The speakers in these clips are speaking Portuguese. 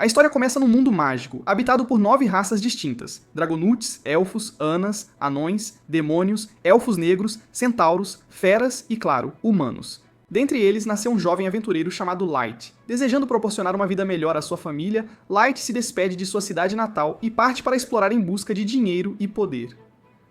A história começa num mundo mágico, habitado por 9 raças distintas: Dragonutes, Elfos, Anas, Anões, Demônios, Elfos Negros, Centauros, Feras e, claro, Humanos. Dentre eles, nasceu um jovem aventureiro chamado Light. Desejando proporcionar uma vida melhor à sua família, Light se despede de sua cidade natal e parte para explorar em busca de dinheiro e poder.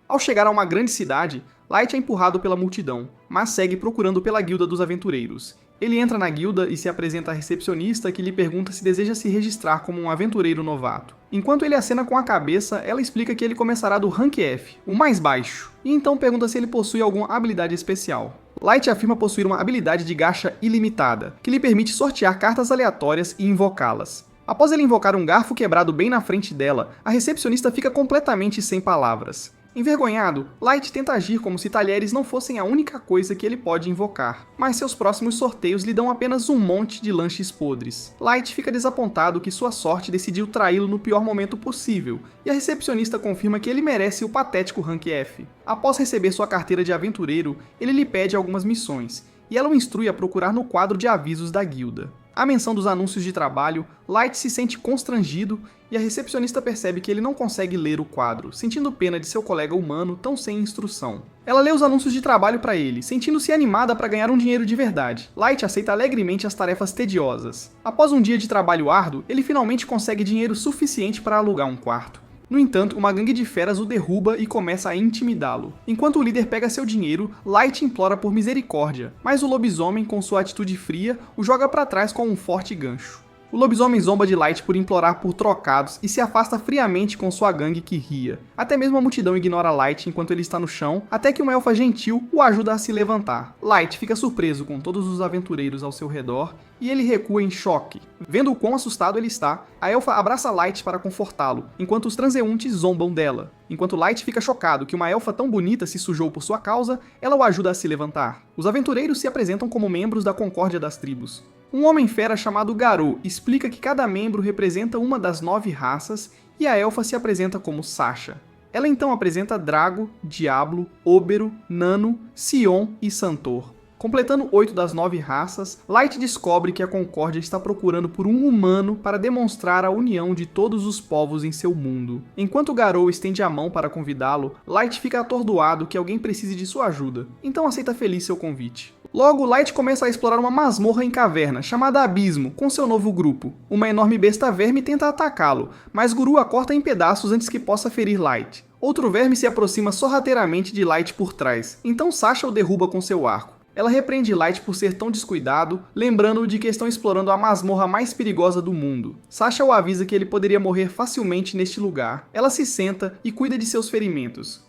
Ao chegar a uma grande cidade, Light é empurrado pela multidão, mas segue procurando pela Guilda dos Aventureiros. Ele entra na guilda e se apresenta à recepcionista, que lhe pergunta se deseja se registrar como um aventureiro novato. Enquanto ele acena com a cabeça, ela explica que ele começará do Rank F, o mais baixo, e então pergunta se ele possui alguma habilidade especial. Light afirma possuir uma habilidade de gacha ilimitada, que lhe permite sortear cartas aleatórias e invocá-las. Após ele invocar um garfo quebrado bem na frente dela, a recepcionista fica completamente sem palavras. Envergonhado, Light tenta agir como se talheres não fossem a única coisa que ele pode invocar, mas seus próximos sorteios lhe dão apenas um monte de lanches podres. Light fica desapontado que sua sorte decidiu traí-lo no pior momento possível, e a recepcionista confirma que ele merece o patético Rank F. Após receber sua carteira de aventureiro, ele lhe pede algumas missões, e ela o instrui a procurar no quadro de avisos da guilda. À menção dos anúncios de trabalho, Light se sente constrangido e a recepcionista percebe que ele não consegue ler o quadro, sentindo pena de seu colega humano tão sem instrução. Ela lê os anúncios de trabalho para ele, sentindo-se animada para ganhar um dinheiro de verdade. Light aceita alegremente as tarefas tediosas. Após um dia de trabalho árduo, ele finalmente consegue dinheiro suficiente para alugar um quarto. No entanto, uma gangue de feras o derruba e começa a intimidá-lo. Enquanto o líder pega seu dinheiro, Light implora por misericórdia, mas o lobisomem, com sua atitude fria, o joga para trás com um forte gancho. O lobisomem zomba de Light por implorar por trocados e se afasta friamente com sua gangue que ria. Até mesmo a multidão ignora Light enquanto ele está no chão, até que uma elfa gentil o ajuda a se levantar. Light fica surpreso com todos os aventureiros ao seu redor e ele recua em choque. Vendo o quão assustado ele está, a elfa abraça Light para confortá-lo, enquanto os transeuntes zombam dela. Enquanto Light fica chocado que uma elfa tão bonita se sujou por sua causa, ela o ajuda a se levantar. Os aventureiros se apresentam como membros da Concórdia das Tribos. Um homem-fera chamado Garou explica que cada membro representa uma das 9 raças e a elfa se apresenta como Sasha. Ela então apresenta Drago, Diablo, Óbero, Nano, Sion e Santor. Completando 8 das 9 raças, Light descobre que a Concórdia está procurando por um humano para demonstrar a união de todos os povos em seu mundo. Enquanto Garou estende a mão para convidá-lo, Light fica atordoado que alguém precise de sua ajuda, então aceita feliz seu convite. Logo, Light começa a explorar uma masmorra em caverna, chamada Abismo, com seu novo grupo. Uma enorme besta verme tenta atacá-lo, mas Guru a corta em pedaços antes que possa ferir Light. Outro verme se aproxima sorrateiramente de Light por trás, então Sasha o derruba com seu arco. Ela repreende Light por ser tão descuidado, lembrando-o de que estão explorando a masmorra mais perigosa do mundo. Sasha o avisa que ele poderia morrer facilmente neste lugar. Ela se senta e cuida de seus ferimentos.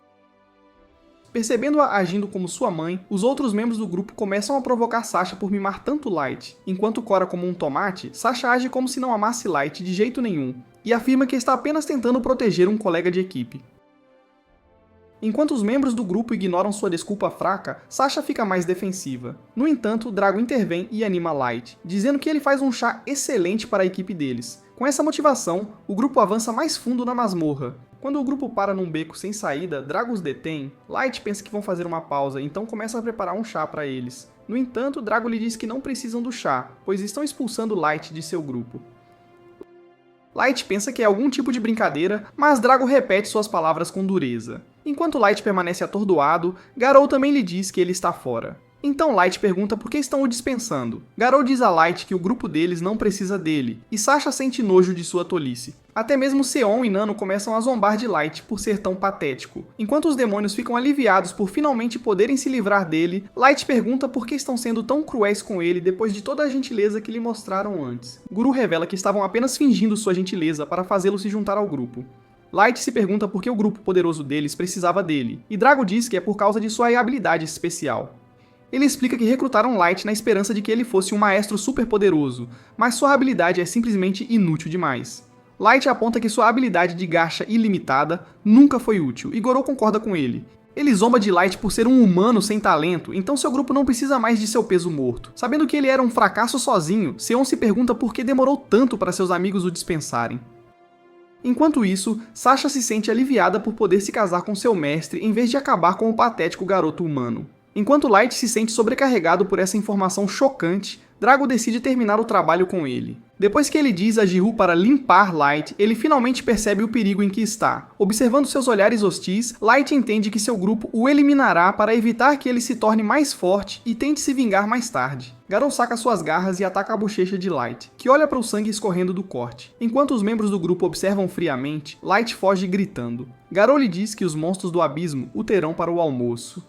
Percebendo-a agindo como sua mãe, os outros membros do grupo começam a provocar Sasha por mimar tanto Light. Enquanto cora como um tomate, Sasha age como se não amasse Light de jeito nenhum, e afirma que está apenas tentando proteger um colega de equipe. Enquanto os membros do grupo ignoram sua desculpa fraca, Sasha fica mais defensiva. No entanto, Drago intervém e anima Light, dizendo que ele faz um chá excelente para a equipe deles. Com essa motivação, o grupo avança mais fundo na masmorra. Quando o grupo para num beco sem saída, Drago os detém. Light pensa que vão fazer uma pausa, então começa a preparar um chá para eles. No entanto, Drago lhe diz que não precisam do chá, pois estão expulsando Light de seu grupo. Light pensa que é algum tipo de brincadeira, mas Drago repete suas palavras com dureza. Enquanto Light permanece atordoado, Garou também lhe diz que ele está fora. Então Light pergunta por que estão o dispensando. Garou diz a Light que o grupo deles não precisa dele, e Sasha sente nojo de sua tolice. Até mesmo Seon e Nano começam a zombar de Light por ser tão patético. Enquanto os demônios ficam aliviados por finalmente poderem se livrar dele, Light pergunta por que estão sendo tão cruéis com ele depois de toda a gentileza que lhe mostraram antes. Guru revela que estavam apenas fingindo sua gentileza para fazê-lo se juntar ao grupo. Light se pergunta por que o grupo poderoso deles precisava dele, e Drago diz que é por causa de sua habilidade especial. Ele explica que recrutaram Light na esperança de que ele fosse um maestro super poderoso, mas sua habilidade é simplesmente inútil demais. Light aponta que sua habilidade de gacha ilimitada nunca foi útil, e Garou concorda com ele. Ele zomba de Light por ser um humano sem talento, então seu grupo não precisa mais de seu peso morto. Sabendo que ele era um fracasso sozinho, Seon se pergunta por que demorou tanto para seus amigos o dispensarem. Enquanto isso, Sasha se sente aliviada por poder se casar com seu mestre em vez de acabar com o patético garoto humano. Enquanto Light se sente sobrecarregado por essa informação chocante, Drago decide terminar o trabalho com ele. Depois que ele diz a Jihu para limpar Light, ele finalmente percebe o perigo em que está. Observando seus olhares hostis, Light entende que seu grupo o eliminará para evitar que ele se torne mais forte e tente se vingar mais tarde. Garou saca suas garras e ataca a bochecha de Light, que olha para o sangue escorrendo do corte. Enquanto os membros do grupo observam friamente, Light foge gritando. Garou lhe diz que os monstros do abismo o terão para o almoço.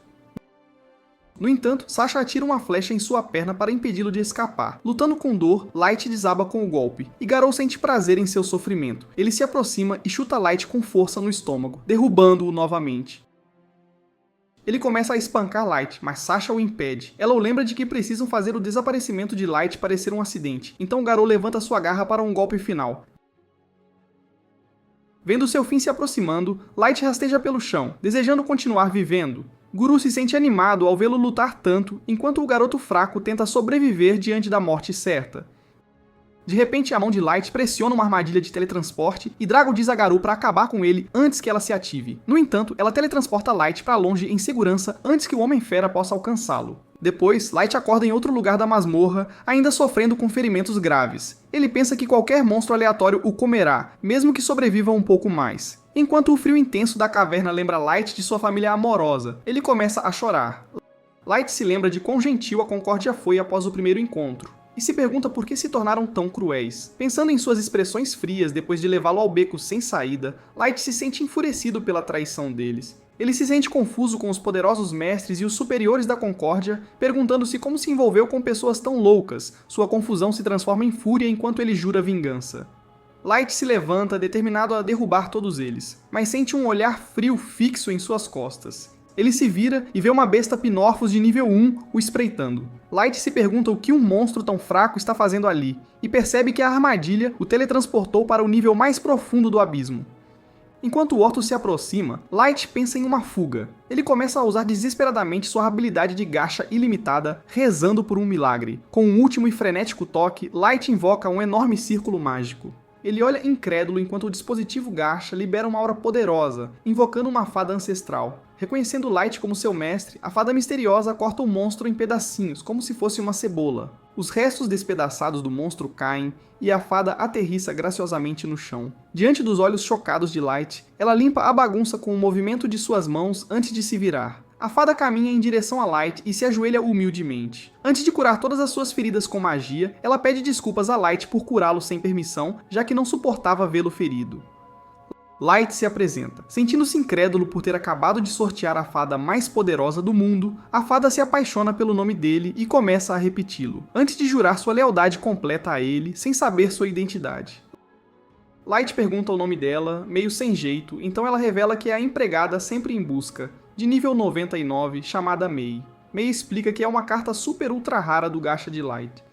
No entanto, Sasha atira uma flecha em sua perna para impedi-lo de escapar. Lutando com dor, Light desaba com o golpe, e Garou sente prazer em seu sofrimento. Ele se aproxima e chuta Light com força no estômago, derrubando-o novamente. Ele começa a espancar Light, mas Sasha o impede. Ela o lembra de que precisam fazer o desaparecimento de Light parecer um acidente, então Garou levanta sua garra para um golpe final. Vendo seu fim se aproximando, Light rasteja pelo chão, desejando continuar vivendo. Guru se sente animado ao vê-lo lutar tanto, enquanto o garoto fraco tenta sobreviver diante da morte certa. De repente, a mão de Light pressiona uma armadilha de teletransporte e Drago diz a Garou para acabar com ele antes que ela se ative. No entanto, ela teletransporta Light para longe em segurança antes que o Homem-Fera possa alcançá-lo. Depois, Light acorda em outro lugar da masmorra, ainda sofrendo com ferimentos graves. Ele pensa que qualquer monstro aleatório o comerá, mesmo que sobreviva um pouco mais. Enquanto o frio intenso da caverna lembra Light de sua família amorosa, ele começa a chorar. Light se lembra de quão gentil a Concórdia foi após o primeiro encontro, e se pergunta por que se tornaram tão cruéis. Pensando em suas expressões frias depois de levá-lo ao beco sem saída, Light se sente enfurecido pela traição deles. Ele se sente confuso com os poderosos mestres e os superiores da Concórdia, perguntando-se como se envolveu com pessoas tão loucas. Sua confusão se transforma em fúria enquanto ele jura vingança. Light se levanta, determinado a derrubar todos eles, mas sente um olhar frio fixo em suas costas. Ele se vira e vê uma besta Pinorphos de nível 1 o espreitando. Light se pergunta o que um monstro tão fraco está fazendo ali, e percebe que a armadilha o teletransportou para o nível mais profundo do abismo. Enquanto Orthos se aproxima, Light pensa em uma fuga. Ele começa a usar desesperadamente sua habilidade de gacha ilimitada, rezando por um milagre. Com um último e frenético toque, Light invoca um enorme círculo mágico. Ele olha incrédulo enquanto o dispositivo gacha libera uma aura poderosa, invocando uma fada ancestral. Reconhecendo Light como seu mestre, a fada misteriosa corta o monstro em pedacinhos, como se fosse uma cebola. Os restos despedaçados do monstro caem, e a fada aterrissa graciosamente no chão. Diante dos olhos chocados de Light, ela limpa a bagunça com o movimento de suas mãos antes de se virar. A fada caminha em direção a Light e se ajoelha humildemente. Antes de curar todas as suas feridas com magia, ela pede desculpas a Light por curá-lo sem permissão, já que não suportava vê-lo ferido. Light se apresenta. Sentindo-se incrédulo por ter acabado de sortear a fada mais poderosa do mundo, a fada se apaixona pelo nome dele e começa a repeti-lo, antes de jurar sua lealdade completa a ele, sem saber sua identidade. Light pergunta o nome dela, meio sem jeito, então ela revela que é a empregada sempre em busca, de nível 99, chamada Mei. Mei explica que é uma carta super ultra rara do gacha de Light.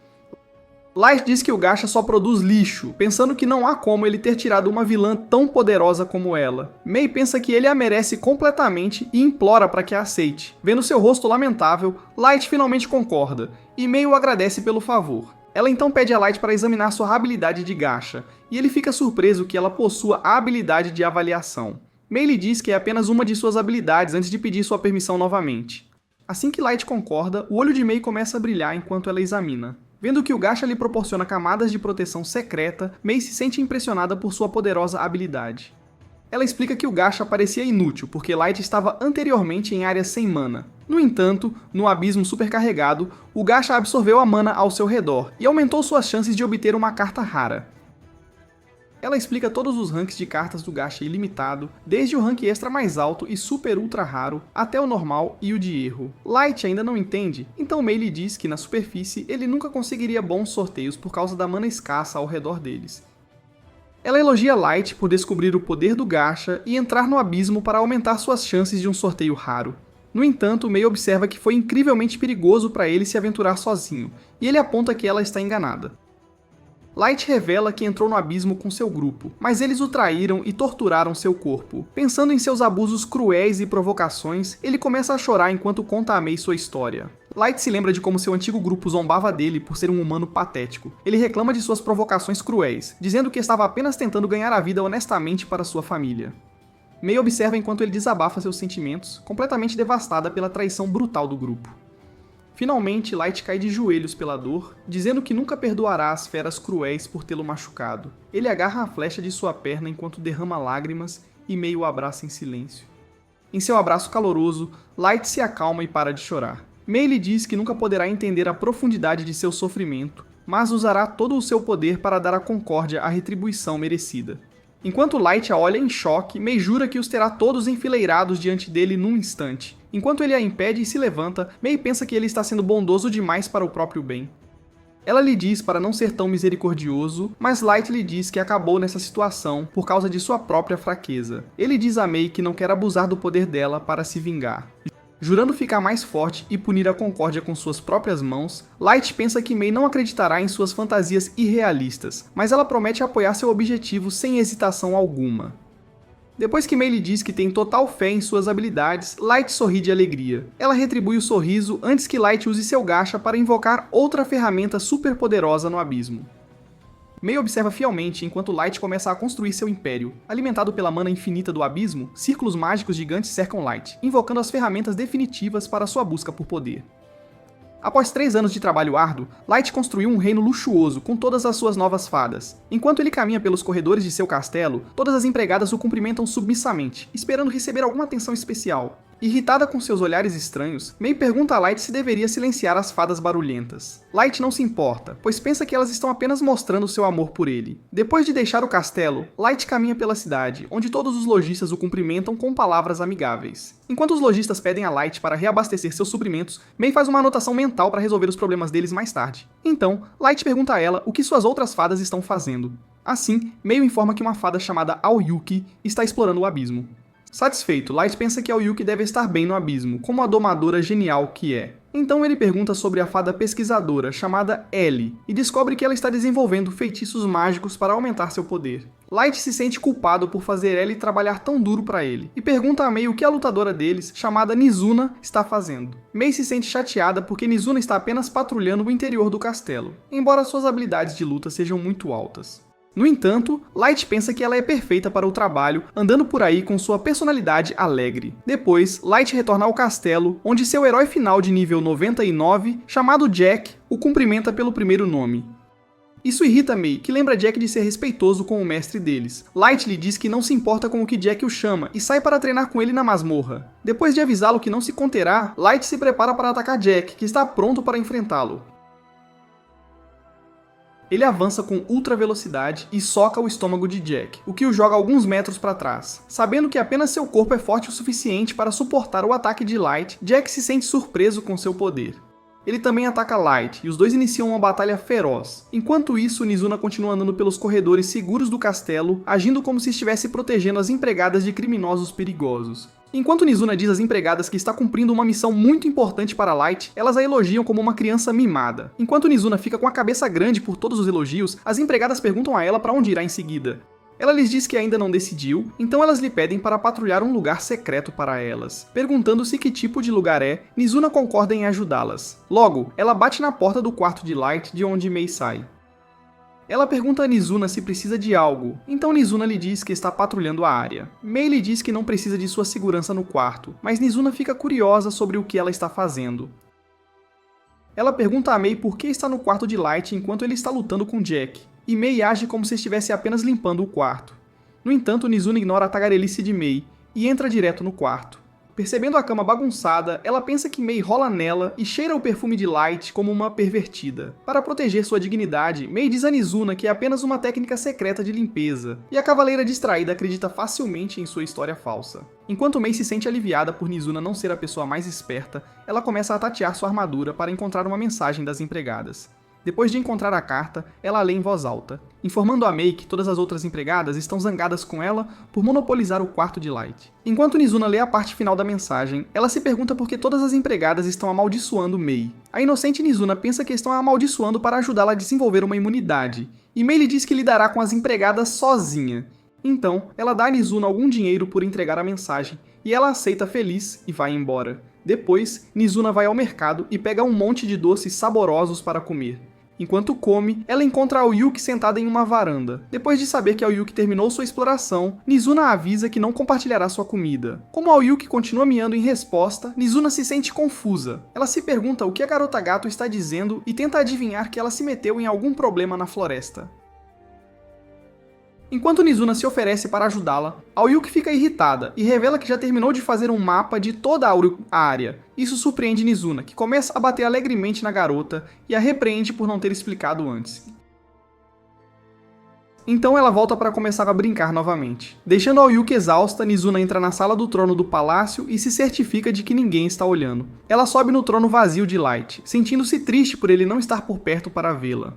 Light diz que o gacha só produz lixo, pensando que não há como ele ter tirado uma vilã tão poderosa como ela. Mei pensa que ele a merece completamente e implora para que a aceite. Vendo seu rosto lamentável, Light finalmente concorda, e Mei o agradece pelo favor. Ela então pede a Light para examinar sua habilidade de gacha, e ele fica surpreso que ela possua a habilidade de avaliação. Mei lhe diz que é apenas uma de suas habilidades antes de pedir sua permissão novamente. Assim que Light concorda, o olho de Mei começa a brilhar enquanto ela examina. Vendo que o gacha lhe proporciona camadas de proteção secreta, Mei se sente impressionada por sua poderosa habilidade. Ela explica que o gacha parecia inútil, porque Light estava anteriormente em áreas sem mana. No entanto, no abismo supercarregado, o gacha absorveu a mana ao seu redor e aumentou suas chances de obter uma carta rara. Ela explica todos os ranks de cartas do gacha ilimitado, desde o rank extra mais alto e super ultra raro, até o normal e o de erro. Light ainda não entende, então Mei lhe diz que na superfície ele nunca conseguiria bons sorteios por causa da mana escassa ao redor deles. Ela elogia Light por descobrir o poder do gacha e entrar no abismo para aumentar suas chances de um sorteio raro. No entanto, Mei observa que foi incrivelmente perigoso para ele se aventurar sozinho, e ele aponta que ela está enganada. Light revela que entrou no abismo com seu grupo, mas eles o traíram e torturaram seu corpo. Pensando em seus abusos cruéis e provocações, ele começa a chorar enquanto conta a Mei sua história. Light se lembra de como seu antigo grupo zombava dele por ser um humano patético. Ele reclama de suas provocações cruéis, dizendo que estava apenas tentando ganhar a vida honestamente para sua família. Mei observa enquanto ele desabafa seus sentimentos, completamente devastada pela traição brutal do grupo. Finalmente, Light cai de joelhos pela dor, dizendo que nunca perdoará as feras cruéis por tê-lo machucado. Ele agarra a flecha de sua perna enquanto derrama lágrimas e Mei o abraça em silêncio. Em seu abraço caloroso, Light se acalma e para de chorar. Mei lhe diz que nunca poderá entender a profundidade de seu sofrimento, mas usará todo o seu poder para dar à Concórdia a retribuição merecida. Enquanto Light a olha em choque, Mei jura que os terá todos enfileirados diante dele num instante. Enquanto ele a impede e se levanta, Mei pensa que ele está sendo bondoso demais para o próprio bem. Ela lhe diz para não ser tão misericordioso, mas Light lhe diz que acabou nessa situação por causa de sua própria fraqueza. Ele diz a Mei que não quer abusar do poder dela para se vingar. Jurando ficar mais forte e punir a Concórdia com suas próprias mãos, Light pensa que Mei não acreditará em suas fantasias irrealistas, mas ela promete apoiar seu objetivo sem hesitação alguma. Depois que Mei lhe diz que tem total fé em suas habilidades, Light sorri de alegria. Ela retribui o sorriso antes que Light use seu gacha para invocar outra ferramenta super poderosa no abismo. Mei observa fielmente enquanto Light começa a construir seu império. Alimentado pela mana infinita do abismo, círculos mágicos gigantes cercam Light, invocando as ferramentas definitivas para sua busca por poder. Após 3 anos de trabalho árduo, Light construiu um reino luxuoso com todas as suas novas fadas. Enquanto ele caminha pelos corredores de seu castelo, todas as empregadas o cumprimentam submissamente, esperando receber alguma atenção especial. Irritada com seus olhares estranhos, Mei pergunta a Light se deveria silenciar as fadas barulhentas. Light não se importa, pois pensa que elas estão apenas mostrando seu amor por ele. Depois de deixar o castelo, Light caminha pela cidade, onde todos os lojistas o cumprimentam com palavras amigáveis. Enquanto os lojistas pedem a Light para reabastecer seus suprimentos, Mei faz uma anotação mental para resolver os problemas deles mais tarde. Então, Light pergunta a ela o que suas outras fadas estão fazendo. Assim, Mei informa que uma fada chamada Aoyuki está explorando o abismo. Satisfeito, Light pensa que Aoyuki deve estar bem no abismo, como a domadora genial que é. Então ele pergunta sobre a fada pesquisadora, chamada Ellie, e descobre que ela está desenvolvendo feitiços mágicos para aumentar seu poder. Light se sente culpado por fazer Ellie trabalhar tão duro para ele, e pergunta a Mei o que a lutadora deles, chamada Nizuna, está fazendo. Mei se sente chateada porque Nizuna está apenas patrulhando o interior do castelo, embora suas habilidades de luta sejam muito altas. No entanto, Light pensa que ela é perfeita para o trabalho, andando por aí com sua personalidade alegre. Depois, Light retorna ao castelo, onde seu herói final de nível 99, chamado Jack, o cumprimenta pelo primeiro nome. Isso irrita Mei, que lembra Jack de ser respeitoso com o mestre deles. Light lhe diz que não se importa com o que Jack o chama e sai para treinar com ele na masmorra. Depois de avisá-lo que não se conterá, Light se prepara para atacar Jack, que está pronto para enfrentá-lo. Ele avança com ultra velocidade e soca o estômago de Jack, o que o joga alguns metros para trás. Sabendo que apenas seu corpo é forte o suficiente para suportar o ataque de Light, Jack se sente surpreso com seu poder. Ele também ataca Light, e os dois iniciam uma batalha feroz. Enquanto isso, Nizuna continua andando pelos corredores seguros do castelo, agindo como se estivesse protegendo as empregadas de criminosos perigosos. Enquanto Nizuna diz às empregadas que está cumprindo uma missão muito importante para Light, elas a elogiam como uma criança mimada. Enquanto Nizuna fica com a cabeça grande por todos os elogios, as empregadas perguntam a ela para onde irá em seguida. Ela lhes diz que ainda não decidiu, então elas lhe pedem para patrulhar um lugar secreto para elas. Perguntando-se que tipo de lugar é, Nizuna concorda em ajudá-las. Logo, ela bate na porta do quarto de Light, de onde Mei sai. Ela pergunta a Nizuna se precisa de algo, então Nizuna lhe diz que está patrulhando a área. Mei lhe diz que não precisa de sua segurança no quarto, mas Nizuna fica curiosa sobre o que ela está fazendo. Ela pergunta a Mei por que está no quarto de Light enquanto ele está lutando com Jack, e Mei age como se estivesse apenas limpando o quarto. No entanto, Nizuna ignora a tagarelice de Mei e entra direto no quarto. Percebendo a cama bagunçada, ela pensa que Mei rola nela e cheira o perfume de Light como uma pervertida. Para proteger sua dignidade, Mei diz a Nizuna que é apenas uma técnica secreta de limpeza, e a cavaleira distraída acredita facilmente em sua história falsa. Enquanto Mei se sente aliviada por Nizuna não ser a pessoa mais esperta, ela começa a tatear sua armadura para encontrar uma mensagem das empregadas. Depois de encontrar a carta, ela lê em voz alta, informando a Mei que todas as outras empregadas estão zangadas com ela por monopolizar o quarto de Light. Enquanto Nizuna lê a parte final da mensagem, ela se pergunta por que todas as empregadas estão amaldiçoando Mei. A inocente Nizuna pensa que estão a amaldiçoando para ajudá-la a desenvolver uma imunidade, e Mei lhe diz que lidará com as empregadas sozinha. Então, ela dá a Nizuna algum dinheiro por entregar a mensagem, e ela aceita feliz e vai embora. Depois, Nizuna vai ao mercado e pega um monte de doces saborosos para comer. Enquanto come, ela encontra a Oyuki sentada em uma varanda. Depois de saber que a Oyuki terminou sua exploração, Nizuna avisa que não compartilhará sua comida. Como a Oyuki continua miando em resposta, Nizuna se sente confusa. Ela se pergunta o que a garota gato está dizendo e tenta adivinhar que ela se meteu em algum problema na floresta. Enquanto Nizuna se oferece para ajudá-la, a Oyuki fica irritada e revela que já terminou de fazer um mapa de toda a área. Isso surpreende Nizuna, que começa a bater alegremente na garota e a repreende por não ter explicado antes. Então ela volta para começar a brincar novamente. Deixando a Oyuki exausta, Nizuna entra na sala do trono do palácio e se certifica de que ninguém está olhando. Ela sobe no trono vazio de Light, sentindo-se triste por ele não estar por perto para vê-la.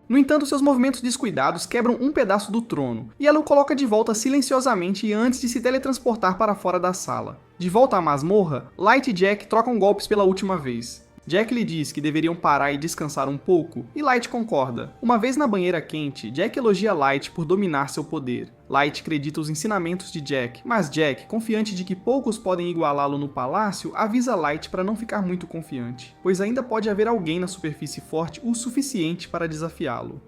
No entanto, seus movimentos descuidados quebram um pedaço do trono, e ela o coloca de volta silenciosamente antes de se teletransportar para fora da sala. De volta à masmorra, Light e Jack trocam golpes pela última vez. Jack lhe diz que deveriam parar e descansar um pouco, e Light concorda. Uma vez na banheira quente, Jack elogia Light por dominar seu poder. Light acredita os ensinamentos de Jack, mas Jack, confiante de que poucos podem igualá-lo no palácio, avisa Light para não ficar muito confiante, pois ainda pode haver alguém na superfície forte o suficiente para desafiá-lo.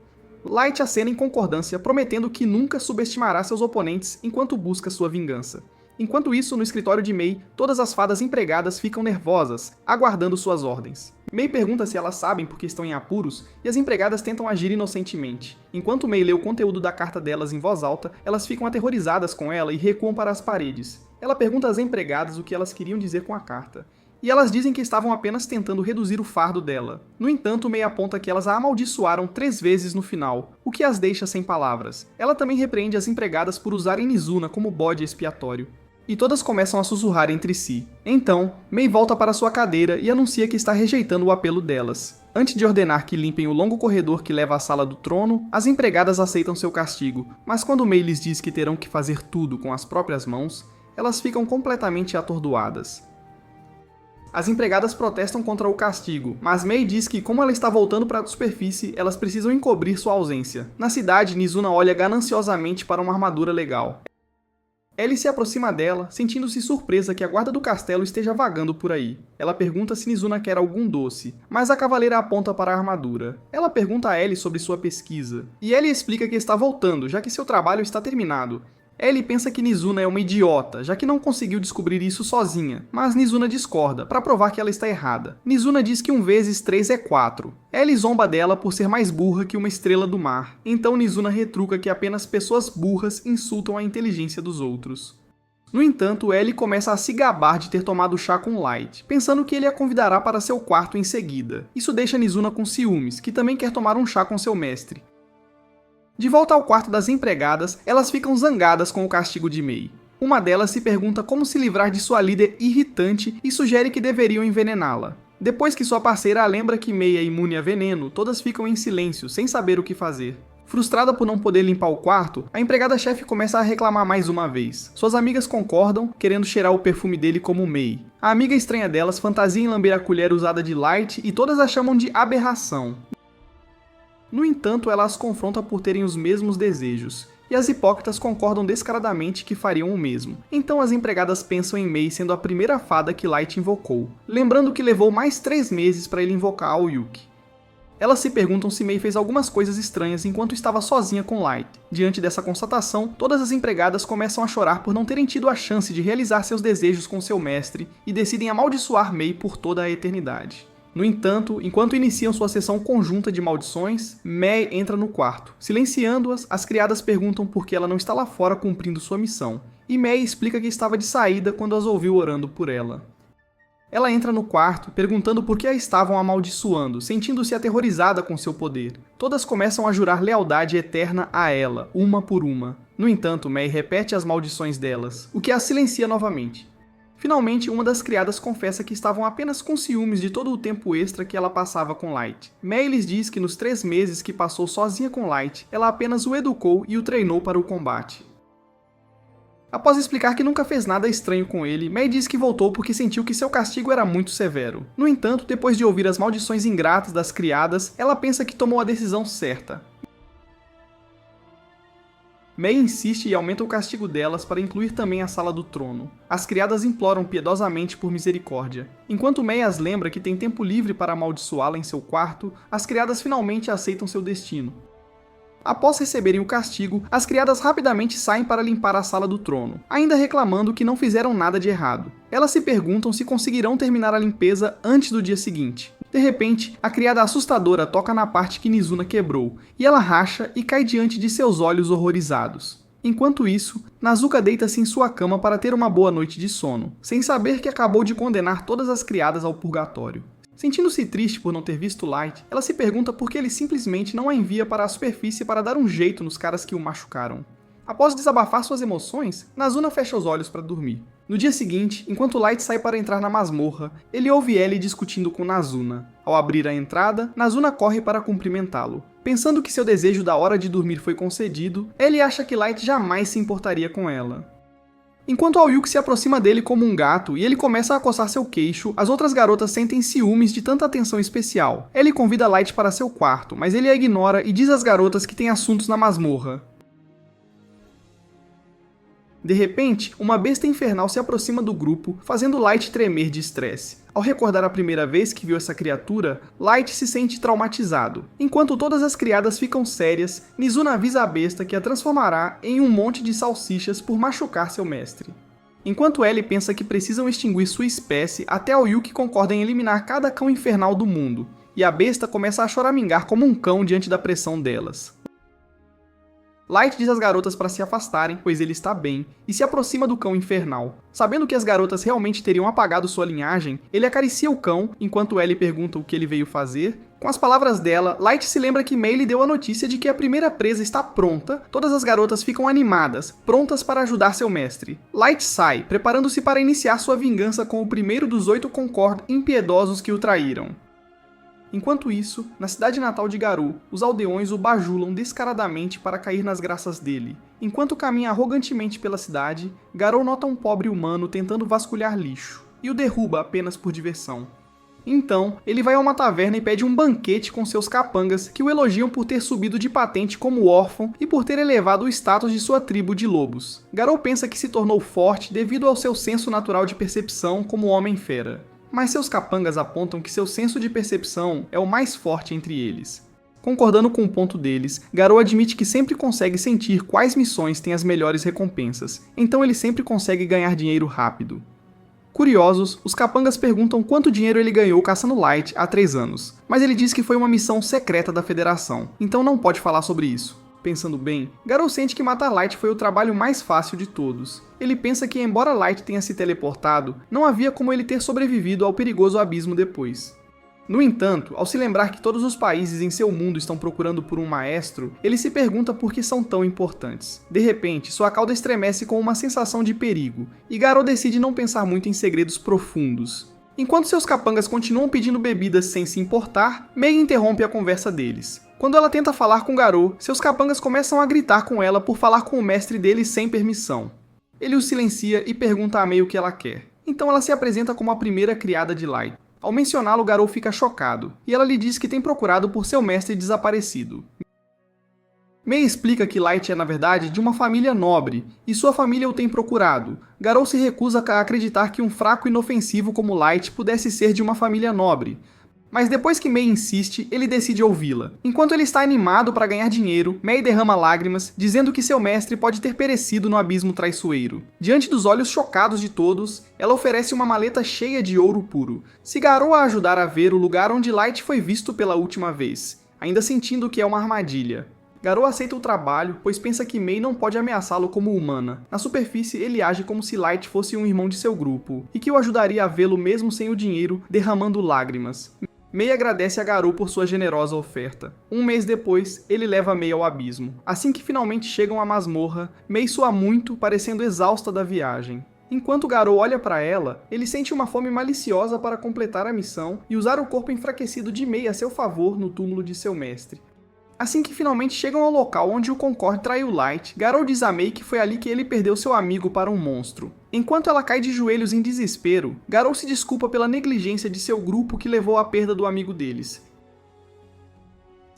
Light acena em concordância, prometendo que nunca subestimará seus oponentes enquanto busca sua vingança. Enquanto isso, no escritório de Mei, todas as fadas empregadas ficam nervosas, aguardando suas ordens. Mei pergunta se elas sabem porque estão em apuros, e as empregadas tentam agir inocentemente. Enquanto Mei lê o conteúdo da carta delas em voz alta, elas ficam aterrorizadas com ela e recuam para as paredes. Ela pergunta às empregadas o que elas queriam dizer com a carta, e elas dizem que estavam apenas tentando reduzir o fardo dela. No entanto, Mei aponta que elas a amaldiçoaram 3 vezes no final, o que as deixa sem palavras. Ela também repreende as empregadas por usarem Nizuna como bode expiatório. E todas começam a sussurrar entre si. Então, Mei volta para sua cadeira e anuncia que está rejeitando o apelo delas. Antes de ordenar que limpem o longo corredor que leva à sala do trono, as empregadas aceitam seu castigo, mas quando Mei lhes diz que terão que fazer tudo com as próprias mãos, elas ficam completamente atordoadas. As empregadas protestam contra o castigo, mas Mei diz que, como ela está voltando para a superfície, elas precisam encobrir sua ausência. Na cidade, Nizuna olha gananciosamente para uma armadura legal. Ellie se aproxima dela, sentindo-se surpresa que a guarda do castelo esteja vagando por aí. Ela pergunta se Nizuna quer algum doce, mas a cavaleira aponta para a armadura. Ela pergunta a Ellie sobre sua pesquisa, e Ellie explica que está voltando, já que seu trabalho está terminado. Ellie pensa que Nizuna é uma idiota, já que não conseguiu descobrir isso sozinha, mas Nizuna discorda, para provar que ela está errada. Nizuna diz que 1 vezes 3 é 4. Ellie zomba dela por ser mais burra que uma estrela do mar, então Nizuna retruca que apenas pessoas burras insultam a inteligência dos outros. No entanto, Ellie começa a se gabar de ter tomado chá com Light, pensando que ele a convidará para seu quarto em seguida. Isso deixa Nizuna com ciúmes, que também quer tomar um chá com seu mestre. De volta ao quarto das empregadas, elas ficam zangadas com o castigo de Mei. Uma delas se pergunta como se livrar de sua líder irritante e sugere que deveriam envenená-la. Depois que sua parceira a lembra que Mei é imune a veneno, todas ficam em silêncio, sem saber o que fazer. Frustrada por não poder limpar o quarto, a empregada-chefe começa a reclamar mais uma vez. Suas amigas concordam, querendo cheirar o perfume dele como Mei. A amiga estranha delas fantasia em lamber a colher usada de Light e todas a chamam de aberração. No entanto, ela as confronta por terem os mesmos desejos, e as hipócritas concordam descaradamente que fariam o mesmo. Então as empregadas pensam em Mei sendo a primeira fada que Light invocou, lembrando que levou mais 3 meses para ele invocar a Oyuki. Elas se perguntam se Mei fez algumas coisas estranhas enquanto estava sozinha com Light. Diante dessa constatação, todas as empregadas começam a chorar por não terem tido a chance de realizar seus desejos com seu mestre e decidem amaldiçoar Mei por toda a eternidade. No entanto, enquanto iniciam sua sessão conjunta de maldições, Mei entra no quarto. Silenciando-as, as criadas perguntam por que ela não está lá fora cumprindo sua missão, e Mei explica que estava de saída quando as ouviu orando por ela. Ela entra no quarto, perguntando por que a estavam amaldiçoando, sentindo-se aterrorizada com seu poder. Todas começam a jurar lealdade eterna a ela, uma por uma. No entanto, Mei repete as maldições delas, o que a silencia novamente. Finalmente, uma das criadas confessa que estavam apenas com ciúmes de todo o tempo extra que ela passava com Light. Mei lhes diz que nos 3 meses que passou sozinha com Light, ela apenas o educou e o treinou para o combate. Após explicar que nunca fez nada estranho com ele, Mei diz que voltou porque sentiu que seu castigo era muito severo. No entanto, depois de ouvir as maldições ingratas das criadas, ela pensa que tomou a decisão certa. May insiste e aumenta o castigo delas para incluir também a Sala do Trono. As criadas imploram piedosamente por misericórdia. Enquanto May as lembra que tem tempo livre para amaldiçoá-la em seu quarto, as criadas finalmente aceitam seu destino. Após receberem o castigo, as criadas rapidamente saem para limpar a Sala do Trono, ainda reclamando que não fizeram nada de errado. Elas se perguntam se conseguirão terminar a limpeza antes do dia seguinte. De repente, a criada assustadora toca na parte que Nizuna quebrou, e ela racha e cai diante de seus olhos horrorizados. Enquanto isso, Nazuka deita-se em sua cama para ter uma boa noite de sono, sem saber que acabou de condenar todas as criadas ao purgatório. Sentindo-se triste por não ter visto Light, ela se pergunta por que ele simplesmente não a envia para a superfície para dar um jeito nos caras que o machucaram. Após desabafar suas emoções, Nazuna fecha os olhos para dormir. No dia seguinte, enquanto Light sai para entrar na masmorra, ele ouve Ellie discutindo com Nazuna. Ao abrir a entrada, Nazuna corre para cumprimentá-lo. Pensando que seu desejo da hora de dormir foi concedido, Ellie acha que Light jamais se importaria com ela. Enquanto Oyuki se aproxima dele como um gato e ele começa a coçar seu queixo, as outras garotas sentem ciúmes de tanta atenção especial. Ellie convida Light para seu quarto, mas ele a ignora e diz às garotas que tem assuntos na masmorra. De repente, uma besta infernal se aproxima do grupo, fazendo Light tremer de estresse. Ao recordar a primeira vez que viu essa criatura, Light se sente traumatizado. Enquanto todas as criadas ficam sérias, Nizuna avisa a besta que a transformará em um monte de salsichas por machucar seu mestre. Enquanto Ellie pensa que precisam extinguir sua espécie, até Oyuki concorda em eliminar cada cão infernal do mundo, e a besta começa a choramingar como um cão diante da pressão delas. Light diz às garotas para se afastarem, pois ele está bem, e se aproxima do cão infernal. Sabendo que as garotas realmente teriam apagado sua linhagem, ele acaricia o cão, enquanto Ellie pergunta o que ele veio fazer. Com as palavras dela, Light se lembra que May lhe deu a notícia de que a primeira presa está pronta. Todas as garotas ficam animadas, prontas para ajudar seu mestre. Light sai, preparando-se para iniciar sua vingança com o primeiro dos 8 Concord impiedosos que o traíram. Enquanto isso, na cidade natal de Garou, os aldeões o bajulam descaradamente para cair nas graças dele. Enquanto caminha arrogantemente pela cidade, Garou nota um pobre humano tentando vasculhar lixo, e o derruba apenas por diversão. Então, ele vai a uma taverna e pede um banquete com seus capangas que o elogiam por ter subido de patente como órfão e por ter elevado o status de sua tribo de lobos. Garou pensa que se tornou forte devido ao seu senso natural de percepção como homem-fera. Mas seus capangas apontam que seu senso de percepção é o mais forte entre eles. Concordando com o ponto deles, Garou admite que sempre consegue sentir quais missões têm as melhores recompensas, então ele sempre consegue ganhar dinheiro rápido. Curiosos, os capangas perguntam quanto dinheiro ele ganhou caçando Light há 3 anos, mas ele diz que foi uma missão secreta da Federação, então não pode falar sobre isso. Pensando bem, Garou sente que matar Light foi o trabalho mais fácil de todos. Ele pensa que, embora Light tenha se teleportado, não havia como ele ter sobrevivido ao perigoso abismo depois. No entanto, ao se lembrar que todos os países em seu mundo estão procurando por um maestro, ele se pergunta por que são tão importantes. De repente, sua cauda estremece com uma sensação de perigo, e Garou decide não pensar muito em segredos profundos. Enquanto seus capangas continuam pedindo bebidas sem se importar, May interrompe a conversa deles. Quando ela tenta falar com Garou, seus capangas começam a gritar com ela por falar com o mestre deles sem permissão. Ele o silencia e pergunta a May o que ela quer. Então ela se apresenta como a primeira criada de Light. Ao mencioná-lo, Garou fica chocado, e ela lhe diz que tem procurado por seu mestre desaparecido. May explica que Light é, na verdade, de uma família nobre, e sua família o tem procurado. Garou se recusa a acreditar que um fraco inofensivo como Light pudesse ser de uma família nobre. Mas depois que May insiste, ele decide ouvi-la. Enquanto ele está animado para ganhar dinheiro, May derrama lágrimas, dizendo que seu mestre pode ter perecido no abismo traiçoeiro. Diante dos olhos chocados de todos, ela oferece uma maleta cheia de ouro puro. Se Garou a ajudar a ver o lugar onde Light foi visto pela última vez, ainda sentindo que é uma armadilha. Garou aceita o trabalho, pois pensa que May não pode ameaçá-lo como humana. Na superfície, ele age como se Light fosse um irmão de seu grupo, e que o ajudaria a vê-lo mesmo sem o dinheiro, derramando lágrimas. May agradece a Garou por sua generosa oferta. Um mês depois, ele leva May ao abismo. Assim que finalmente chegam à masmorra, May sua muito, parecendo exausta da viagem. Enquanto Garou olha para ela, ele sente uma fome maliciosa para completar a missão e usar o corpo enfraquecido de May a seu favor no túmulo de seu mestre. Assim que finalmente chegam ao local onde o Concord traiu Light, Garou diz a May que foi ali que ele perdeu seu amigo para um monstro. Enquanto ela cai de joelhos em desespero, Garou se desculpa pela negligência de seu grupo que levou à perda do amigo deles.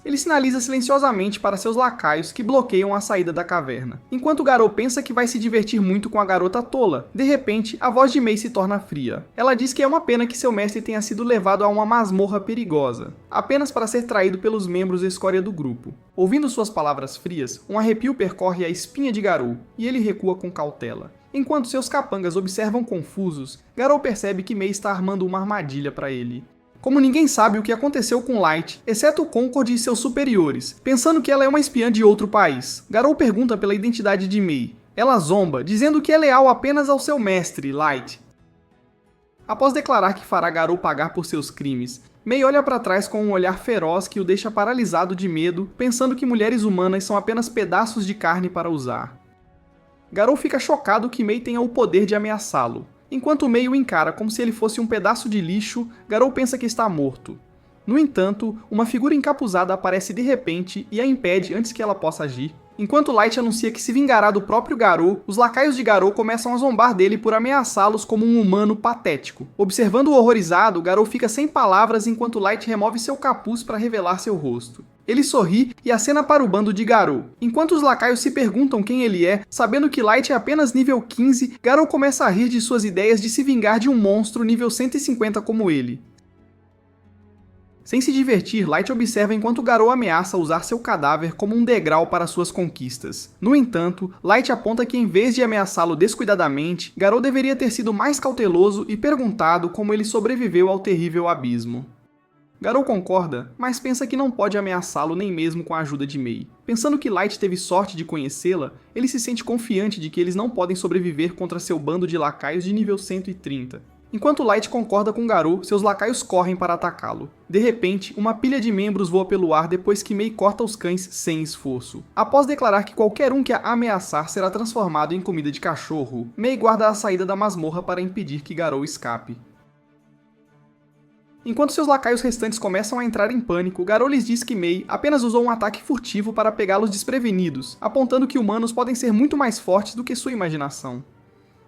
Ele sinaliza silenciosamente para seus lacaios que bloqueiam a saída da caverna. Enquanto Garou pensa que vai se divertir muito com a garota tola, de repente, a voz de Mei se torna fria. Ela diz que é uma pena que seu mestre tenha sido levado a uma masmorra perigosa, apenas para ser traído pelos membros escória do grupo. Ouvindo suas palavras frias, um arrepio percorre a espinha de Garou, e ele recua com cautela. Enquanto seus capangas observam confusos, Garou percebe que Mei está armando uma armadilha para ele. Como ninguém sabe o que aconteceu com Light, exceto Concord e seus superiores, pensando que ela é uma espiã de outro país, Garou pergunta pela identidade de Mei. Ela zomba, dizendo que é leal apenas ao seu mestre, Light. Após declarar que fará Garou pagar por seus crimes, Mei olha para trás com um olhar feroz que o deixa paralisado de medo, pensando que mulheres humanas são apenas pedaços de carne para usar. Garou fica chocado que Mei tenha o poder de ameaçá-lo. Enquanto Mei o encara como se ele fosse um pedaço de lixo, Garou pensa que está morto. No entanto, uma figura encapuzada aparece de repente e a impede antes que ela possa agir. Enquanto Light anuncia que se vingará do próprio Garou, os lacaios de Garou começam a zombar dele por ameaçá-los como um humano patético. Observando o horrorizado, Garou fica sem palavras enquanto Light remove seu capuz para revelar seu rosto. Ele sorri e acena para o bando de Garou. Enquanto os lacaios se perguntam quem ele é, sabendo que Light é apenas nível 15, Garou começa a rir de suas ideias de se vingar de um monstro nível 150 como ele. Sem se divertir, Light observa enquanto Garou ameaça usar seu cadáver como um degrau para suas conquistas. No entanto, Light aponta que em vez de ameaçá-lo descuidadamente, Garou deveria ter sido mais cauteloso e perguntado como ele sobreviveu ao terrível abismo. Garou concorda, mas pensa que não pode ameaçá-lo nem mesmo com a ajuda de Mei. Pensando que Light teve sorte de conhecê-la, ele se sente confiante de que eles não podem sobreviver contra seu bando de lacaios de nível 130. Enquanto Light concorda com Garou, seus lacaios correm para atacá-lo. De repente, uma pilha de membros voa pelo ar depois que Mei corta os cães sem esforço. Após declarar que qualquer um que a ameaçar será transformado em comida de cachorro, Mei guarda a saída da masmorra para impedir que Garou escape. Enquanto seus lacaios restantes começam a entrar em pânico, Garou lhes diz que Mei apenas usou um ataque furtivo para pegá-los desprevenidos, apontando que humanos podem ser muito mais fortes do que sua imaginação.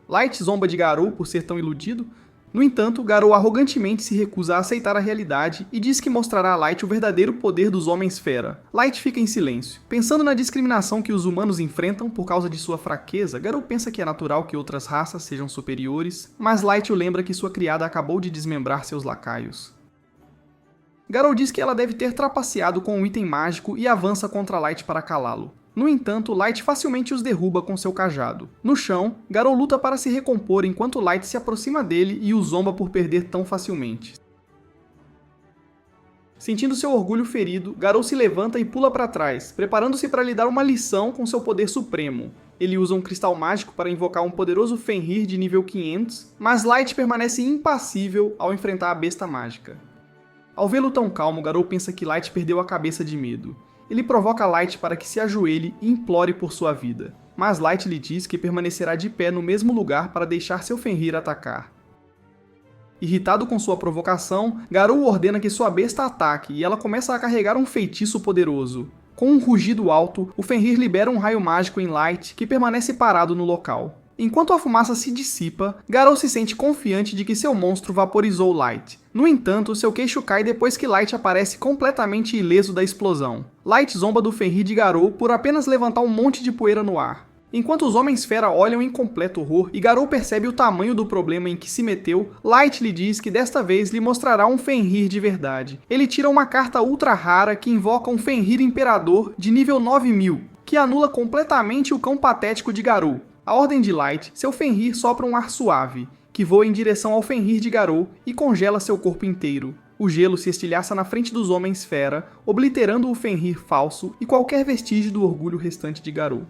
Light zomba de Garou por ser tão iludido. No entanto, Garou arrogantemente se recusa a aceitar a realidade e diz que mostrará a Light o verdadeiro poder dos Homens-Fera. Light fica em silêncio. Pensando na discriminação que os humanos enfrentam por causa de sua fraqueza, Garou pensa que é natural que outras raças sejam superiores, mas Light o lembra que sua criada acabou de desmembrar seus lacaios. Garou diz que ela deve ter trapaceado com um item mágico e avança contra Light para calá-lo. No entanto, Light facilmente os derruba com seu cajado. No chão, Garou luta para se recompor enquanto Light se aproxima dele e o zomba por perder tão facilmente. Sentindo seu orgulho ferido, Garou se levanta e pula para trás, preparando-se para lhe dar uma lição com seu poder supremo. Ele usa um cristal mágico para invocar um poderoso Fenrir de nível 500, mas Light permanece impassível ao enfrentar a besta mágica. Ao vê-lo tão calmo, Garou pensa que Light perdeu a cabeça de medo. Ele provoca Light para que se ajoelhe e implore por sua vida, mas Light lhe diz que permanecerá de pé no mesmo lugar para deixar seu Fenrir atacar. Irritado com sua provocação, Garou ordena que sua besta ataque e ela começa a carregar um feitiço poderoso. Com um rugido alto, o Fenrir libera um raio mágico em Light que permanece parado no local. Enquanto a fumaça se dissipa, Garou se sente confiante de que seu monstro vaporizou Light. No entanto, seu queixo cai depois que Light aparece completamente ileso da explosão. Light zomba do Fenrir de Garou por apenas levantar um monte de poeira no ar. Enquanto os Homens-Fera olham em completo horror e Garou percebe o tamanho do problema em que se meteu, Light lhe diz que desta vez lhe mostrará um Fenrir de verdade. Ele tira uma carta ultra rara que invoca um Fenrir Imperador de nível 9000, que anula completamente o cão patético de Garou. À ordem de Light, seu Fenrir sopra um ar suave, que voa em direção ao Fenrir de Garou e congela seu corpo inteiro. O gelo se estilhaça na frente dos Homens-Fera, obliterando o Fenrir falso e qualquer vestígio do orgulho restante de Garou.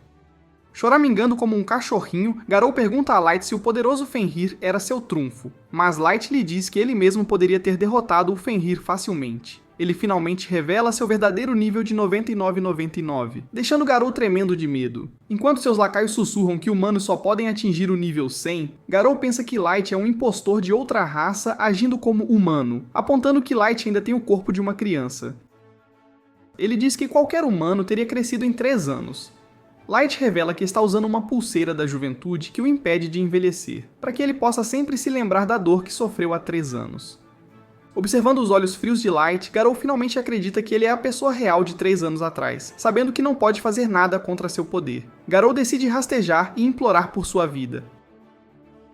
Choramingando como um cachorrinho, Garou pergunta a Light se o poderoso Fenrir era seu trunfo, mas Light lhe diz que ele mesmo poderia ter derrotado o Fenrir facilmente. Ele finalmente revela seu verdadeiro nível de 99,99, deixando Garou tremendo de medo. Enquanto seus lacaios sussurram que humanos só podem atingir o nível 100, Garou pensa que Light é um impostor de outra raça agindo como humano, apontando que Light ainda tem o corpo de uma criança. Ele diz que qualquer humano teria crescido em 3 anos. Light revela que está usando uma pulseira da juventude que o impede de envelhecer, para que ele possa sempre se lembrar da dor que sofreu há 3 anos. Observando os olhos frios de Light, Garou finalmente acredita que ele é a pessoa real de 3 anos atrás, sabendo que não pode fazer nada contra seu poder. Garou decide rastejar e implorar por sua vida.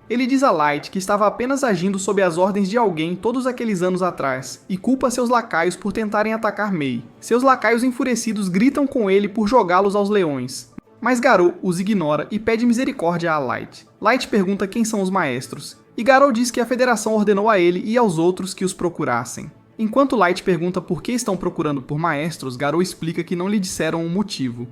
Ele diz a Light que estava apenas agindo sob as ordens de alguém todos aqueles anos atrás, e culpa seus lacaios por tentarem atacar Mei. Seus lacaios enfurecidos gritam com ele por jogá-los aos leões. Mas Garou os ignora e pede misericórdia a Light. Light pergunta quem são os maestros, e Garou diz que a Federação ordenou a ele e aos outros que os procurassem. Enquanto Light pergunta por que estão procurando por maestros, Garou explica que não lhe disseram o motivo.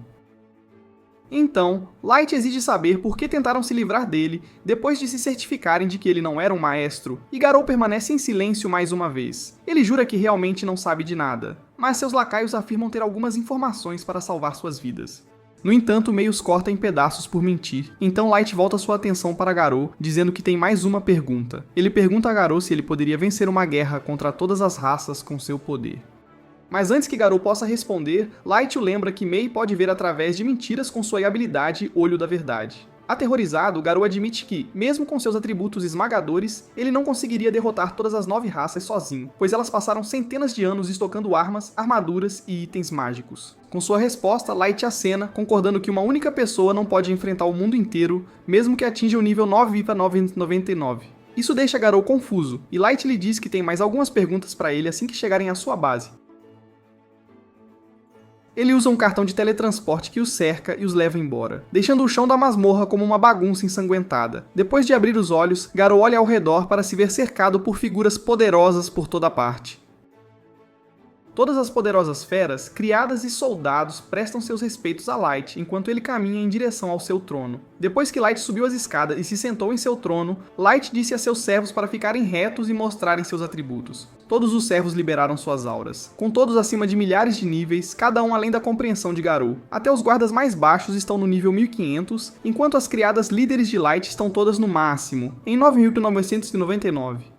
Então, Light exige saber por que tentaram se livrar dele depois de se certificarem de que ele não era um maestro, e Garou permanece em silêncio mais uma vez. Ele jura que realmente não sabe de nada, mas seus lacaios afirmam ter algumas informações para salvar suas vidas. No entanto, Mei os corta em pedaços por mentir, então Light volta sua atenção para Garou, dizendo que tem mais uma pergunta. Ele pergunta a Garou se ele poderia vencer uma guerra contra todas as raças com seu poder. Mas antes que Garou possa responder, Light o lembra que Mei pode ver através de mentiras com sua habilidade Olho da Verdade. Aterrorizado, Garou admite que, mesmo com seus atributos esmagadores, ele não conseguiria derrotar todas as 9 raças sozinho, pois elas passaram centenas de anos estocando armas, armaduras e itens mágicos. Com sua resposta, Light acena, concordando que uma única pessoa não pode enfrentar o mundo inteiro, mesmo que atinja o nível 9/999. Isso deixa Garou confuso, e Light lhe diz que tem mais algumas perguntas para ele assim que chegarem à sua base. Ele usa um cartão de teletransporte que os cerca e os leva embora, deixando o chão da masmorra como uma bagunça ensanguentada. Depois de abrir os olhos, Garou olha ao redor para se ver cercado por figuras poderosas por toda parte. Todas as poderosas feras, criadas e soldados prestam seus respeitos a Light enquanto ele caminha em direção ao seu trono. Depois que Light subiu as escadas e se sentou em seu trono, Light disse a seus servos para ficarem retos e mostrarem seus atributos. Todos os servos liberaram suas auras, com todos acima de milhares de níveis, cada um além da compreensão de Garou. Até os guardas mais baixos estão no nível 1500, enquanto as criadas líderes de Light estão todas no máximo, em 9999.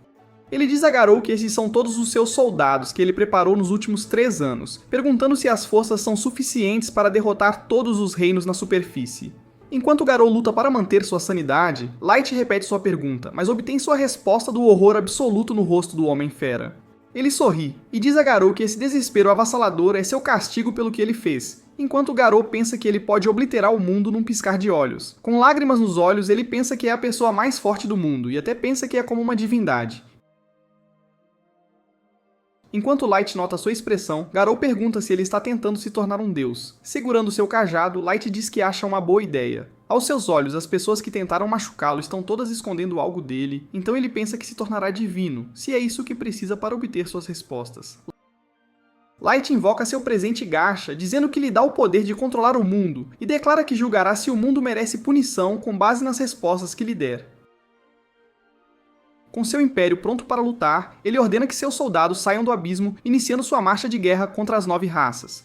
Ele diz a Garou que esses são todos os seus soldados que ele preparou nos últimos 3 anos, perguntando se as forças são suficientes para derrotar todos os reinos na superfície. Enquanto Garou luta para manter sua sanidade, Light repete sua pergunta, mas obtém sua resposta do horror absoluto no rosto do Homem-Fera. Ele sorri e diz a Garou que esse desespero avassalador é seu castigo pelo que ele fez, enquanto Garou pensa que ele pode obliterar o mundo num piscar de olhos. Com lágrimas nos olhos, ele pensa que é a pessoa mais forte do mundo e até pensa que é como uma divindade. Enquanto Light nota sua expressão, Garou pergunta se ele está tentando se tornar um deus. Segurando seu cajado, Light diz que acha uma boa ideia. Aos seus olhos, as pessoas que tentaram machucá-lo estão todas escondendo algo dele, então ele pensa que se tornará divino, se é isso que precisa para obter suas respostas. Light invoca seu presente Gacha, dizendo que lhe dá o poder de controlar o mundo, e declara que julgará se o mundo merece punição com base nas respostas que lhe der. Com seu império pronto para lutar, ele ordena que seus soldados saiam do abismo, iniciando sua marcha de guerra contra as 9 raças.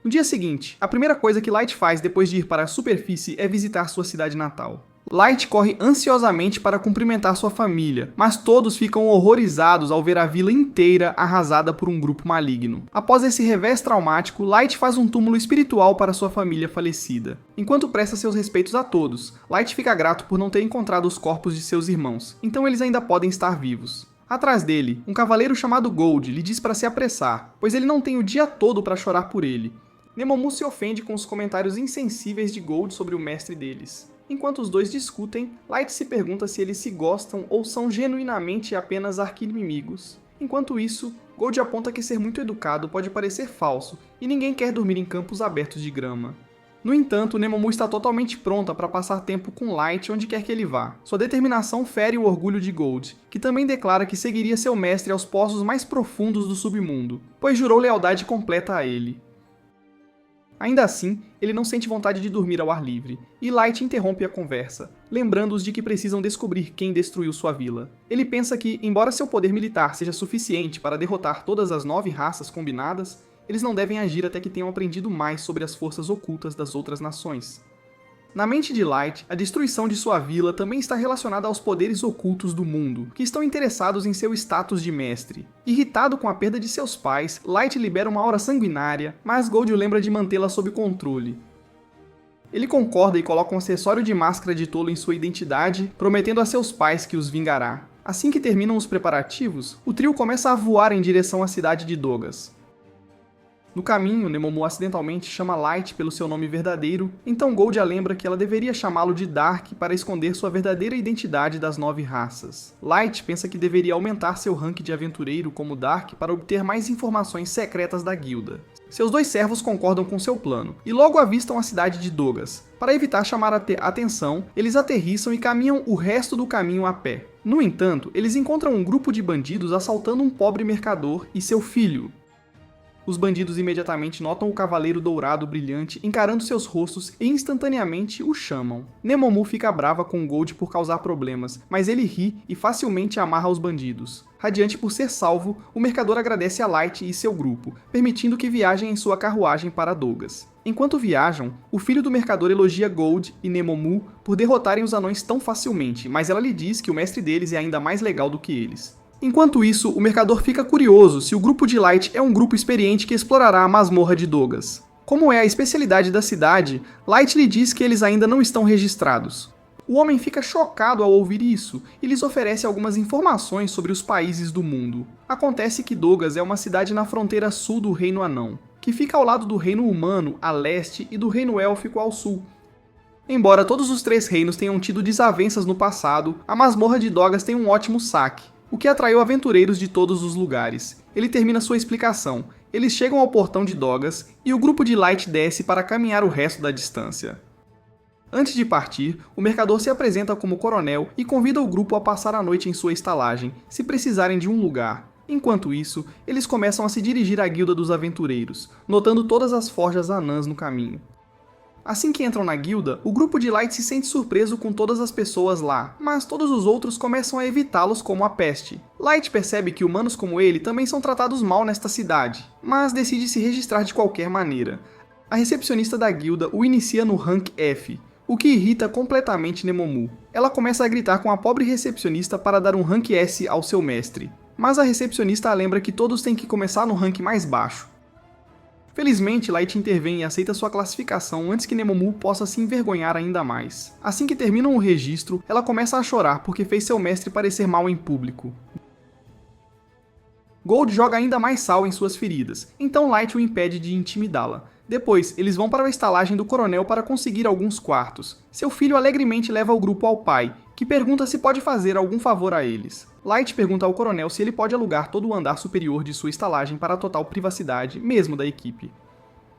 No dia seguinte, a primeira coisa que Light faz depois de ir para a superfície é visitar sua cidade natal. Light corre ansiosamente para cumprimentar sua família, mas todos ficam horrorizados ao ver a vila inteira arrasada por um grupo maligno. Após esse revés traumático, Light faz um túmulo espiritual para sua família falecida. Enquanto presta seus respeitos a todos, Light fica grato por não ter encontrado os corpos de seus irmãos, então eles ainda podem estar vivos. Atrás dele, um cavaleiro chamado Gold lhe diz para se apressar, pois ele não tem o dia todo para chorar por ele. Nemomu se ofende com os comentários insensíveis de Gold sobre o mestre deles. Enquanto os dois discutem, Light se pergunta se eles se gostam ou são genuinamente apenas arqui-inimigos. Enquanto isso, Gold aponta que ser muito educado pode parecer falso, e ninguém quer dormir em campos abertos de grama. No entanto, Nemomu está totalmente pronta para passar tempo com Light onde quer que ele vá. Sua determinação fere o orgulho de Gold, que também declara que seguiria seu mestre aos poços mais profundos do submundo, pois jurou lealdade completa a ele. Ainda assim, ele não sente vontade de dormir ao ar livre, e Light interrompe a conversa, lembrando-os de que precisam descobrir quem destruiu sua vila. Ele pensa que, embora seu poder militar seja suficiente para derrotar todas as 9 raças combinadas, eles não devem agir até que tenham aprendido mais sobre as forças ocultas das outras nações. Na mente de Light, a destruição de sua vila também está relacionada aos poderes ocultos do mundo, que estão interessados em seu status de mestre. Irritado com a perda de seus pais, Light libera uma aura sanguinária, mas Gold o lembra de mantê-la sob controle. Ele concorda e coloca um acessório de máscara de tolo em sua identidade, prometendo a seus pais que os vingará. Assim que terminam os preparativos, o trio começa a voar em direção à cidade de Dogas. No caminho, Nemomu acidentalmente chama Light pelo seu nome verdadeiro, então Gold a lembra que ela deveria chamá-lo de Dark para esconder sua verdadeira identidade das 9 raças. Light pensa que deveria aumentar seu rank de aventureiro como Dark para obter mais informações secretas da guilda. Seus 2 servos concordam com seu plano, e logo avistam a cidade de Dogas. Para evitar chamar a atenção, eles aterrissam e caminham o resto do caminho a pé. No entanto, eles encontram um grupo de bandidos assaltando um pobre mercador e seu filho. Os bandidos imediatamente notam o Cavaleiro Dourado brilhante encarando seus rostos e instantaneamente o chamam. Nemomu fica brava com Gold por causar problemas, mas ele ri e facilmente amarra os bandidos. Radiante por ser salvo, o mercador agradece a Light e seu grupo, permitindo que viajem em sua carruagem para Dogas. Enquanto viajam, o filho do mercador elogia Gold e Nemomu por derrotarem os anões tão facilmente, mas ela lhe diz que o mestre deles é ainda mais legal do que eles. Enquanto isso, o mercador fica curioso se o grupo de Light é um grupo experiente que explorará a masmorra de Dogas. Como é a especialidade da cidade, Light lhe diz que eles ainda não estão registrados. O homem fica chocado ao ouvir isso e lhes oferece algumas informações sobre os países do mundo. Acontece que Dogas é uma cidade na fronteira sul do Reino Anão, que fica ao lado do Reino Humano a leste e do Reino Élfico ao sul. Embora todos os 3 reinos tenham tido desavenças no passado, a masmorra de Dogas tem um ótimo saque, o que atraiu aventureiros de todos os lugares. Ele termina sua explicação. Eles chegam ao portão de Dogas e o grupo de Light desce para caminhar o resto da distância. Antes de partir, o mercador se apresenta como coronel e convida o grupo a passar a noite em sua estalagem, se precisarem de um lugar. Enquanto isso, eles começam a se dirigir à guilda dos aventureiros, notando todas as forjas anãs no caminho. Assim que entram na guilda, o grupo de Light se sente surpreso com todas as pessoas lá, mas todos os outros começam a evitá-los como a peste. Light percebe que humanos como ele também são tratados mal nesta cidade, mas decide se registrar de qualquer maneira. A recepcionista da guilda o inicia no rank F, o que irrita completamente Nemomu. Ela começa a gritar com a pobre recepcionista para dar um rank S ao seu mestre, mas a recepcionista a lembra que todos têm que começar no rank mais baixo. Felizmente, Light intervém e aceita sua classificação antes que Nemomu possa se envergonhar ainda mais. Assim que terminam o registro, ela começa a chorar porque fez seu mestre parecer mal em público. Gold joga ainda mais sal em suas feridas, então Light o impede de intimidá-la. Depois, eles vão para a estalagem do coronel para conseguir alguns quartos. Seu filho alegremente leva o grupo ao pai, que pergunta se pode fazer algum favor a eles. Light pergunta ao coronel se ele pode alugar todo o andar superior de sua estalagem para a total privacidade, mesmo da equipe.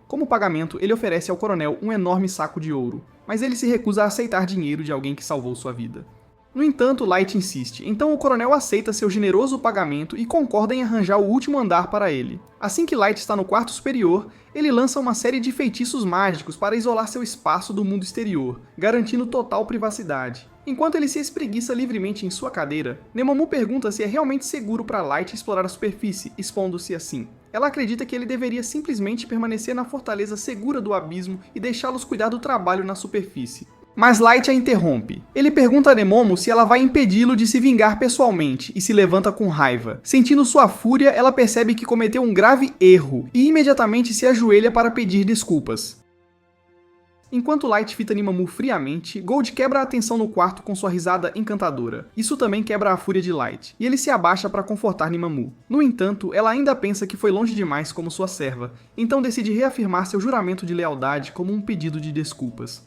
Como pagamento, ele oferece ao coronel um enorme saco de ouro, mas ele se recusa a aceitar dinheiro de alguém que salvou sua vida. No entanto, Light insiste, então o coronel aceita seu generoso pagamento e concorda em arranjar o último andar para ele. Assim que Light está no quarto superior, ele lança uma série de feitiços mágicos para isolar seu espaço do mundo exterior, garantindo total privacidade. Enquanto ele se espreguiça livremente em sua cadeira, Nemomu pergunta se é realmente seguro para Light explorar a superfície, expondo-se assim. Ela acredita que ele deveria simplesmente permanecer na fortaleza segura do abismo e deixá-los cuidar do trabalho na superfície. Mas Light a interrompe. Ele pergunta a Nemomu se ela vai impedi-lo de se vingar pessoalmente e se levanta com raiva. Sentindo sua fúria, ela percebe que cometeu um grave erro e imediatamente se ajoelha para pedir desculpas. Enquanto Light fita Nemomu friamente, Gold quebra a atenção no quarto com sua risada encantadora. Isso também quebra a fúria de Light, e ele se abaixa para confortar Nemomu. No entanto, ela ainda pensa que foi longe demais como sua serva, então decide reafirmar seu juramento de lealdade como um pedido de desculpas.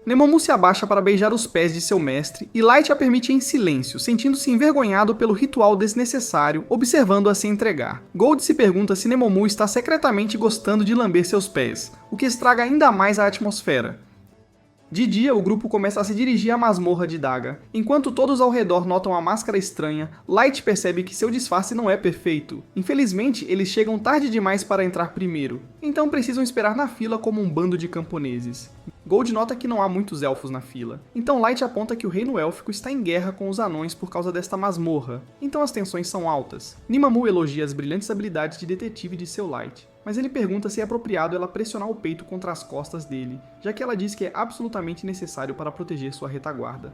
Nemomu se abaixa para beijar os pés de seu mestre e Light a permite em silêncio, sentindo-se envergonhado pelo ritual desnecessário, observando-a se entregar. Gold se pergunta se Nemomu está secretamente gostando de lamber seus pés, o que estraga ainda mais a atmosfera. De dia, o grupo começa a se dirigir à masmorra de Daga. Enquanto todos ao redor notam a máscara estranha, Light percebe que seu disfarce não é perfeito. Infelizmente, eles chegam tarde demais para entrar primeiro, então precisam esperar na fila como um bando de camponeses. Gold nota que não há muitos elfos na fila, então Light aponta que o reino élfico está em guerra com os anões por causa desta masmorra, então as tensões são altas. Nemomu elogia as brilhantes habilidades de detetive de seu Light, mas ele pergunta se é apropriado ela pressionar o peito contra as costas dele, já que ela diz que é absolutamente necessário para proteger sua retaguarda.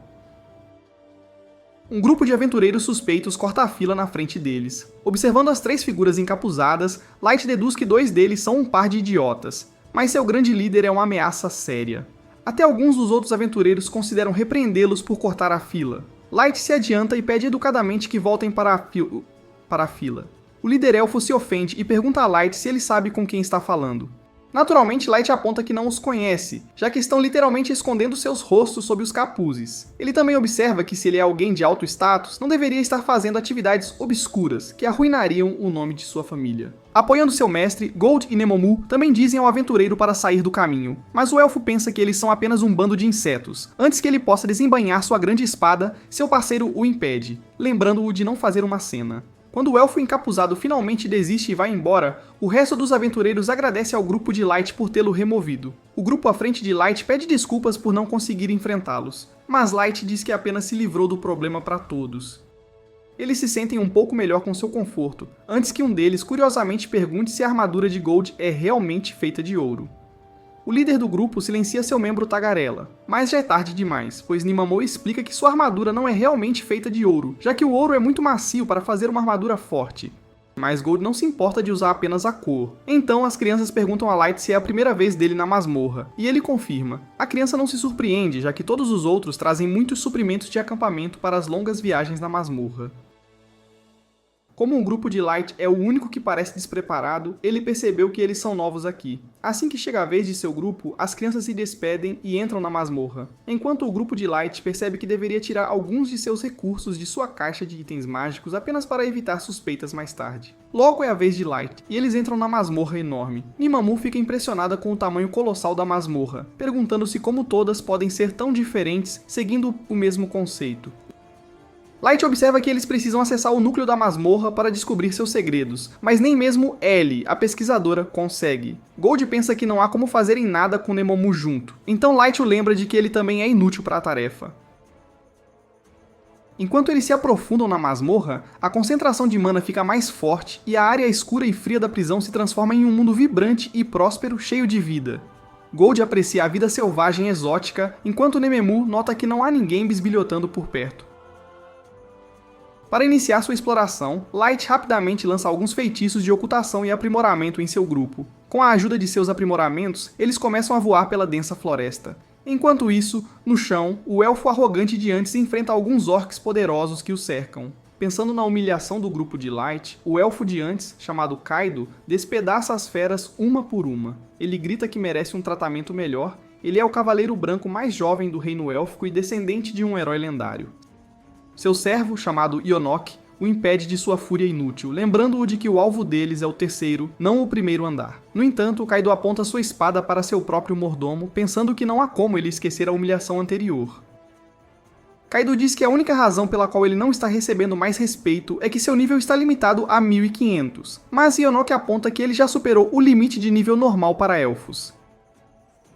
Um grupo de aventureiros suspeitos corta a fila na frente deles. Observando as 3 figuras encapuzadas, Light deduz que 2 deles são um par de idiotas, mas seu grande líder é uma ameaça séria. Até alguns dos outros aventureiros consideram repreendê-los por cortar a fila. Light se adianta e pede educadamente que voltem para a fila. O líder elfo se ofende e pergunta a Light se ele sabe com quem está falando. Naturalmente, Light aponta que não os conhece, já que estão literalmente escondendo seus rostos sob os capuzes. Ele também observa que se ele é alguém de alto status, não deveria estar fazendo atividades obscuras, que arruinariam o nome de sua família. Apoiando seu mestre, Gold e Nemomu também dizem ao aventureiro para sair do caminho, mas o elfo pensa que eles são apenas um bando de insetos. Antes que ele possa desembainhar sua grande espada, seu parceiro o impede, lembrando-o de não fazer uma cena. Quando o elfo encapuzado finalmente desiste e vai embora, o resto dos aventureiros agradece ao grupo de Light por tê-lo removido. O grupo à frente de Light pede desculpas por não conseguir enfrentá-los, mas Light diz que apenas se livrou do problema para todos. Eles se sentem um pouco melhor com seu conforto, antes que um deles curiosamente pergunte se a armadura de Gold é realmente feita de ouro. O líder do grupo silencia seu membro tagarela, mas já é tarde demais, pois Nimamo explica que sua armadura não é realmente feita de ouro, já que o ouro é muito macio para fazer uma armadura forte. Mas Gold não se importa de usar apenas a cor. Então as crianças perguntam a Light se é a primeira vez dele na masmorra, e ele confirma. A criança não se surpreende, já que todos os outros trazem muitos suprimentos de acampamento para as longas viagens na masmorra. Como um grupo de Light é o único que parece despreparado, ele percebeu que eles são novos aqui. Assim que chega a vez de seu grupo, as crianças se despedem e entram na masmorra, enquanto o grupo de Light percebe que deveria tirar alguns de seus recursos de sua caixa de itens mágicos apenas para evitar suspeitas mais tarde. Logo é a vez de Light, e eles entram na masmorra enorme. Nimamu fica impressionada com o tamanho colossal da masmorra, perguntando-se como todas podem ser tão diferentes seguindo o mesmo conceito. Light observa que eles precisam acessar o núcleo da masmorra para descobrir seus segredos, mas nem mesmo Ellie, a pesquisadora, consegue. Gold pensa que não há como fazerem nada com Nemomu junto, então Light o lembra de que ele também é inútil para a tarefa. Enquanto eles se aprofundam na masmorra, a concentração de mana fica mais forte e a área escura e fria da prisão se transforma em um mundo vibrante e próspero, cheio de vida. Gold aprecia a vida selvagem exótica, enquanto Nememu nota que não há ninguém bisbilhotando por perto. Para iniciar sua exploração, Light rapidamente lança alguns feitiços de ocultação e aprimoramento em seu grupo. Com a ajuda de seus aprimoramentos, eles começam a voar pela densa floresta. Enquanto isso, no chão, o elfo arrogante de antes enfrenta alguns orcs poderosos que o cercam. Pensando na humilhação do grupo de Light, o elfo de antes, chamado Kaido, despedaça as feras uma por uma. Ele grita que merece um tratamento melhor. Ele é o cavaleiro branco mais jovem do reino élfico e descendente de um herói lendário. Seu servo, chamado Ionok, o impede de sua fúria inútil, lembrando-o de que o alvo deles é o terceiro, não o primeiro andar. No entanto, Kaido aponta sua espada para seu próprio mordomo, pensando que não há como ele esquecer a humilhação anterior. Kaido diz que a única razão pela qual ele não está recebendo mais respeito é que seu nível está limitado a 1500, mas Ionok aponta que ele já superou o limite de nível normal para elfos.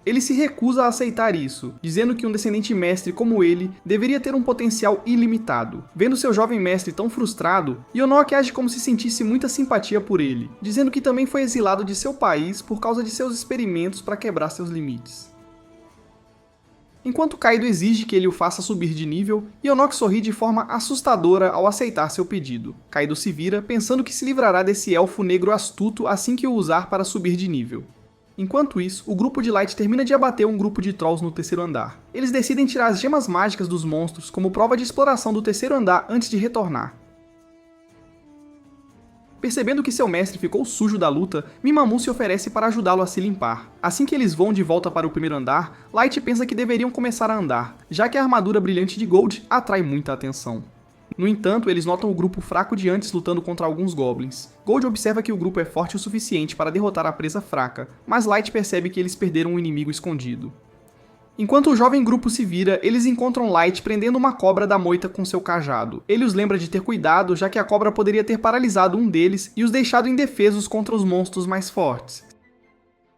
Ele se recusa a aceitar isso, dizendo que um descendente mestre como ele deveria ter um potencial ilimitado. Vendo seu jovem mestre tão frustrado, Ionok age como se sentisse muita simpatia por ele, dizendo que também foi exilado de seu país por causa de seus experimentos para quebrar seus limites. Enquanto Kaido exige que ele o faça subir de nível, Ionok sorri de forma assustadora ao aceitar seu pedido. Kaido se vira, pensando que se livrará desse elfo negro astuto assim que o usar para subir de nível. Enquanto isso, o grupo de Light termina de abater um grupo de Trolls no terceiro andar. Eles decidem tirar as gemas mágicas dos monstros como prova de exploração do terceiro andar antes de retornar. Percebendo que seu mestre ficou sujo da luta, Mimamu se oferece para ajudá-lo a se limpar. Assim que eles voam de volta para o primeiro andar, Light pensa que deveriam começar a andar, já que a armadura brilhante de Gold atrai muita atenção. No entanto, eles notam o grupo fraco de antes lutando contra alguns goblins. Gold observa que o grupo é forte o suficiente para derrotar a presa fraca, mas Light percebe que eles perderam um inimigo escondido. Enquanto o jovem grupo se vira, eles encontram Light prendendo uma cobra da moita com seu cajado. Ele os lembra de ter cuidado, já que a cobra poderia ter paralisado um deles e os deixado indefesos contra os monstros mais fortes.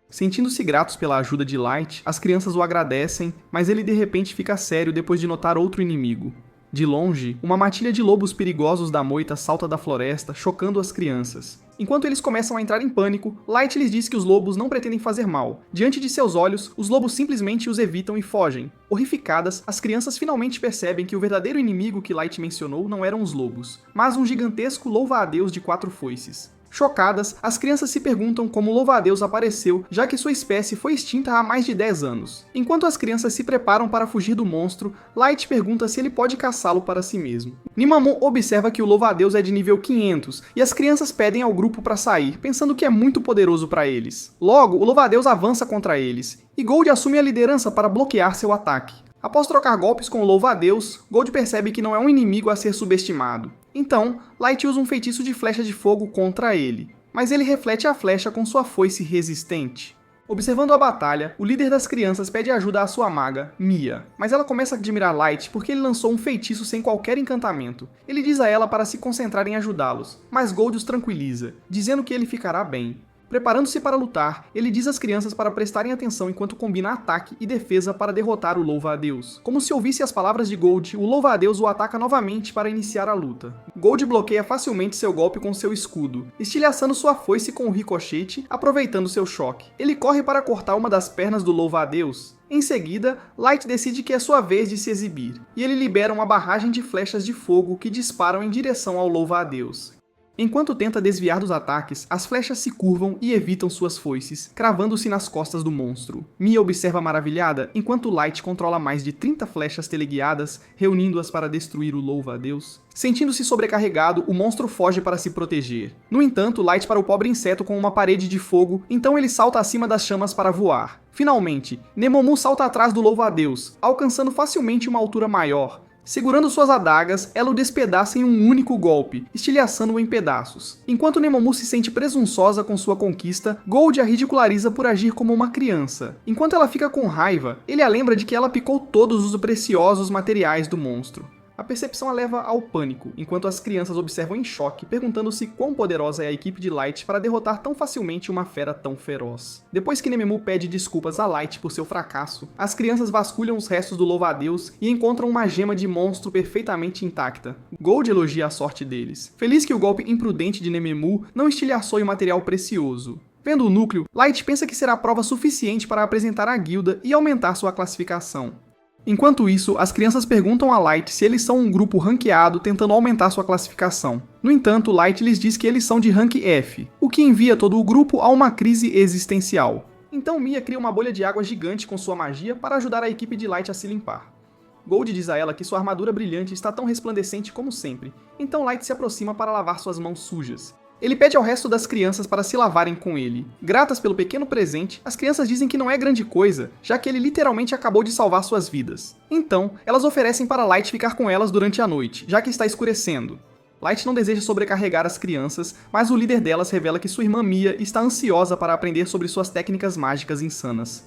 Sentindo-se gratos pela ajuda de Light, as crianças o agradecem, mas ele de repente fica sério depois de notar outro inimigo. De longe, uma matilha de lobos perigosos da moita salta da floresta, chocando as crianças. Enquanto eles começam a entrar em pânico, Light lhes diz que os lobos não pretendem fazer mal. Diante de seus olhos, os lobos simplesmente os evitam e fogem. Horrificadas, as crianças finalmente percebem que o verdadeiro inimigo que Light mencionou não eram os lobos, mas um gigantesco louva-a-Deus de 4 foices. Chocadas, as crianças se perguntam como o louva-a-Deus apareceu, já que sua espécie foi extinta há mais de 10 anos. Enquanto as crianças se preparam para fugir do monstro, Light pergunta se ele pode caçá-lo para si mesmo. Nemomon observa que o louva-a-Deus é de nível 500, e as crianças pedem ao grupo para sair, pensando que é muito poderoso para eles. Logo, o louva-a-Deus avança contra eles, e Gold assume a liderança para bloquear seu ataque. Após trocar golpes com o louva-a-Deus, Gold percebe que não é um inimigo a ser subestimado. Então, Light usa um feitiço de flecha de fogo contra ele, mas ele reflete a flecha com sua foice resistente. Observando a batalha, o líder das crianças pede ajuda à sua maga, Mia, mas ela começa a admirar Light porque ele lançou um feitiço sem qualquer encantamento. Ele diz a ela para se concentrar em ajudá-los, mas Gold os tranquiliza, dizendo que ele ficará bem. Preparando-se para lutar, ele diz às crianças para prestarem atenção enquanto combina ataque e defesa para derrotar o louva-a-Deus. Como se ouvisse as palavras de Gold, o louva-a-Deus o ataca novamente para iniciar a luta. Gold bloqueia facilmente seu golpe com seu escudo, estilhaçando sua foice com o ricochete, aproveitando seu choque. Ele corre para cortar uma das pernas do louva-a-Deus. Em seguida, Light decide que é sua vez de se exibir, e ele libera uma barragem de flechas de fogo que disparam em direção ao louva-a-Deus. Enquanto tenta desviar dos ataques, as flechas se curvam e evitam suas foices, cravando-se nas costas do monstro. Mia observa maravilhada, enquanto Light controla mais de 30 flechas teleguiadas, reunindo-as para destruir o louva-a-Deus. Sentindo-se sobrecarregado, o monstro foge para se proteger. No entanto, Light para o pobre inseto com uma parede de fogo, então ele salta acima das chamas para voar. Finalmente, Nemomon salta atrás do louva-a-Deus, alcançando facilmente uma altura maior. Segurando suas adagas, ela o despedaça em um único golpe, estilhaçando-o em pedaços. Enquanto Nemomon se sente presunçosa com sua conquista, Gold a ridiculariza por agir como uma criança. Enquanto ela fica com raiva, ele a lembra de que ela picou todos os preciosos materiais do monstro. A percepção a leva ao pânico, enquanto as crianças observam em choque, perguntando-se quão poderosa é a equipe de Light para derrotar tão facilmente uma fera tão feroz. Depois que Nemomon pede desculpas a Light por seu fracasso, as crianças vasculham os restos do louva-a-Deus e encontram uma gema de monstro perfeitamente intacta. Gold elogia a sorte deles, feliz que o golpe imprudente de Nemomon não estilhaçou o material precioso. Vendo o núcleo, Light pensa que será prova suficiente para apresentar à guilda e aumentar sua classificação. Enquanto isso, as crianças perguntam a Light se eles são um grupo ranqueado tentando aumentar sua classificação. No entanto, Light lhes diz que eles são de rank F, o que envia todo o grupo a uma crise existencial. Então Mia cria uma bolha de água gigante com sua magia para ajudar a equipe de Light a se limpar. Gold diz a ela que sua armadura brilhante está tão resplandecente como sempre, então Light se aproxima para lavar suas mãos sujas. Ele pede ao resto das crianças para se lavarem com ele. Gratas pelo pequeno presente, as crianças dizem que não é grande coisa, já que ele literalmente acabou de salvar suas vidas. Então, elas oferecem para Light ficar com elas durante a noite, já que está escurecendo. Light não deseja sobrecarregar as crianças, mas o líder delas revela que sua irmã Mia está ansiosa para aprender sobre suas técnicas mágicas insanas.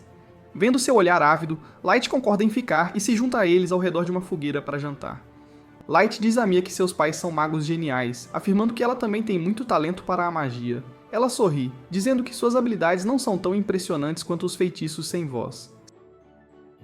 Vendo seu olhar ávido, Light concorda em ficar e se junta a eles ao redor de uma fogueira para jantar. Light diz a Mia que seus pais são magos geniais, afirmando que ela também tem muito talento para a magia. Ela sorri, dizendo que suas habilidades não são tão impressionantes quanto os feitiços sem voz.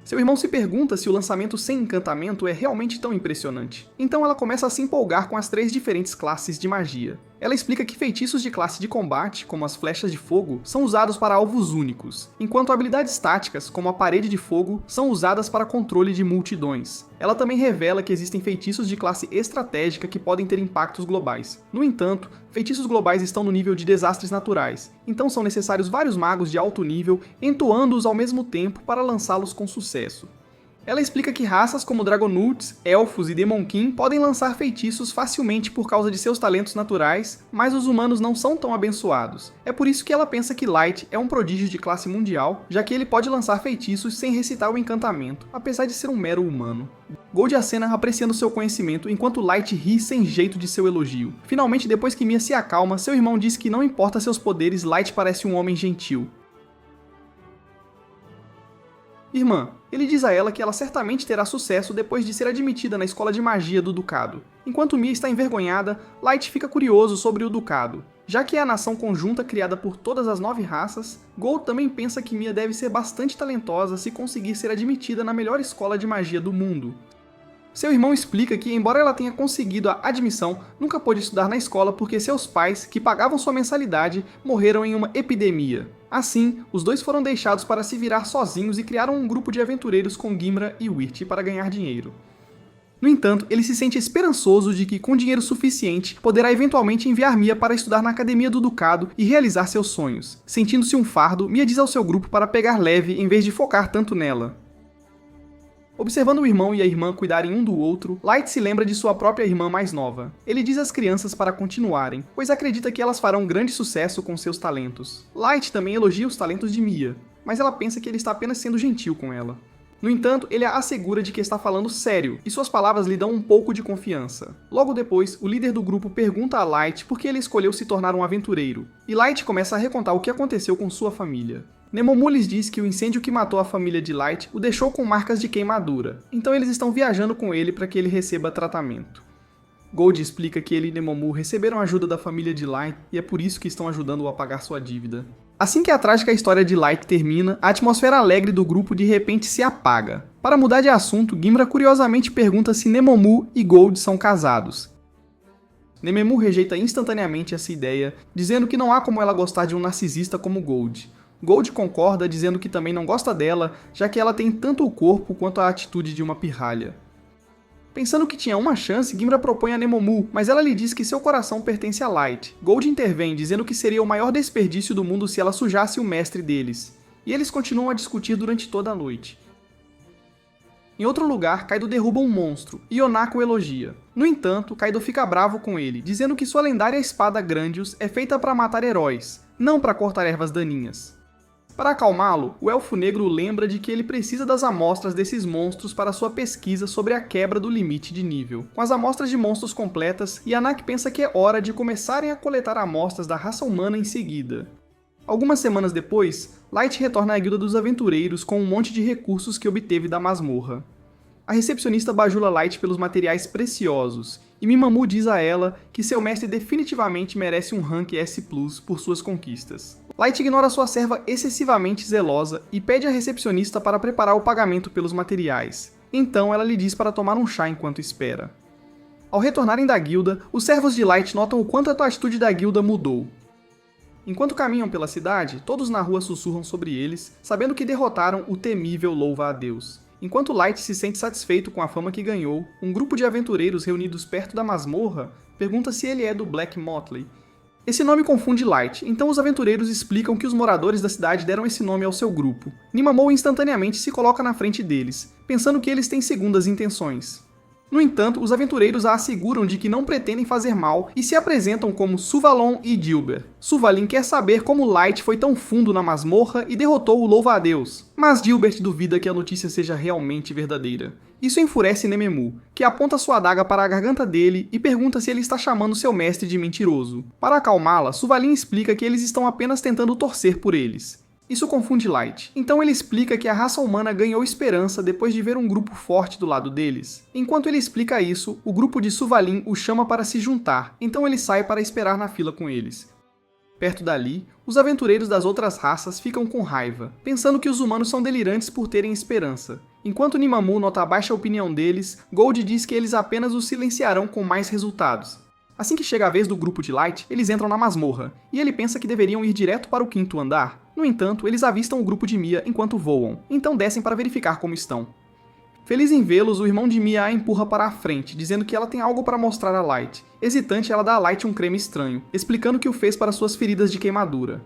Seu irmão se pergunta se o lançamento sem encantamento é realmente tão impressionante. Então ela começa a se empolgar com as 3 diferentes classes de magia. Ela explica que feitiços de classe de combate, como as flechas de fogo, são usados para alvos únicos, enquanto habilidades táticas, como a parede de fogo, são usadas para controle de multidões. Ela também revela que existem feitiços de classe estratégica que podem ter impactos globais. No entanto, feitiços globais estão no nível de desastres naturais, então são necessários vários magos de alto nível entoando-os ao mesmo tempo para lançá-los com sucesso. Ela explica que raças como Dragonutes, Elfos e Demonkin podem lançar feitiços facilmente por causa de seus talentos naturais, mas os humanos não são tão abençoados. É por isso que ela pensa que Light é um prodígio de classe mundial, já que ele pode lançar feitiços sem recitar o encantamento, apesar de ser um mero humano. Gold acena apreciando seu conhecimento, enquanto Light ri sem jeito de seu elogio. Finalmente, depois que Mia se acalma, seu irmão diz que não importa seus poderes, Light parece um homem gentil. Irmã, ele diz a ela que ela certamente terá sucesso depois de ser admitida na escola de magia do Ducado. Enquanto Mia está envergonhada, Light fica curioso sobre o Ducado. Já que é a nação conjunta criada por todas as 9 raças, Gold também pensa que Mia deve ser bastante talentosa se conseguir ser admitida na melhor escola de magia do mundo. Seu irmão explica que, embora ela tenha conseguido a admissão, nunca pôde estudar na escola porque seus pais, que pagavam sua mensalidade, morreram em uma epidemia. Assim, os dois foram deixados para se virar sozinhos e criaram um grupo de aventureiros com Gimra e Wirt para ganhar dinheiro. No entanto, ele se sente esperançoso de que, com dinheiro suficiente, poderá eventualmente enviar Mia para estudar na academia do Ducado e realizar seus sonhos. Sentindo-se um fardo, Mia diz ao seu grupo para pegar leve em vez de focar tanto nela. Observando o irmão e a irmã cuidarem um do outro, Light se lembra de sua própria irmã mais nova. Ele diz às crianças para continuarem, pois acredita que elas farão grande sucesso com seus talentos. Light também elogia os talentos de Mia, mas ela pensa que ele está apenas sendo gentil com ela. No entanto, ele a assegura de que está falando sério, e suas palavras lhe dão um pouco de confiança. Logo depois, o líder do grupo pergunta a Light por que ele escolheu se tornar um aventureiro, e Light começa a recontar o que aconteceu com sua família. Nemomu lhes diz que o incêndio que matou a família de Light o deixou com marcas de queimadura, então eles estão viajando com ele para que ele receba tratamento. Gold explica que ele e Nemomu receberam ajuda da família de Light e é por isso que estão ajudando-o a pagar sua dívida. Assim que a trágica história de Light termina, a atmosfera alegre do grupo de repente se apaga. Para mudar de assunto, Gimra curiosamente pergunta se Nemomu e Gold são casados. Nemomu rejeita instantaneamente essa ideia, dizendo que não há como ela gostar de um narcisista como Gold. Gold concorda, dizendo que também não gosta dela, já que ela tem tanto o corpo quanto a atitude de uma pirralha. Pensando que tinha uma chance, Gimra propõe a Nemomu, mas ela lhe diz que seu coração pertence a Light. Gold intervém, dizendo que seria o maior desperdício do mundo se ela sujasse o mestre deles. E eles continuam a discutir durante toda a noite. Em outro lugar, Kaido derruba um monstro, e Onako o elogia. No entanto, Kaido fica bravo com ele, dizendo que sua lendária espada Grandius é feita para matar heróis, não para cortar ervas daninhas. Para acalmá-lo, o Elfo Negro lembra de que ele precisa das amostras desses monstros para sua pesquisa sobre a quebra do limite de nível. Com as amostras de monstros completas, Yanak pensa que é hora de começarem a coletar amostras da raça humana em seguida. Algumas semanas depois, Light retorna à Guilda dos Aventureiros com um monte de recursos que obteve da masmorra. A recepcionista bajula Light pelos materiais preciosos, e Mimamu diz a ela que seu mestre definitivamente merece um rank S+ por suas conquistas. Light ignora sua serva excessivamente zelosa e pede à recepcionista para preparar o pagamento pelos materiais. Então ela lhe diz para tomar um chá enquanto espera. Ao retornarem da guilda, os servos de Light notam o quanto a atitude da guilda mudou. Enquanto caminham pela cidade, todos na rua sussurram sobre eles, sabendo que derrotaram o temível Louva-a-Deus. Enquanto Light se sente satisfeito com a fama que ganhou, um grupo de aventureiros reunidos perto da masmorra pergunta se ele é do Black Motley. Esse nome confunde Light, então os aventureiros explicam que os moradores da cidade deram esse nome ao seu grupo. Nimamou instantaneamente se coloca na frente deles, pensando que eles têm segundas intenções. No entanto, os aventureiros a asseguram de que não pretendem fazer mal e se apresentam como Suvalon e Dilber. Suvalin quer saber como Light foi tão fundo na masmorra e derrotou o Louva-a-Deus, mas Dilbert duvida que a notícia seja realmente verdadeira. Isso enfurece Nememu, que aponta sua adaga para a garganta dele e pergunta se ele está chamando seu mestre de mentiroso. Para acalmá-la, Suvalin explica que eles estão apenas tentando torcer por eles. Isso confunde Light, então ele explica que a raça humana ganhou esperança depois de ver um grupo forte do lado deles. Enquanto ele explica isso, o grupo de Suvalin o chama para se juntar, então ele sai para esperar na fila com eles. Perto dali, os aventureiros das outras raças ficam com raiva, pensando que os humanos são delirantes por terem esperança. Enquanto Nimamu nota a baixa opinião deles, Gold diz que eles apenas os silenciarão com mais resultados. Assim que chega a vez do grupo de Light, eles entram na masmorra, e ele pensa que deveriam ir direto para o 5º andar. No entanto, eles avistam o grupo de Mia enquanto voam, então descem para verificar como estão. Feliz em vê-los, o irmão de Mia a empurra para a frente, dizendo que ela tem algo para mostrar a Light. Hesitante, ela dá a Light um creme estranho, explicando que o fez para suas feridas de queimadura.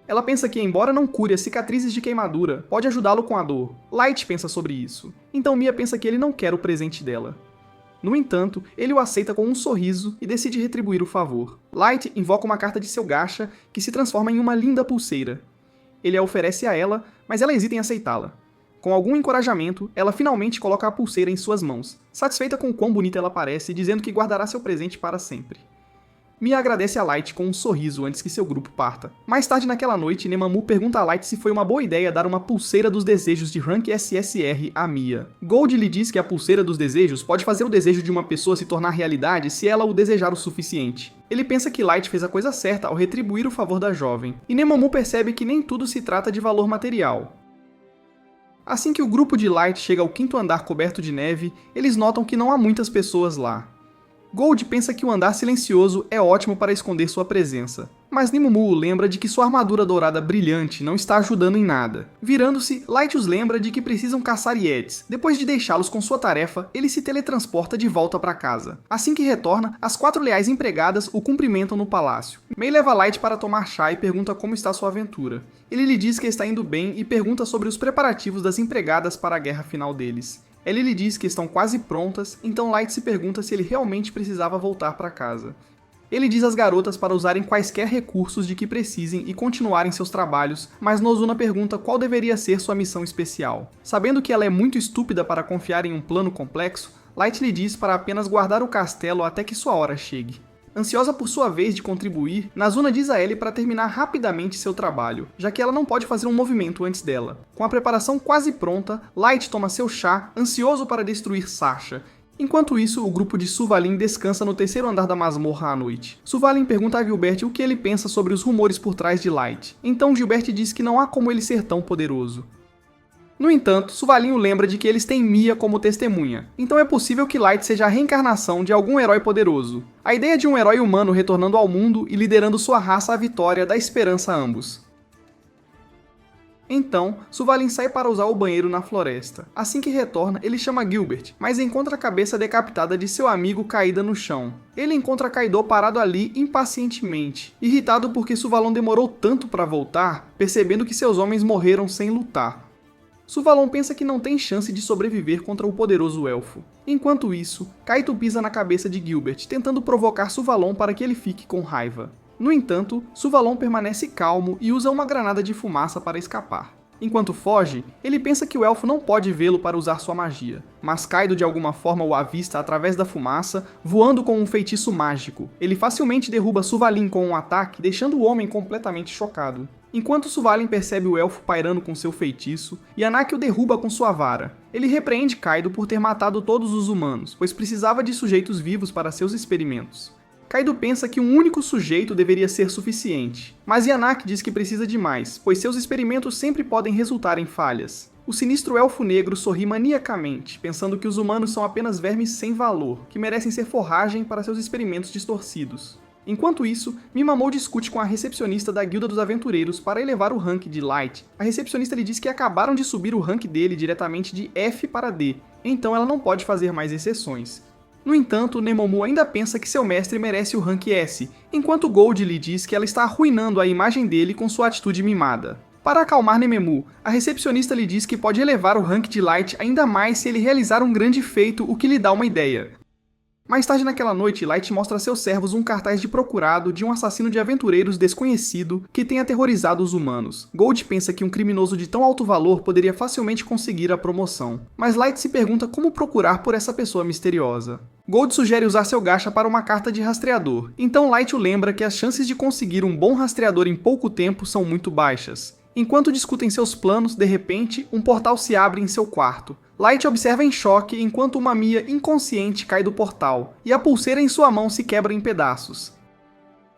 Ela pensa que, embora não cure as cicatrizes de queimadura, pode ajudá-lo com a dor. Light pensa sobre isso, então Mia pensa que ele não quer o presente dela. No entanto, ele o aceita com um sorriso e decide retribuir o favor. Light invoca uma carta de seu gacha, que se transforma em uma linda pulseira. Ele a oferece a ela, mas ela hesita em aceitá-la. Com algum encorajamento, ela finalmente coloca a pulseira em suas mãos, satisfeita com o quão bonita ela parece, dizendo que guardará seu presente para sempre. Mia agradece a Light com um sorriso antes que seu grupo parta. Mais tarde naquela noite, Nemamu pergunta a Light se foi uma boa ideia dar uma pulseira dos desejos de rank SSR a Mia. Gold lhe diz que a pulseira dos desejos pode fazer o desejo de uma pessoa se tornar realidade se ela o desejar o suficiente. Ele pensa que Light fez a coisa certa ao retribuir o favor da jovem, e Nemamu percebe que nem tudo se trata de valor material. Assim que o grupo de Light chega ao 5º andar coberto de neve, eles notam que não há muitas pessoas lá. Gold pensa que o andar silencioso é ótimo para esconder sua presença, Mas Nemomu o lembra de que sua armadura dourada brilhante não está ajudando em nada. Virando-se, Light os lembra de que precisam caçar Yetis. Depois de deixá-los com sua tarefa, ele se teletransporta de volta para casa. Assim que retorna, as 4 leais empregadas o cumprimentam no palácio. Mei leva Light para tomar chá e pergunta como está sua aventura. Ele lhe diz que está indo bem e pergunta sobre os preparativos das empregadas para a guerra final deles. Ele lhe diz que estão quase prontas, então Light se pergunta se ele realmente precisava voltar para casa. Ele diz às garotas para usarem quaisquer recursos de que precisem e continuarem seus trabalhos, mas Nozuna pergunta qual deveria ser sua missão especial. Sabendo que ela é muito estúpida para confiar em um plano complexo, Light lhe diz para apenas guardar o castelo até que sua hora chegue. Ansiosa por sua vez de contribuir, Nazuna diz a Ellie para terminar rapidamente seu trabalho, já que ela não pode fazer um movimento antes dela. Com a preparação quase pronta, Light toma seu chá, ansioso para destruir Sasha. Enquanto isso, o grupo de Suvalin descansa no 3º andar da masmorra à noite. Suvalin pergunta a Gilbert o que ele pensa sobre os rumores por trás de Light. Então Gilbert diz que não há como ele ser tão poderoso. No entanto, Suvalin o lembra de que eles têm Mia como testemunha, então é possível que Light seja a reencarnação de algum herói poderoso. A ideia de um herói humano retornando ao mundo e liderando sua raça à vitória dá esperança a ambos. Então, Suvalin sai para usar o banheiro na floresta. Assim que retorna, ele chama Gilbert, mas encontra a cabeça decapitada de seu amigo caída no chão. Ele encontra Kaido parado ali impacientemente, irritado porque Suvalon demorou tanto para voltar, percebendo que seus homens morreram sem lutar. Suvalon pensa que não tem chance de sobreviver contra o poderoso elfo. Enquanto isso, Kaito pisa na cabeça de Gilbert, tentando provocar Suvalon para que ele fique com raiva. No entanto, Suvalon permanece calmo e usa uma granada de fumaça para escapar. Enquanto foge, ele pensa que o elfo não pode vê-lo para usar sua magia, mas Kaido de alguma forma o avista através da fumaça, voando com um feitiço mágico. Ele facilmente derruba Suvalin com um ataque, deixando o homem completamente chocado. Enquanto Suvalin percebe o elfo pairando com seu feitiço, Yanaki o derruba com sua vara. Ele repreende Kaido por ter matado todos os humanos, pois precisava de sujeitos vivos para seus experimentos. Kaido pensa que um único sujeito deveria ser suficiente, mas Yanaki diz que precisa de mais, pois seus experimentos sempre podem resultar em falhas. O sinistro elfo negro sorri maniacamente, pensando que os humanos são apenas vermes sem valor, que merecem ser forragem para seus experimentos distorcidos. Enquanto isso, Mimamou discute com a recepcionista da Guilda dos Aventureiros para elevar o rank de Light. A recepcionista lhe diz que acabaram de subir o rank dele diretamente de F para D, então ela não pode fazer mais exceções. No entanto, Nemomu ainda pensa que seu mestre merece o rank S, enquanto Gold lhe diz que ela está arruinando a imagem dele com sua atitude mimada. Para acalmar Nemomu, a recepcionista lhe diz que pode elevar o rank de Light ainda mais se ele realizar um grande feito, o que lhe dá uma ideia. Mais tarde naquela noite, Light mostra a seus servos um cartaz de procurado de um assassino de aventureiros desconhecido que tem aterrorizado os humanos. Gold pensa que um criminoso de tão alto valor poderia facilmente conseguir a promoção, mas Light se pergunta como procurar por essa pessoa misteriosa. Gold sugere usar seu gacha para uma carta de rastreador, então Light o lembra que as chances de conseguir um bom rastreador em pouco tempo são muito baixas. Enquanto discutem seus planos, de repente, um portal se abre em seu quarto. Light observa em choque enquanto uma Mia inconsciente cai do portal, e a pulseira em sua mão se quebra em pedaços.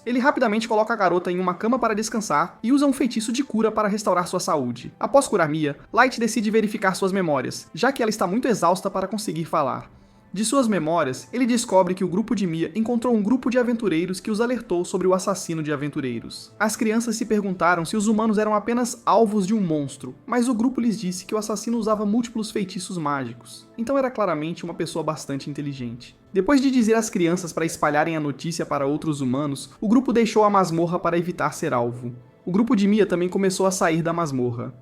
Ele rapidamente coloca a garota em uma cama para descansar e usa um feitiço de cura para restaurar sua saúde. Após curar Mia, Light decide verificar suas memórias, já que ela está muito exausta para conseguir falar. De suas memórias, ele descobre que o grupo de Mia encontrou um grupo de aventureiros que os alertou sobre o assassino de aventureiros. As crianças se perguntaram se os humanos eram apenas alvos de um monstro, mas o grupo lhes disse que o assassino usava múltiplos feitiços mágicos, então era claramente uma pessoa bastante inteligente. Depois de dizer às crianças para espalharem a notícia para outros humanos, o grupo deixou a masmorra para evitar ser alvo. O grupo de Mia também começou a sair da masmorra.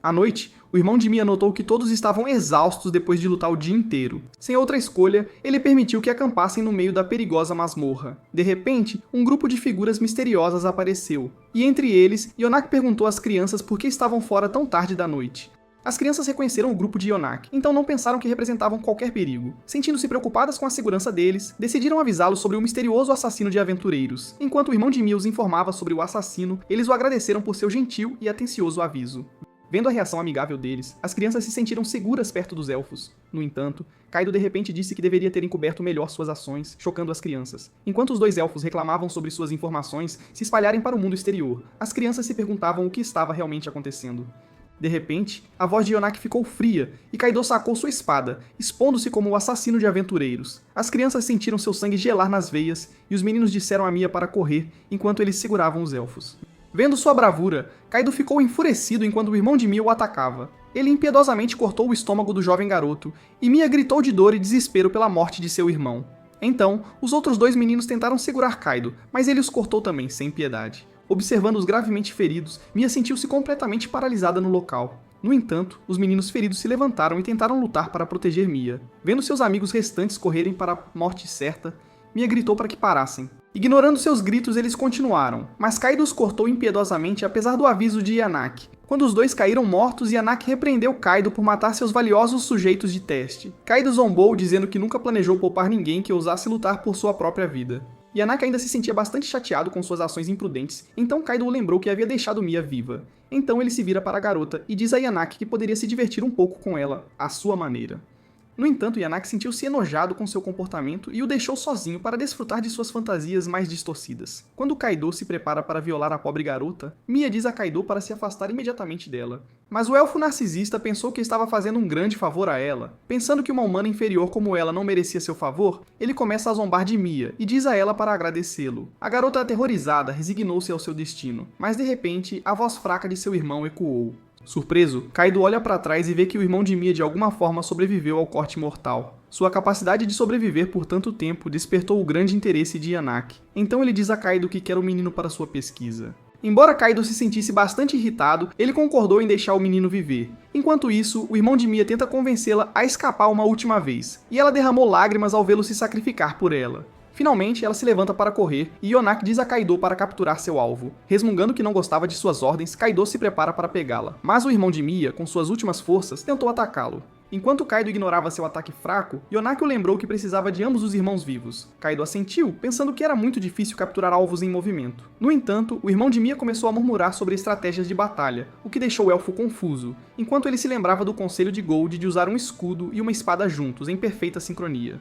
À noite, o irmão de Mia notou que todos estavam exaustos depois de lutar o dia inteiro. Sem outra escolha, ele permitiu que acampassem no meio da perigosa masmorra. De repente, um grupo de figuras misteriosas apareceu, e entre eles, Yonaki perguntou às crianças por que estavam fora tão tarde da noite. As crianças reconheceram o grupo de Yonaki, então não pensaram que representavam qualquer perigo. Sentindo-se preocupadas com a segurança deles, decidiram avisá-los sobre o misterioso assassino de aventureiros. Enquanto o irmão de Mia os informava sobre o assassino, eles o agradeceram por seu gentil e atencioso aviso. Vendo a reação amigável deles, as crianças se sentiram seguras perto dos elfos. No entanto, Kaido de repente disse que deveria ter encoberto melhor suas ações, chocando as crianças. Enquanto os dois elfos reclamavam sobre suas informações se espalharem para o mundo exterior, as crianças se perguntavam o que estava realmente acontecendo. De repente, a voz de Yonak ficou fria e Kaido sacou sua espada, expondo-se como o assassino de aventureiros. As crianças sentiram seu sangue gelar nas veias e os meninos disseram a Mia para correr enquanto eles seguravam os elfos. Vendo sua bravura, Kaido ficou enfurecido enquanto o irmão de Mia o atacava. Ele impiedosamente cortou o estômago do jovem garoto e Mia gritou de dor e desespero pela morte de seu irmão. Então, os outros dois meninos tentaram segurar Kaido, mas ele os cortou também, sem piedade. Observando os gravemente feridos, Mia sentiu-se completamente paralisada no local. No entanto, os meninos feridos se levantaram e tentaram lutar para proteger Mia. Vendo seus amigos restantes correrem para a morte certa, Mia gritou para que parassem. Ignorando seus gritos, eles continuaram, mas Kaido os cortou impiedosamente apesar do aviso de Yanaki. Quando os dois caíram mortos, Yanaki repreendeu Kaido por matar seus valiosos sujeitos de teste. Kaido zombou, dizendo que nunca planejou poupar ninguém que ousasse lutar por sua própria vida. Yanaki ainda se sentia bastante chateado com suas ações imprudentes, então Kaido o lembrou que havia deixado Mia viva. Então ele se vira para a garota e diz a Yanaki que poderia se divertir um pouco com ela, à sua maneira. No entanto, Yanaki sentiu-se enojado com seu comportamento e o deixou sozinho para desfrutar de suas fantasias mais distorcidas. Quando Kaido se prepara para violar a pobre garota, Mia diz a Kaido para se afastar imediatamente dela. Mas o elfo narcisista pensou que estava fazendo um grande favor a ela. Pensando que uma humana inferior como ela não merecia seu favor, ele começa a zombar de Mia e diz a ela para agradecê-lo. A garota aterrorizada resignou-se ao seu destino, mas de repente a voz fraca de seu irmão ecoou. Surpreso, Kaido olha para trás e vê que o irmão de Mia de alguma forma sobreviveu ao corte mortal. Sua capacidade de sobreviver por tanto tempo despertou o grande interesse de Yanaki. Então ele diz a Kaido que quer o menino para sua pesquisa. Embora Kaido se sentisse bastante irritado, ele concordou em deixar o menino viver. Enquanto isso, o irmão de Mia tenta convencê-la a escapar uma última vez, e ela derramou lágrimas ao vê-lo se sacrificar por ela. Finalmente, ela se levanta para correr e Yonak diz a Kaido para capturar seu alvo. Resmungando que não gostava de suas ordens, Kaido se prepara para pegá-la. Mas o irmão de Mia, com suas últimas forças, tentou atacá-lo. Enquanto Kaido ignorava seu ataque fraco, Yonak o lembrou que precisava de ambos os irmãos vivos. Kaido assentiu, pensando que era muito difícil capturar alvos em movimento. No entanto, o irmão de Mia começou a murmurar sobre estratégias de batalha, o que deixou o elfo confuso, enquanto ele se lembrava do conselho de Gold de usar um escudo e uma espada juntos, em perfeita sincronia.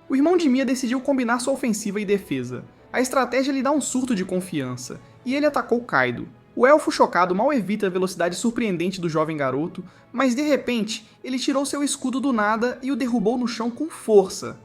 O irmão de Mia decidiu combinar sua ofensiva e defesa. A estratégia lhe dá um surto de confiança, e ele atacou Kaido. O elfo chocado mal evita a velocidade surpreendente do jovem garoto, mas de repente, ele tirou seu escudo do nada e o derrubou no chão com força.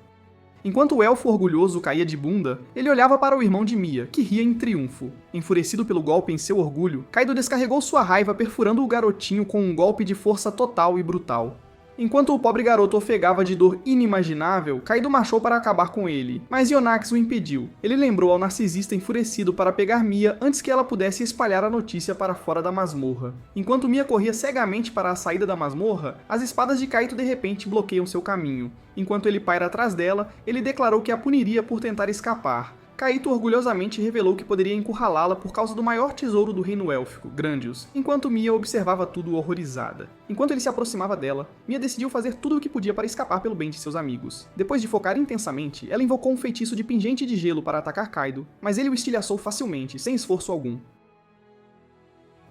Enquanto o elfo orgulhoso caía de bunda, ele olhava para o irmão de Mia, que ria em triunfo. Enfurecido pelo golpe em seu orgulho, Kaido descarregou sua raiva perfurando o garotinho com um golpe de força total e brutal. Enquanto o pobre garoto ofegava de dor inimaginável, Kaido marchou para acabar com ele, mas Yonax o impediu. Ele lembrou ao narcisista enfurecido para pegar Mia antes que ela pudesse espalhar a notícia para fora da masmorra. Enquanto Mia corria cegamente para a saída da masmorra, as espadas de Kaito de repente bloqueiam seu caminho. Enquanto ele paira atrás dela, ele declarou que a puniria por tentar escapar. Kaito orgulhosamente revelou que poderia encurralá-la por causa do maior tesouro do reino élfico, Grandios, enquanto Mia observava tudo horrorizada. Enquanto ele se aproximava dela, Mia decidiu fazer tudo o que podia para escapar pelo bem de seus amigos. Depois de focar intensamente, ela invocou um feitiço de pingente de gelo para atacar Kaido, mas ele o estilhaçou facilmente, sem esforço algum.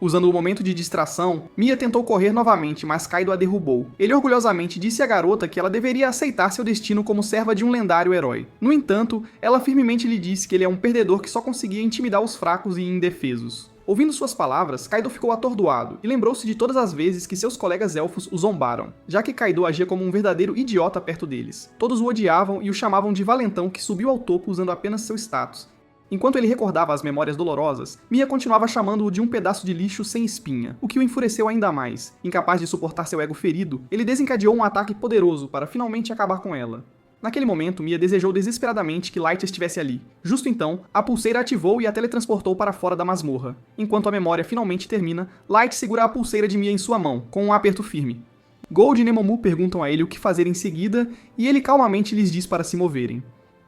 Usando o momento de distração, Mia tentou correr novamente, mas Kaido a derrubou. Ele orgulhosamente disse à garota que ela deveria aceitar seu destino como serva de um lendário herói. No entanto, ela firmemente lhe disse que ele é um perdedor que só conseguia intimidar os fracos e indefesos. Ouvindo suas palavras, Kaido ficou atordoado e lembrou-se de todas as vezes que seus colegas elfos o zombaram, já que Kaido agia como um verdadeiro idiota perto deles. Todos o odiavam e o chamavam de valentão que subiu ao topo usando apenas seu status. Enquanto ele recordava as memórias dolorosas, Mia continuava chamando-o de um pedaço de lixo sem espinha, o que o enfureceu ainda mais. Incapaz de suportar seu ego ferido, ele desencadeou um ataque poderoso para finalmente acabar com ela. Naquele momento, Mia desejou desesperadamente que Light estivesse ali. Justo então, a pulseira ativou e a teletransportou para fora da masmorra. Enquanto a memória finalmente termina, Light segura a pulseira de Mia em sua mão, com um aperto firme. Gold e Nemomu perguntam a ele o que fazer em seguida, e ele calmamente lhes diz para se moverem.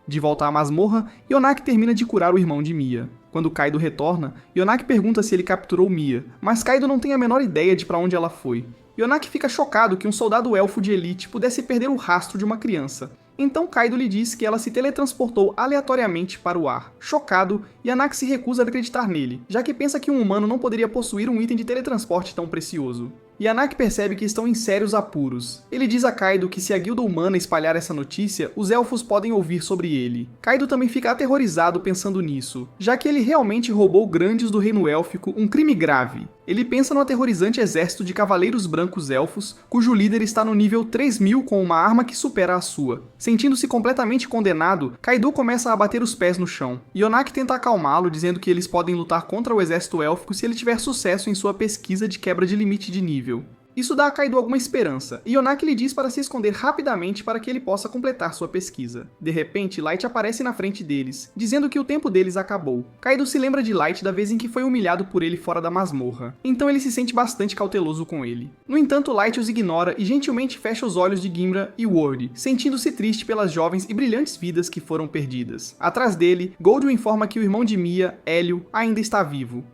De volta à masmorra, Yonak termina de curar o irmão de Mia. Quando Kaido retorna, Yonak pergunta se ele capturou Mia, mas Kaido não tem a menor ideia de para onde ela foi. Yonak fica chocado que um soldado elfo de elite pudesse perder o rastro de uma criança. Então Kaido lhe diz que ela se teletransportou aleatoriamente para o ar. Chocado, Yonak se recusa a acreditar nele, já que pensa que um humano não poderia possuir um item de teletransporte tão precioso. Yanagi percebe que estão em sérios apuros. Ele diz a Kaido que se a guilda humana espalhar essa notícia, os elfos podem ouvir sobre ele. Kaido também fica aterrorizado pensando nisso, já que ele realmente roubou Grândios do reino élfico, um crime grave. Ele pensa no aterrorizante exército de cavaleiros brancos elfos, cujo líder está no nível 3000 com uma arma que supera a sua. Sentindo-se completamente condenado, Kaido começa a bater os pés no chão. Yonaki tenta acalmá-lo, dizendo que eles podem lutar contra o exército élfico se ele tiver sucesso em sua pesquisa de quebra de limite de nível. Isso dá a Kaido alguma esperança, e Yonaki lhe diz para se esconder rapidamente para que ele possa completar sua pesquisa. De repente, Light aparece na frente deles, dizendo que o tempo deles acabou. Kaido se lembra de Light da vez em que foi humilhado por ele fora da masmorra, então ele se sente bastante cauteloso com ele. No entanto, Light os ignora e gentilmente fecha os olhos de Gimra e Word, sentindo-se triste pelas jovens e brilhantes vidas que foram perdidas. Atrás dele, Gold o informa que o irmão de Mia, Hélio, ainda está vivo.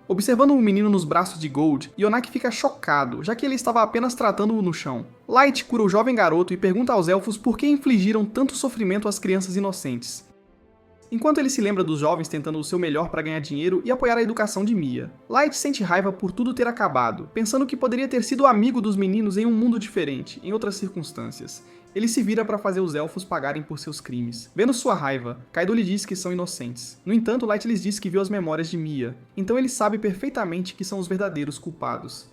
Observando o menino nos braços de Gold, Yonaki fica chocado, já que ele estava apenas tratando-o no chão. Light cura o jovem garoto e pergunta aos elfos por que infligiram tanto sofrimento às crianças inocentes. Enquanto ele se lembra dos jovens tentando o seu melhor para ganhar dinheiro e apoiar a educação de Mia. Light sente raiva por tudo ter acabado, pensando que poderia ter sido amigo dos meninos em um mundo diferente, em outras circunstâncias. Ele se vira para fazer os elfos pagarem por seus crimes. Vendo sua raiva, Kaido lhe diz que são inocentes. No entanto, Light lhes diz que viu as memórias de Mia, então ele sabe perfeitamente que são os verdadeiros culpados.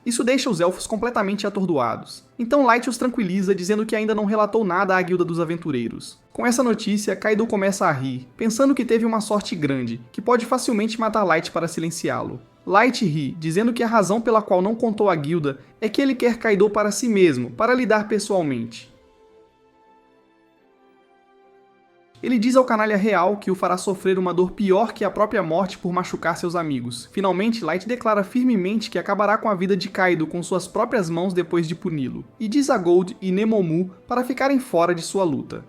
Isso deixa os elfos completamente atordoados. Então Light os tranquiliza, dizendo que ainda não relatou nada à Guilda dos Aventureiros. Com essa notícia, Kaido começa a rir, pensando que teve uma sorte grande, que pode facilmente matar Light para silenciá-lo. Light ri, dizendo que a razão pela qual não contou à Guilda é que ele quer Kaido para si mesmo, para lidar pessoalmente. Ele diz ao canalha real que o fará sofrer uma dor pior que a própria morte por machucar seus amigos. Finalmente, Light declara firmemente que acabará com a vida de Kaido com suas próprias mãos depois de puni-lo, e diz a Gold e Nemomu para ficarem fora de sua luta.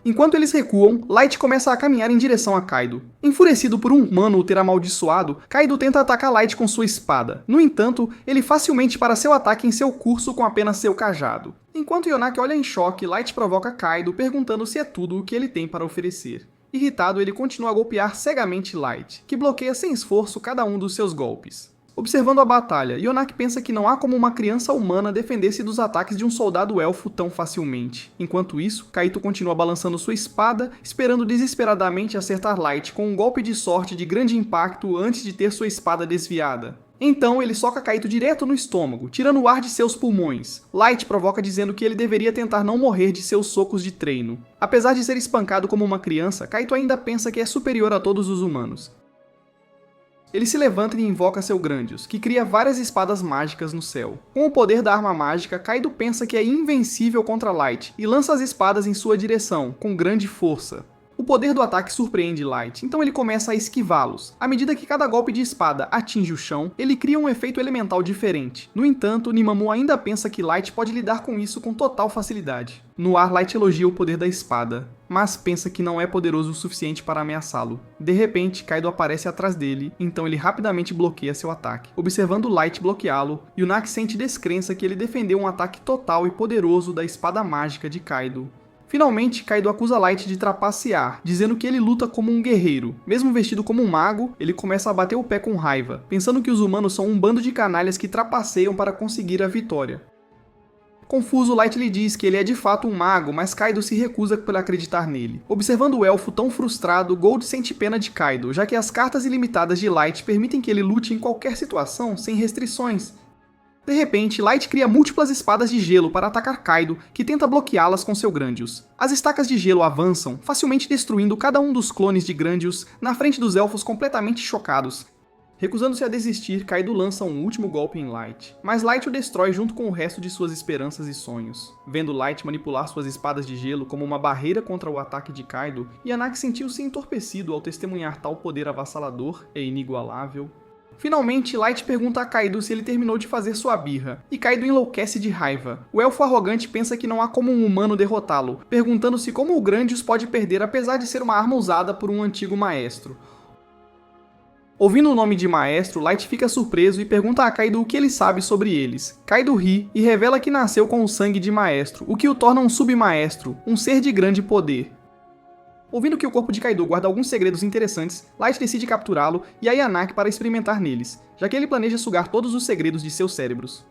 Enquanto eles recuam, Light começa a caminhar em direção a Kaido. Enfurecido por um humano o ter amaldiçoado, Kaido tenta atacar Light com sua espada. No entanto, ele facilmente para seu ataque em seu curso com apenas seu cajado. Enquanto Yonaki olha em choque, Light provoca Kaido perguntando se é tudo o que ele tem para oferecer. Irritado, ele continua a golpear cegamente Light, que bloqueia sem esforço cada um dos seus golpes. Observando a batalha, Yonaki pensa que não há como uma criança humana defender-se dos ataques de um soldado elfo tão facilmente. Enquanto isso, Kaito continua balançando sua espada, esperando desesperadamente acertar Light com um golpe de sorte de grande impacto antes de ter sua espada desviada. Então ele soca Kaito direto no estômago, tirando o ar de seus pulmões. Light provoca dizendo que ele deveria tentar não morrer de seus socos de treino. Apesar de ser espancado como uma criança, Kaito ainda pensa que é superior a todos os humanos. Ele se levanta e invoca seu Grândios, que cria várias espadas mágicas no céu. Com o poder da arma mágica, Kaido pensa que é invencível contra Light e lança as espadas em sua direção, com grande força. O poder do ataque surpreende Light, então ele começa a esquivá-los. À medida que cada golpe de espada atinge o chão, ele cria um efeito elemental diferente. No entanto, Nemomu ainda pensa que Light pode lidar com isso com total facilidade. No ar, Light elogia o poder da espada, mas pensa que não é poderoso o suficiente para ameaçá-lo. De repente, Kaido aparece atrás dele, então ele rapidamente bloqueia seu ataque. Observando Light bloqueá-lo, Yonaki sente descrença que ele defendeu um ataque total e poderoso da espada mágica de Kaido. Finalmente, Kaido acusa Light de trapacear, dizendo que ele luta como um guerreiro. Mesmo vestido como um mago, ele começa a bater o pé com raiva, pensando que os humanos são um bando de canalhas que trapaceiam para conseguir a vitória. Confuso, Light lhe diz que ele é de fato um mago, mas Kaido se recusa por acreditar nele. Observando o elfo tão frustrado, Gold sente pena de Kaido, já que as cartas ilimitadas de Light permitem que ele lute em qualquer situação sem restrições. De repente, Light cria múltiplas espadas de gelo para atacar Kaido, que tenta bloqueá-las com seu Grândios. As estacas de gelo avançam, facilmente destruindo cada um dos clones de Grândios na frente dos elfos completamente chocados. Recusando-se a desistir, Kaido lança um último golpe em Light, mas Light o destrói junto com o resto de suas esperanças e sonhos. Vendo Light manipular suas espadas de gelo como uma barreira contra o ataque de Kaido, Yanagi sentiu-se entorpecido ao testemunhar tal poder avassalador e inigualável. Finalmente, Light pergunta a Kaido se ele terminou de fazer sua birra, e Kaido enlouquece de raiva. O elfo arrogante pensa que não há como um humano derrotá-lo, perguntando-se como o Grândios pode perder apesar de ser uma arma usada por um antigo maestro. Ouvindo o nome de maestro, Light fica surpreso e pergunta a Kaido o que ele sabe sobre eles. Kaido ri e revela que nasceu com o sangue de maestro, o que o torna um submaestro, um ser de grande poder. Ouvindo que o corpo de Kaido guarda alguns segredos interessantes, Light decide capturá-lo e a Yanaki para experimentar neles, já que ele planeja sugar todos os segredos de seus cérebros.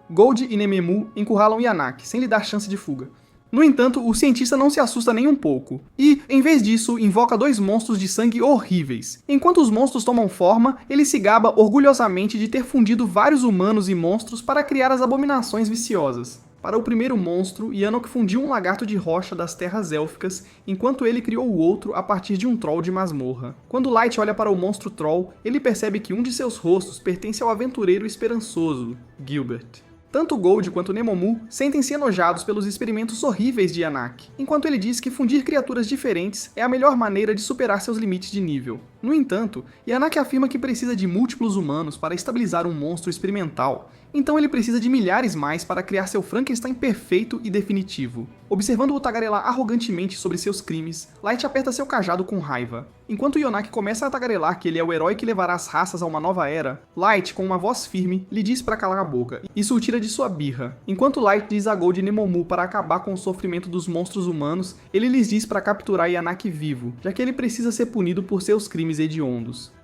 Gold e Nememu encurralam Yanaki, sem lhe dar chance de fuga. No entanto, o cientista não se assusta nem um pouco, e, em vez disso, invoca 2 monstros de sangue horríveis. Enquanto os monstros tomam forma, ele se gaba orgulhosamente de ter fundido vários humanos e monstros para criar as abominações viciosas. Para o primeiro monstro, Yanok fundiu um lagarto de rocha das terras élficas, enquanto ele criou o outro a partir de um troll de masmorra. Quando Light olha para o monstro troll, ele percebe que um de seus rostos pertence ao aventureiro esperançoso, Gilbert. Tanto Gold quanto Nememu sentem-se enojados pelos experimentos horríveis de Yanaki, enquanto ele diz que fundir criaturas diferentes é a melhor maneira de superar seus limites de nível. No entanto, Yanaki afirma que precisa de múltiplos humanos para estabilizar um monstro experimental, então ele precisa de milhares mais para criar seu Frankenstein perfeito e definitivo. Observando-o tagarelar arrogantemente sobre seus crimes, Light aperta seu cajado com raiva. Enquanto Yanaki começa a tagarelar que ele é o herói que levará as raças a uma nova era, Light, com uma voz firme, lhe diz para calar a boca. Isso o tira de sua birra. Enquanto Light diz a Gold e Nememu para acabar com o sofrimento dos monstros humanos, ele lhes diz para capturar Yanaki vivo, já que ele precisa ser punido por seus crimes hediondos.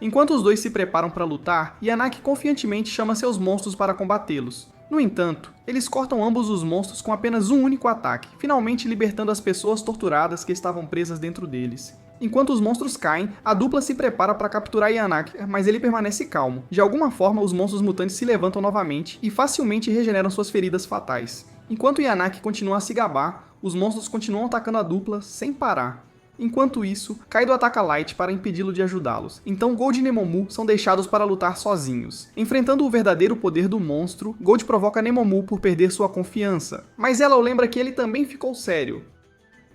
Enquanto os dois se preparam para lutar, Yanaki confiantemente chama seus monstros para combatê-los. No entanto, eles cortam ambos os monstros com apenas um único ataque, finalmente libertando as pessoas torturadas que estavam presas dentro deles. Enquanto os monstros caem, a dupla se prepara para capturar Yanaki, mas ele permanece calmo. De alguma forma, os monstros mutantes se levantam novamente e facilmente regeneram suas feridas fatais. Enquanto Yanaki continua a se gabar, os monstros continuam atacando a dupla sem parar. Enquanto isso, Kaido ataca Light para impedi-lo de ajudá-los, então Gold e Nememu são deixados para lutar sozinhos. Enfrentando o verdadeiro poder do monstro, Gold provoca Nememu por perder sua confiança, mas ela o lembra que ele também ficou sério.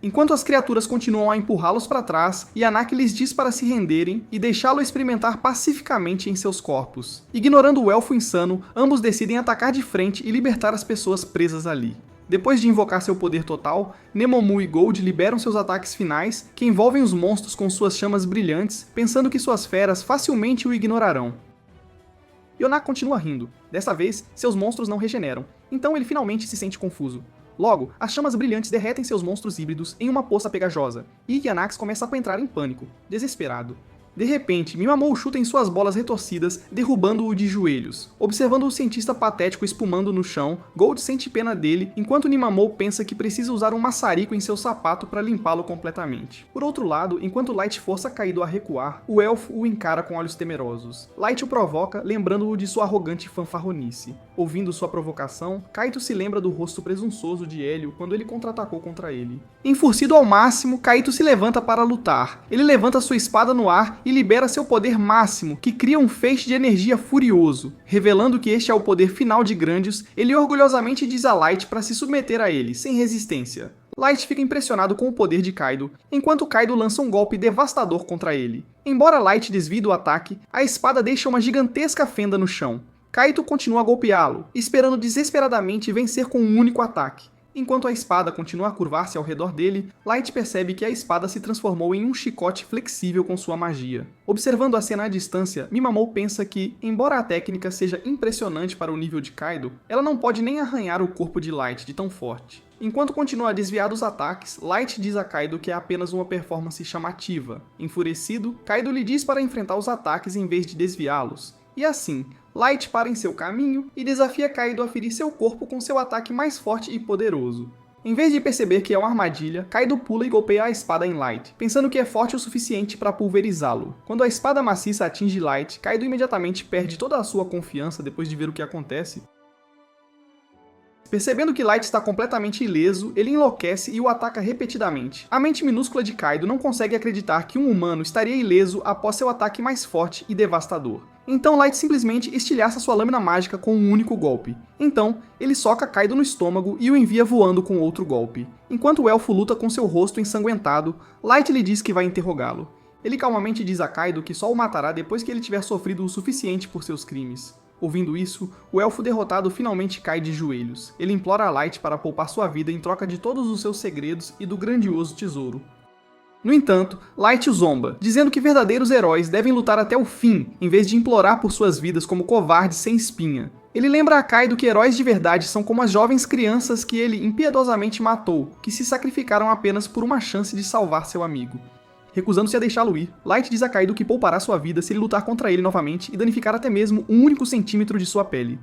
Enquanto as criaturas continuam a empurrá-los para trás, Yanaki lhes diz para se renderem e deixá-lo experimentar pacificamente em seus corpos. Ignorando o elfo insano, ambos decidem atacar de frente e libertar as pessoas presas ali. Depois de invocar seu poder total, Nememu e Gold liberam seus ataques finais, que envolvem os monstros com suas chamas brilhantes, pensando que suas feras facilmente o ignorarão. Yanaki continua rindo. Dessa vez, seus monstros não regeneram, então ele finalmente se sente confuso. Logo, as chamas brilhantes derretem seus monstros híbridos em uma poça pegajosa, e Yanaki começa a entrar em pânico, desesperado. De repente, Mimamou chuta em suas bolas retorcidas, derrubando-o de joelhos. Observando o cientista patético espumando no chão, Gold sente pena dele, enquanto Mimamou pensa que precisa usar um maçarico em seu sapato para limpá-lo completamente. Por outro lado, enquanto Light força Kaido a recuar, o elfo o encara com olhos temerosos. Light o provoca, lembrando-o de sua arrogante fanfarronice. Ouvindo sua provocação, Kaito se lembra do rosto presunçoso de Hélio quando ele contra-atacou contra ele. Enfurecido ao máximo, Kaito se levanta para lutar. Ele levanta sua espada no ar e libera seu poder máximo, que cria um feixe de energia furioso. Revelando que este é o poder final de Grandioz, ele orgulhosamente diz a Light para se submeter a ele, sem resistência. Light fica impressionado com o poder de Kaido, enquanto Kaido lança um golpe devastador contra ele. Embora Light desvie do ataque, a espada deixa uma gigantesca fenda no chão. Kaito continua a golpeá-lo, esperando desesperadamente vencer com um único ataque. Enquanto a espada continua a curvar-se ao redor dele, Light percebe que a espada se transformou em um chicote flexível com sua magia. Observando a cena à distância, Mimamou pensa que, embora a técnica seja impressionante para o nível de Kaido, ela não pode nem arranhar o corpo de Light de tão forte. Enquanto continua a desviar dos ataques, Light diz a Kaido que é apenas uma performance chamativa. Enfurecido, Kaido lhe diz para enfrentar os ataques em vez de desviá-los. E assim, Light para em seu caminho e desafia Kaido a ferir seu corpo com seu ataque mais forte e poderoso. Em vez de perceber que é uma armadilha, Kaido pula e golpeia a espada em Light, pensando que é forte o suficiente para pulverizá-lo. Quando a espada maciça atinge Light, Kaido imediatamente perde toda a sua confiança depois de ver o que acontece. Percebendo que Light está completamente ileso, ele enlouquece e o ataca repetidamente. A mente minúscula de Kaido não consegue acreditar que um humano estaria ileso após seu ataque mais forte e devastador. Então Light simplesmente estilhaça sua lâmina mágica com um único golpe. Então, ele soca Kaido no estômago e o envia voando com outro golpe. Enquanto o elfo luta com seu rosto ensanguentado, Light lhe diz que vai interrogá-lo. Ele calmamente diz a Kaido que só o matará depois que ele tiver sofrido o suficiente por seus crimes. Ouvindo isso, o elfo derrotado finalmente cai de joelhos. Ele implora a Light para poupar sua vida em troca de todos os seus segredos e do grandioso tesouro. No entanto, Light o zomba, dizendo que verdadeiros heróis devem lutar até o fim, em vez de implorar por suas vidas como covardes sem espinha. Ele lembra a Kaido que heróis de verdade são como as jovens crianças que ele impiedosamente matou, que se sacrificaram apenas por uma chance de salvar seu amigo. Recusando-se a deixá-lo ir, Light diz a Kaido que poupará sua vida se ele lutar contra ele novamente e danificar até mesmo um único centímetro de sua pele.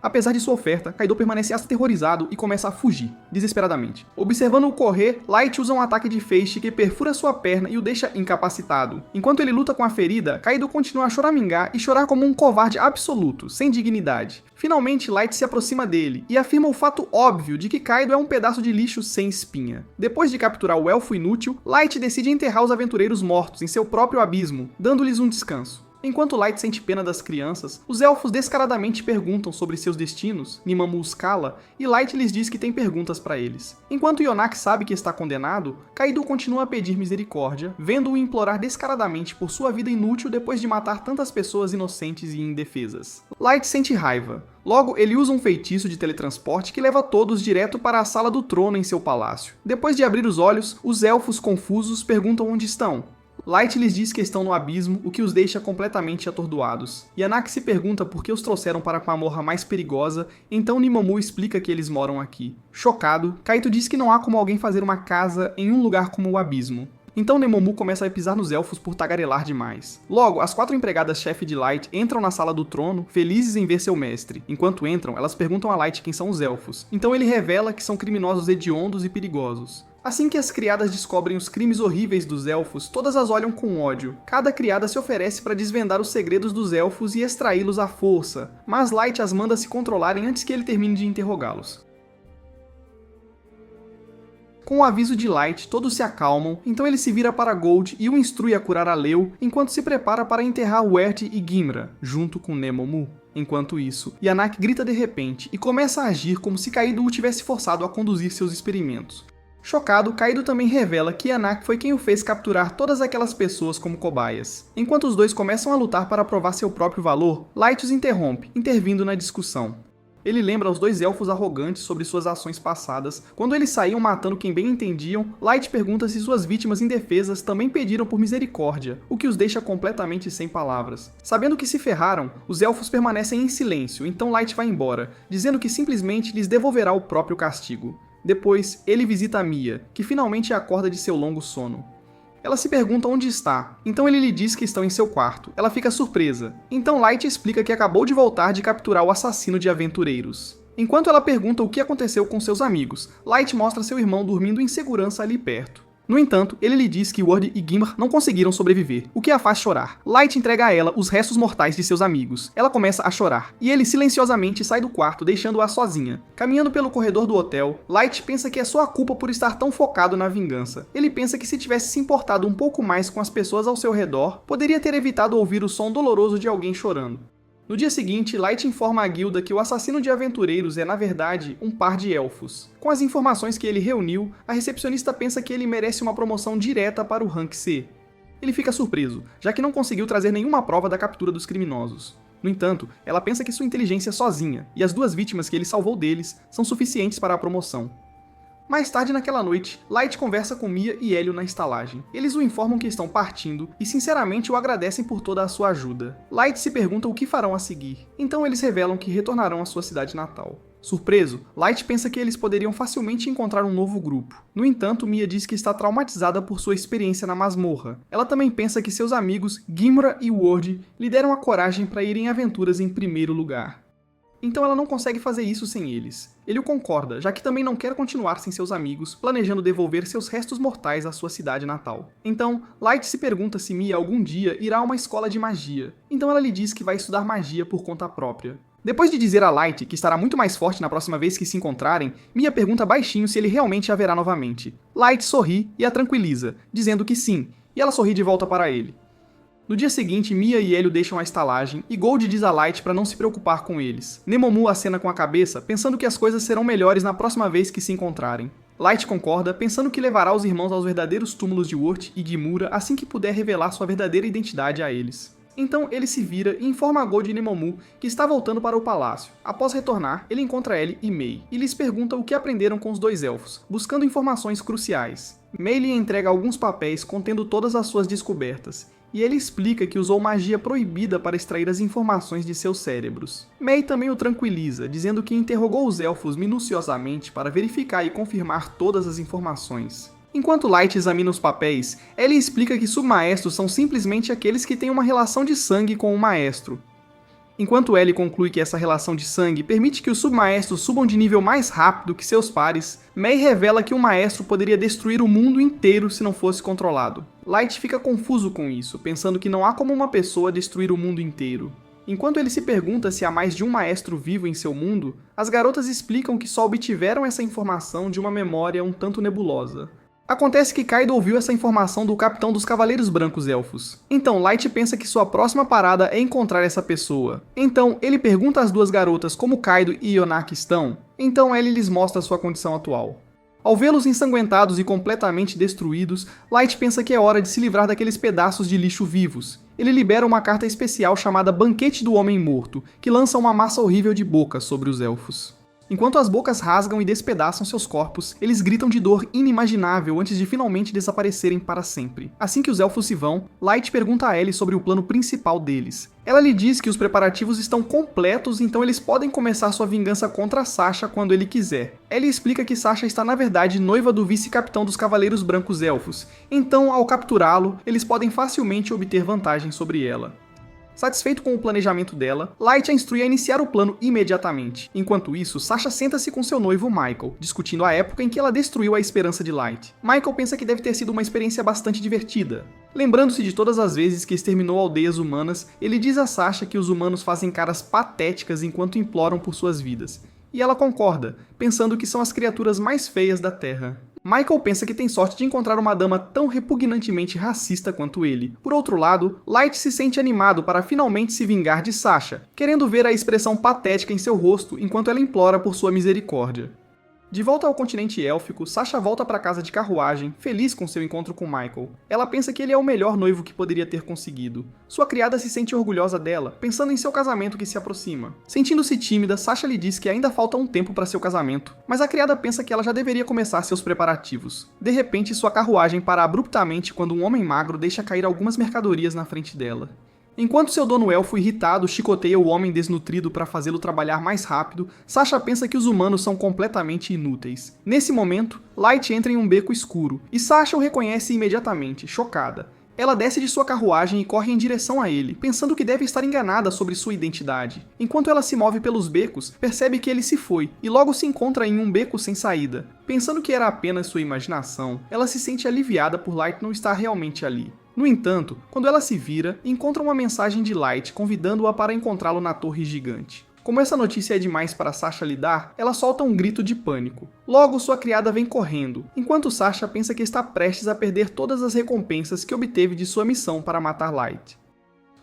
Apesar de sua oferta, Kaido permanece aterrorizado e começa a fugir, desesperadamente. Observando-o correr, Light usa um ataque de feixe que perfura sua perna e o deixa incapacitado. Enquanto ele luta com a ferida, Kaido continua a choramingar e chorar como um covarde absoluto, sem dignidade. Finalmente, Light se aproxima dele e afirma o fato óbvio de que Kaido é um pedaço de lixo sem espinha. Depois de capturar o elfo inútil, Light decide enterrar os aventureiros mortos em seu próprio abismo, dando-lhes um descanso. Enquanto Light sente pena das crianças, os elfos descaradamente perguntam sobre seus destinos, Nimamu os cala, e Light lhes diz que tem perguntas para eles. Enquanto Yonaka sabe que está condenado, Kaido continua a pedir misericórdia, vendo-o implorar descaradamente por sua vida inútil depois de matar tantas pessoas inocentes e indefesas. Light sente raiva. Logo, ele usa um feitiço de teletransporte que leva todos direto para a sala do trono em seu palácio. Depois de abrir os olhos, os elfos confusos perguntam onde estão. Light lhes diz que estão no abismo, o que os deixa completamente atordoados. Yanaki se pergunta por que os trouxeram para a masmorra mais perigosa, então Nimamu explica que eles moram aqui. Chocado, Kaito diz que não há como alguém fazer uma casa em um lugar como o abismo. Então Nimamu começa a pisar nos elfos por tagarelar demais. Logo, as 4 empregadas-chefe de Light entram na sala do trono, felizes em ver seu mestre. Enquanto entram, elas perguntam a Light quem são os elfos. Então ele revela que são criminosos hediondos e perigosos. Assim que as criadas descobrem os crimes horríveis dos elfos, todas as olham com ódio. Cada criada se oferece para desvendar os segredos dos elfos e extraí-los à força, mas Light as manda se controlarem antes que ele termine de interrogá-los. Com o aviso de Light, todos se acalmam, então ele se vira para Gold e o instrui a curar a Leo, enquanto se prepara para enterrar Wert e Gimra, junto com Nemomu. Enquanto isso, Yanaki grita de repente e começa a agir como se Kaido o tivesse forçado a conduzir seus experimentos. Chocado, Kaido também revela que Yanaki foi quem o fez capturar todas aquelas pessoas como cobaias. Enquanto os dois começam a lutar para provar seu próprio valor, Light os interrompe, intervindo na discussão. Ele lembra aos 2 elfos arrogantes sobre suas ações passadas. Quando eles saíam matando quem bem entendiam, Light pergunta se suas vítimas indefesas também pediram por misericórdia, o que os deixa completamente sem palavras. Sabendo que se ferraram, os elfos permanecem em silêncio, então Light vai embora, dizendo que simplesmente lhes devolverá o próprio castigo. Depois, ele visita a Mia, que finalmente acorda de seu longo sono. Ela se pergunta onde está, então ele lhe diz que estão em seu quarto. Ela fica surpresa. Então Light explica que acabou de voltar de capturar o assassino de aventureiros. Enquanto ela pergunta o que aconteceu com seus amigos, Light mostra seu irmão dormindo em segurança ali perto. No entanto, ele lhe diz que Word e Gimra não conseguiram sobreviver, o que a faz chorar. Light entrega a ela os restos mortais de seus amigos. Ela começa a chorar, e ele silenciosamente sai do quarto, deixando-a sozinha. Caminhando pelo corredor do hotel, Light pensa que é sua culpa por estar tão focado na vingança. Ele pensa que se tivesse se importado um pouco mais com as pessoas ao seu redor, poderia ter evitado ouvir o som doloroso de alguém chorando. No dia seguinte, Light informa a guilda que o assassino de aventureiros é, na verdade, um par de elfos. Com as informações que ele reuniu, a recepcionista pensa que ele merece uma promoção direta para o Rank C. Ele fica surpreso, já que não conseguiu trazer nenhuma prova da captura dos criminosos. No entanto, ela pensa que sua inteligência sozinha, e as 2 vítimas que ele salvou deles, são suficientes para a promoção. Mais tarde naquela noite, Light conversa com Mia e Hélio na estalagem. Eles o informam que estão partindo e sinceramente o agradecem por toda a sua ajuda. Light se pergunta o que farão a seguir, então eles revelam que retornarão à sua cidade natal. Surpreso, Light pensa que eles poderiam facilmente encontrar um novo grupo. No entanto, Mia diz que está traumatizada por sua experiência na masmorra. Ela também pensa que seus amigos Gimra e Word lhe deram a coragem para ir em aventuras em primeiro lugar. Então ela não consegue fazer isso sem eles. Ele o concorda, já que também não quer continuar sem seus amigos, planejando devolver seus restos mortais à sua cidade natal. Então, Light se pergunta se Mia algum dia irá a uma escola de magia. Então ela lhe diz que vai estudar magia por conta própria. Depois de dizer a Light que estará muito mais forte na próxima vez que se encontrarem, Mia pergunta baixinho se ele realmente a verá novamente. Light sorri e a tranquiliza, dizendo que sim, e ela sorri de volta para ele. No dia seguinte, Mia e Hélio deixam a estalagem, e Gold diz a Light para não se preocupar com eles. Nemomu acena com a cabeça, pensando que as coisas serão melhores na próxima vez que se encontrarem. Light concorda, pensando que levará os irmãos aos verdadeiros túmulos de Wort e Gimura assim que puder revelar sua verdadeira identidade a eles. Então ele se vira e informa a Gold e Nemomu que está voltando para o palácio. Após retornar, ele encontra Ellie e Mei, e lhes pergunta o que aprenderam com os dois elfos, buscando informações cruciais. Mei lhe entrega alguns papéis contendo todas as suas descobertas, e ele explica que usou magia proibida para extrair as informações de seus cérebros. Mei também o tranquiliza, dizendo que interrogou os elfos minuciosamente para verificar e confirmar todas as informações. Enquanto Light examina os papéis, Ellie explica que submaestros são simplesmente aqueles que têm uma relação de sangue com o maestro. Enquanto Ellie conclui que essa relação de sangue permite que os submaestros subam de nível mais rápido que seus pares, Mei revela que um maestro poderia destruir o mundo inteiro se não fosse controlado. Light fica confuso com isso, pensando que não há como uma pessoa destruir o mundo inteiro. Enquanto ele se pergunta se há mais de um maestro vivo em seu mundo, as garotas explicam que só obtiveram essa informação de uma memória um tanto nebulosa. Acontece que Kaido ouviu essa informação do capitão dos Cavaleiros Brancos Elfos. Então Light pensa que sua próxima parada é encontrar essa pessoa. Então ele pergunta às duas garotas como Kaido e Yonaki estão. Então ele lhes mostra sua condição atual. Ao vê-los ensanguentados e completamente destruídos, Light pensa que é hora de se livrar daqueles pedaços de lixo vivos. Ele libera uma carta especial chamada Banquete do Homem Morto, que lança uma massa horrível de bocas sobre os elfos. Enquanto as bocas rasgam e despedaçam seus corpos, eles gritam de dor inimaginável antes de finalmente desaparecerem para sempre. Assim que os elfos se vão, Light pergunta a Ellie sobre o plano principal deles. Ela lhe diz que os preparativos estão completos, então eles podem começar sua vingança contra Sasha quando ele quiser. Ellie explica que Sasha está na verdade noiva do vice-capitão dos Cavaleiros Brancos Elfos, então ao capturá-lo, eles podem facilmente obter vantagem sobre ela. Satisfeito com o planejamento dela, Light a instrui a iniciar o plano imediatamente. Enquanto isso, Sasha senta-se com seu noivo Michael, discutindo a época em que ela destruiu a esperança de Light. Michael pensa que deve ter sido uma experiência bastante divertida. Lembrando-se de todas as vezes que exterminou aldeias humanas, ele diz a Sasha que os humanos fazem caras patéticas enquanto imploram por suas vidas. E ela concorda, pensando que são as criaturas mais feias da Terra. Michael pensa que tem sorte de encontrar uma dama tão repugnantemente racista quanto ele. Por outro lado, Light se sente animado para finalmente se vingar de Sasha, querendo ver a expressão patética em seu rosto enquanto ela implora por sua misericórdia. De volta ao continente élfico, Sasha volta para casa de carruagem, feliz com seu encontro com Michael. Ela pensa que ele é o melhor noivo que poderia ter conseguido. Sua criada se sente orgulhosa dela, pensando em seu casamento que se aproxima. Sentindo-se tímida, Sasha lhe diz que ainda falta um tempo para seu casamento, mas a criada pensa que ela já deveria começar seus preparativos. De repente, sua carruagem para abruptamente quando um homem magro deixa cair algumas mercadorias na frente dela. Enquanto seu dono elfo irritado chicoteia o homem desnutrido para fazê-lo trabalhar mais rápido, Sasha pensa que os humanos são completamente inúteis. Nesse momento, Light entra em um beco escuro, e Sasha o reconhece imediatamente, chocada. Ela desce de sua carruagem e corre em direção a ele, pensando que deve estar enganada sobre sua identidade. Enquanto ela se move pelos becos, percebe que ele se foi, e logo se encontra em um beco sem saída. Pensando que era apenas sua imaginação, ela se sente aliviada por Light não estar realmente ali. No entanto, quando ela se vira, encontra uma mensagem de Light convidando-a para encontrá-lo na torre gigante. Como essa notícia é demais para Sasha lidar, ela solta um grito de pânico. Logo, sua criada vem correndo, enquanto Sasha pensa que está prestes a perder todas as recompensas que obteve de sua missão para matar Light.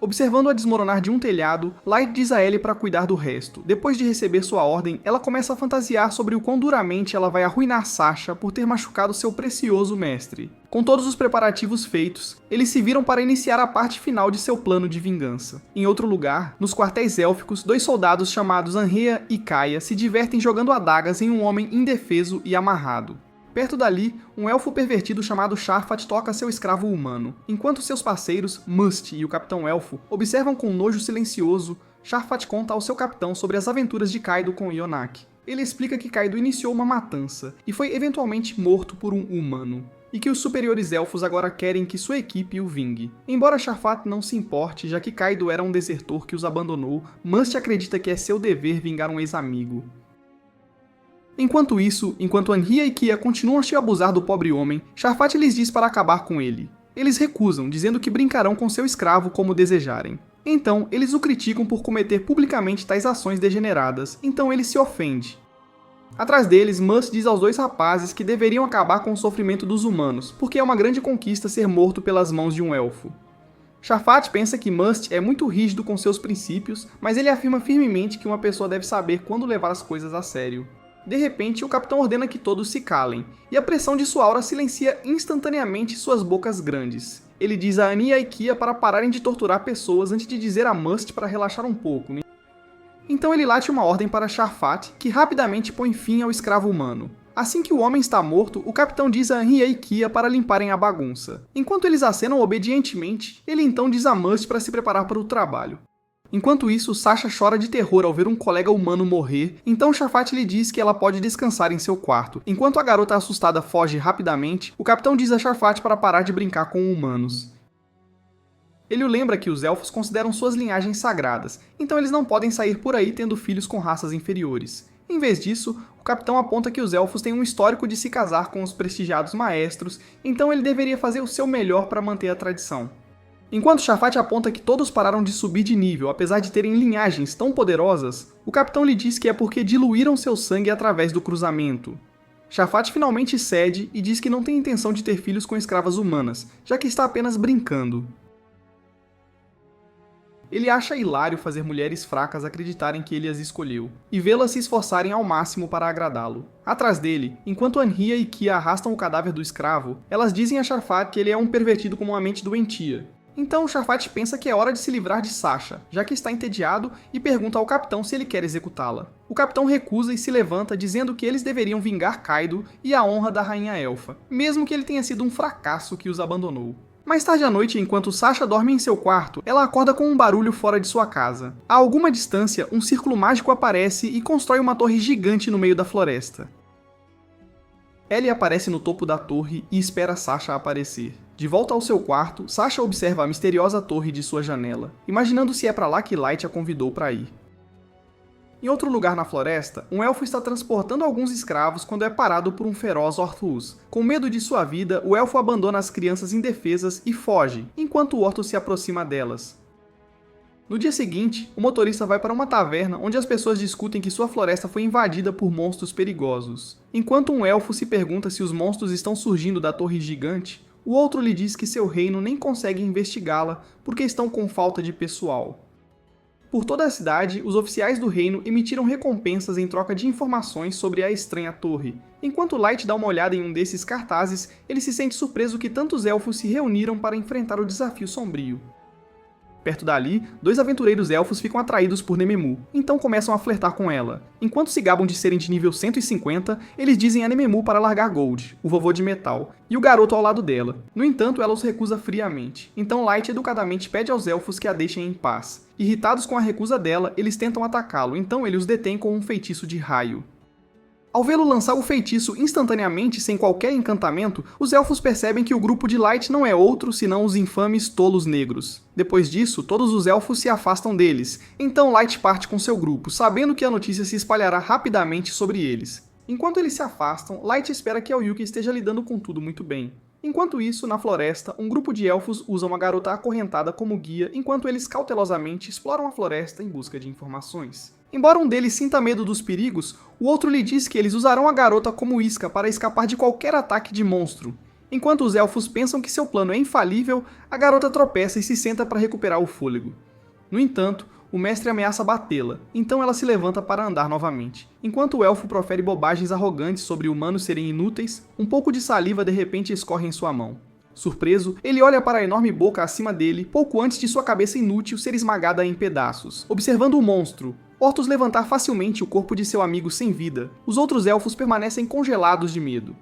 Observando-a desmoronar de um telhado, Light diz a Ellie para cuidar do resto. Depois de receber sua ordem, ela começa a fantasiar sobre o quão duramente ela vai arruinar Sasha por ter machucado seu precioso mestre. Com todos os preparativos feitos, eles se viram para iniciar a parte final de seu plano de vingança. Em outro lugar, nos quartéis élficos, dois soldados chamados Anrea e Kaia se divertem jogando adagas em um homem indefeso e amarrado. Perto dali, um elfo pervertido chamado Sharfat toca seu escravo humano. Enquanto seus parceiros, Must e o Capitão Elfo, observam com nojo silencioso, Sharfat conta ao seu capitão sobre as aventuras de Kaido com Yonaki. Ele explica que Kaido iniciou uma matança e foi eventualmente morto por um humano, e que os superiores elfos agora querem que sua equipe o vingue. Embora Sharfat não se importe, já que Kaido era um desertor que os abandonou, Must acredita que é seu dever vingar um ex-amigo. Enquanto isso, enquanto Anria e Kia continuam a se abusar do pobre homem, Sharfat lhes diz para acabar com ele. Eles recusam, dizendo que brincarão com seu escravo como desejarem. Então, eles o criticam por cometer publicamente tais ações degeneradas, então ele se ofende. Atrás deles, Must diz aos dois rapazes que deveriam acabar com o sofrimento dos humanos, porque é uma grande conquista ser morto pelas mãos de um elfo. Sharfat pensa que Must é muito rígido com seus princípios, mas ele afirma firmemente que uma pessoa deve saber quando levar as coisas a sério. De repente, o capitão ordena que todos se calem, e a pressão de sua aura silencia instantaneamente suas bocas grandes. Ele diz a Annie e a Ikia para pararem de torturar pessoas antes de dizer a Must para relaxar um pouco. Então ele late uma ordem para Sharfat, que rapidamente põe fim ao escravo humano. Assim que o homem está morto, o capitão diz a Annie e a Ikia para limparem a bagunça. Enquanto eles acenam obedientemente, ele então diz a Must para se preparar para o trabalho. Enquanto isso, Sasha chora de terror ao ver um colega humano morrer, então Sharfat lhe diz que ela pode descansar em seu quarto. Enquanto a garota assustada foge rapidamente, o capitão diz a Sharfat para parar de brincar com humanos. Ele o lembra que os elfos consideram suas linhagens sagradas, então eles não podem sair por aí tendo filhos com raças inferiores. Em vez disso, o capitão aponta que os elfos têm um histórico de se casar com os prestigiados maestros, então ele deveria fazer o seu melhor para manter a tradição. Enquanto Sharfat aponta que todos pararam de subir de nível apesar de terem linhagens tão poderosas, o capitão lhe diz que é porque diluíram seu sangue através do cruzamento. Sharfat finalmente cede e diz que não tem intenção de ter filhos com escravas humanas, já que está apenas brincando. Ele acha hilário fazer mulheres fracas acreditarem que ele as escolheu, e vê-las se esforçarem ao máximo para agradá-lo. Atrás dele, enquanto Annie e Ikia arrastam o cadáver do escravo, elas dizem a Sharfat que ele é um pervertido com uma mente doentia. Então Sharfat pensa que é hora de se livrar de Sasha, já que está entediado, e pergunta ao capitão se ele quer executá-la. O capitão recusa e se levanta dizendo que eles deveriam vingar Kaido e a honra da rainha elfa, mesmo que ele tenha sido um fracasso que os abandonou. Mais tarde à noite, enquanto Sasha dorme em seu quarto, ela acorda com um barulho fora de sua casa. A alguma distância, um círculo mágico aparece e constrói uma torre gigante no meio da floresta. Ellie aparece no topo da torre e espera Sasha aparecer. De volta ao seu quarto, Sasha observa a misteriosa torre de sua janela, imaginando se é para lá que Light a convidou para ir. Em outro lugar na floresta, um elfo está transportando alguns escravos quando é parado por um feroz Orthus. Com medo de sua vida, o elfo abandona as crianças indefesas e foge, enquanto o Orthus se aproxima delas. No dia seguinte, o motorista vai para uma taverna onde as pessoas discutem que sua floresta foi invadida por monstros perigosos. Enquanto um elfo se pergunta se os monstros estão surgindo da torre gigante, o outro lhe diz que seu reino nem consegue investigá-la porque estão com falta de pessoal. Por toda a cidade, os oficiais do reino emitiram recompensas em troca de informações sobre a estranha torre. Enquanto Light dá uma olhada em um desses cartazes, ele se sente surpreso que tantos elfos se reuniram para enfrentar o desafio sombrio. Perto dali, dois aventureiros elfos ficam atraídos por Nememu, então começam a flertar com ela. Enquanto se gabam de serem de nível 150, eles dizem a Nememu para largar Gold, o vovô de metal, e o garoto ao lado dela. No entanto, ela os recusa friamente, então Light educadamente pede aos elfos que a deixem em paz. Irritados com a recusa dela, eles tentam atacá-lo, então ele os detém com um feitiço de raio. Ao vê-lo lançar o feitiço instantaneamente, sem qualquer encantamento, os elfos percebem que o grupo de Light não é outro senão os infames Tolos Negros. Depois disso, todos os elfos se afastam deles, então Light parte com seu grupo, sabendo que a notícia se espalhará rapidamente sobre eles. Enquanto eles se afastam, Light espera que Aoyuki esteja lidando com tudo muito bem. Enquanto isso, na floresta, um grupo de elfos usa uma garota acorrentada como guia, enquanto eles cautelosamente exploram a floresta em busca de informações. Embora um deles sinta medo dos perigos, o outro lhe diz que eles usarão a garota como isca para escapar de qualquer ataque de monstro. Enquanto os elfos pensam que seu plano é infalível, a garota tropeça e se senta para recuperar o fôlego. No entanto, o mestre ameaça batê-la, então ela se levanta para andar novamente. Enquanto o elfo profere bobagens arrogantes sobre humanos serem inúteis, um pouco de saliva de repente escorre em sua mão. Surpreso, ele olha para a enorme boca acima dele, pouco antes de sua cabeça inútil ser esmagada em pedaços. Observando o monstro, Orthus levantar facilmente o corpo de seu amigo sem vida. Os outros elfos permanecem congelados de medo.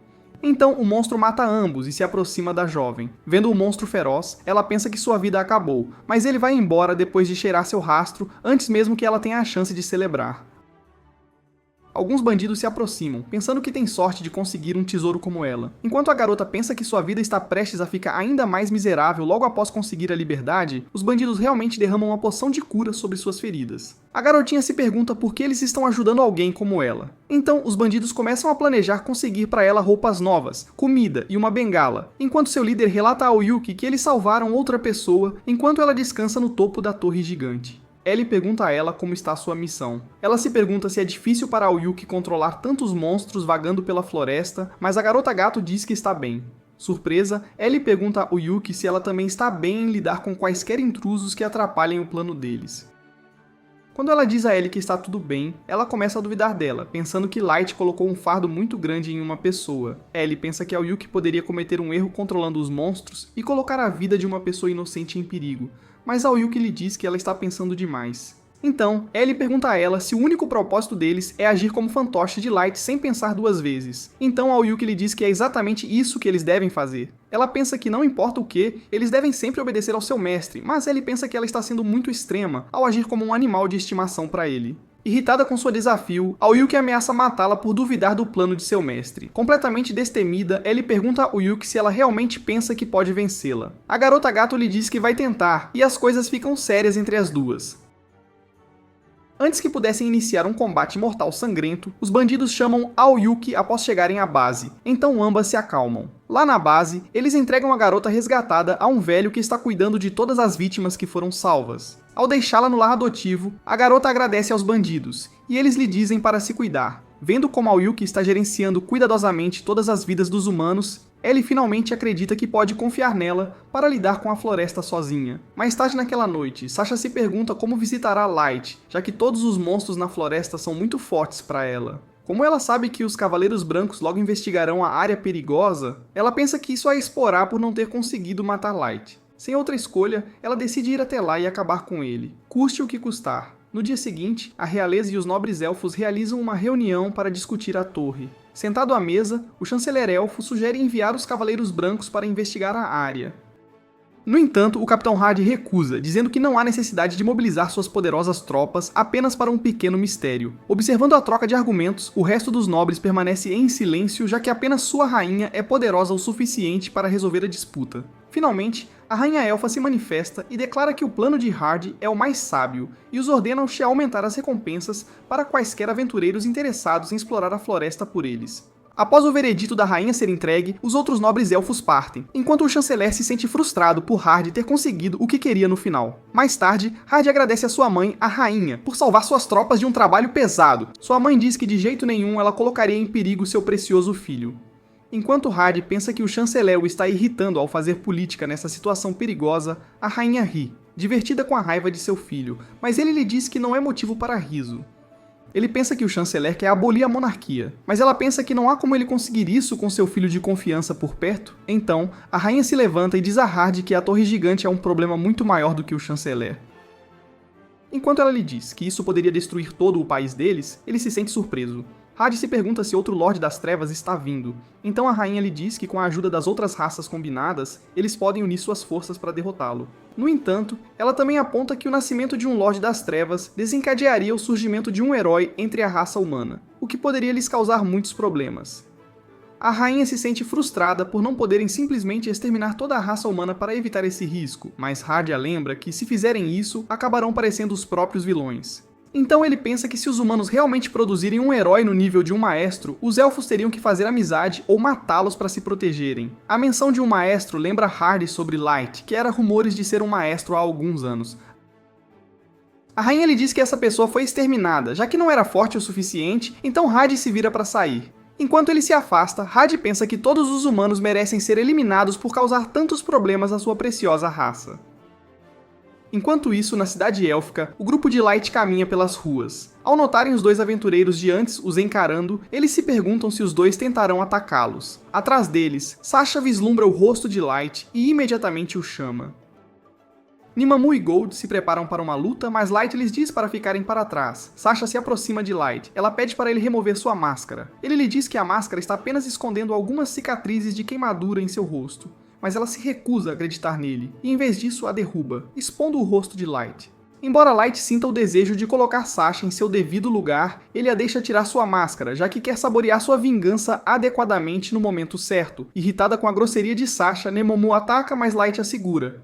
Então o monstro mata ambos e se aproxima da jovem. Vendo o monstro feroz, ela pensa que sua vida acabou, mas ele vai embora depois de cheirar seu rastro antes mesmo que ela tenha a chance de celebrar. Alguns bandidos se aproximam, pensando que tem sorte de conseguir um tesouro como ela. Enquanto a garota pensa que sua vida está prestes a ficar ainda mais miserável logo após conseguir a liberdade, os bandidos realmente derramam uma poção de cura sobre suas feridas. A garotinha se pergunta por que eles estão ajudando alguém como ela. Então, os bandidos começam a planejar conseguir para ela roupas novas, comida e uma bengala, enquanto seu líder relata a Aoyuki que eles salvaram outra pessoa enquanto ela descansa no topo da torre gigante. Ellie pergunta a ela como está sua missão. Ela se pergunta se é difícil para Aoyuki controlar tantos monstros vagando pela floresta, mas a garota gato diz que está bem. Surpresa, Ellie pergunta a Aoyuki se ela também está bem em lidar com quaisquer intrusos que atrapalhem o plano deles. Quando ela diz a Ellie que está tudo bem, ela começa a duvidar dela, pensando que Light colocou um fardo muito grande em uma pessoa. Ellie pensa que Aoyuki poderia cometer um erro controlando os monstros e colocar a vida de uma pessoa inocente em perigo, mas Aoyuki lhe diz que ela está pensando demais. Então, Ellie pergunta a ela se o único propósito deles é agir como fantoche de Light sem pensar duas vezes. Então Aoyuki lhe diz que é exatamente isso que eles devem fazer. Ela pensa que não importa o que, eles devem sempre obedecer ao seu mestre, mas Ellie pensa que ela está sendo muito extrema ao agir como um animal de estimação para ele. Irritada com seu desafio, Aoyuki ameaça matá-la por duvidar do plano de seu mestre. Completamente destemida, Ellie pergunta a Aoyuki se ela realmente pensa que pode vencê-la. A garota gato lhe diz que vai tentar, e as coisas ficam sérias entre as duas. Antes que pudessem iniciar um combate mortal sangrento, os bandidos chamam Aoyuki após chegarem à base, então ambas se acalmam. Lá na base, eles entregam a garota resgatada a um velho que está cuidando de todas as vítimas que foram salvas. Ao deixá-la no lar adotivo, a garota agradece aos bandidos, e eles lhe dizem para se cuidar. Vendo como Aoyuki está gerenciando cuidadosamente todas as vidas dos humanos, Ellie finalmente acredita que pode confiar nela para lidar com a floresta sozinha. Mais tarde naquela noite, Sasha se pergunta como visitará Light, já que todos os monstros na floresta são muito fortes para ela. Como ela sabe que os Cavaleiros Brancos logo investigarão a área perigosa, ela pensa que isso a exporá por não ter conseguido matar Light. Sem outra escolha, ela decide ir até lá e acabar com ele, custe o que custar. No dia seguinte, a realeza e os nobres elfos realizam uma reunião para discutir a torre. Sentado à mesa, o chanceler elfo sugere enviar os Cavaleiros Brancos para investigar a área. No entanto, o Capitão Hard recusa, dizendo que não há necessidade de mobilizar suas poderosas tropas apenas para um pequeno mistério. Observando a troca de argumentos, o resto dos nobres permanece em silêncio, já que apenas sua rainha é poderosa o suficiente para resolver a disputa. Finalmente, a Rainha Elfa se manifesta e declara que o plano de Hard é o mais sábio, e os ordena aumentar as recompensas para quaisquer aventureiros interessados em explorar a floresta por eles. Após o veredito da rainha ser entregue, os outros nobres elfos partem, enquanto o chanceler se sente frustrado por Hard ter conseguido o que queria no final. Mais tarde, Hard agradece a sua mãe, a rainha, por salvar suas tropas de um trabalho pesado. Sua mãe diz que de jeito nenhum ela colocaria em perigo seu precioso filho. Enquanto Hard pensa que o chanceler o está irritando ao fazer política nessa situação perigosa, a rainha ri, divertida com a raiva de seu filho, mas ele lhe diz que não é motivo para riso. Ele pensa que o chanceler quer abolir a monarquia, mas ela pensa que não há como ele conseguir isso com seu filho de confiança por perto. Então, a rainha se levanta e diz a Hard que a torre gigante é um problema muito maior do que o chanceler. Enquanto ela lhe diz que isso poderia destruir todo o país deles, ele se sente surpreso. Hard se pergunta se outro Lorde das Trevas está vindo, então a rainha lhe diz que com a ajuda das outras raças combinadas, eles podem unir suas forças para derrotá-lo. No entanto, ela também aponta que o nascimento de um Lorde das Trevas desencadearia o surgimento de um herói entre a raça humana, o que poderia lhes causar muitos problemas. A rainha se sente frustrada por não poderem simplesmente exterminar toda a raça humana para evitar esse risco, mas Hard a lembra que se fizerem isso, acabarão parecendo os próprios vilões. Então ele pensa que se os humanos realmente produzirem um herói no nível de um maestro, os elfos teriam que fazer amizade ou matá-los para se protegerem. A menção de um maestro lembra Hard sobre Light, que era rumores de ser um maestro há alguns anos. A rainha lhe diz que essa pessoa foi exterminada, já que não era forte o suficiente, então Hard se vira para sair. Enquanto ele se afasta, Hard pensa que todos os humanos merecem ser eliminados por causar tantos problemas à sua preciosa raça. Enquanto isso, na cidade élfica, o grupo de Light caminha pelas ruas. Ao notarem os dois aventureiros de antes os encarando, eles se perguntam se os dois tentarão atacá-los. Atrás deles, Sasha vislumbra o rosto de Light e imediatamente o chama. Nimamu e Gold se preparam para uma luta, mas Light lhes diz para ficarem para trás. Sasha se aproxima de Light. Ela pede para ele remover sua máscara. Ele lhe diz que a máscara está apenas escondendo algumas cicatrizes de queimadura em seu rosto, mas ela se recusa a acreditar nele, e em vez disso a derruba, expondo o rosto de Light. Embora Light sinta o desejo de colocar Sasha em seu devido lugar, ele a deixa tirar sua máscara, já que quer saborear sua vingança adequadamente no momento certo. Irritada com a grosseria de Sasha, Nemomu ataca, mas Light a segura.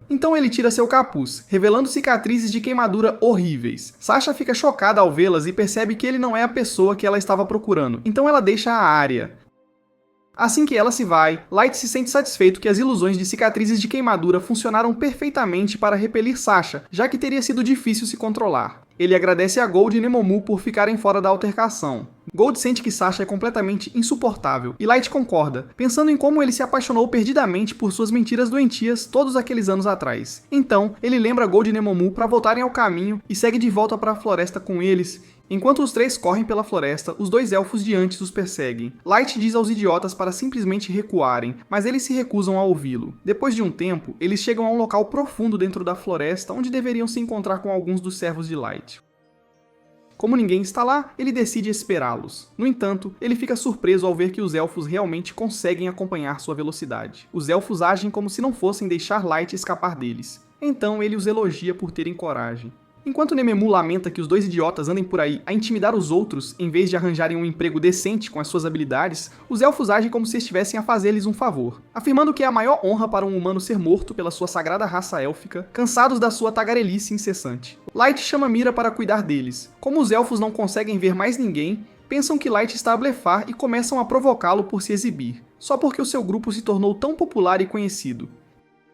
Então ele tira seu capuz, revelando cicatrizes de queimadura horríveis. Sasha fica chocada ao vê-las e percebe que ele não é a pessoa que ela estava procurando, então ela deixa a área. Assim que ela se vai, Light se sente satisfeito que as ilusões de cicatrizes de queimadura funcionaram perfeitamente para repelir Sasha, já que teria sido difícil se controlar. Ele agradece a Gold e Nemomu por ficarem fora da altercação. Gold sente que Sasha é completamente insuportável, e Light concorda, pensando em como ele se apaixonou perdidamente por suas mentiras doentias todos aqueles anos atrás. Então, ele lembra Gold e Nemomu para voltarem ao caminho e segue de volta para a floresta com eles. Enquanto os três correm pela floresta, os dois elfos de antes os perseguem. Light diz aos idiotas para simplesmente recuarem, mas eles se recusam a ouvi-lo. Depois de um tempo, eles chegam a um local profundo dentro da floresta onde deveriam se encontrar com alguns dos servos de Light. Como ninguém está lá, ele decide esperá-los. No entanto, ele fica surpreso ao ver que os elfos realmente conseguem acompanhar sua velocidade. Os elfos agem como se não fossem deixar Light escapar deles. Então ele os elogia por terem coragem. Enquanto Nemomu lamenta que os dois idiotas andem por aí a intimidar os outros em vez de arranjarem um emprego decente com as suas habilidades, os elfos agem como se estivessem a fazer-lhes um favor, afirmando que é a maior honra para um humano ser morto pela sua sagrada raça élfica, cansados da sua tagarelice incessante. Light chama Mira para cuidar deles. Como os elfos não conseguem ver mais ninguém, pensam que Light está a blefar e começam a provocá-lo por se exibir, só porque o seu grupo se tornou tão popular e conhecido.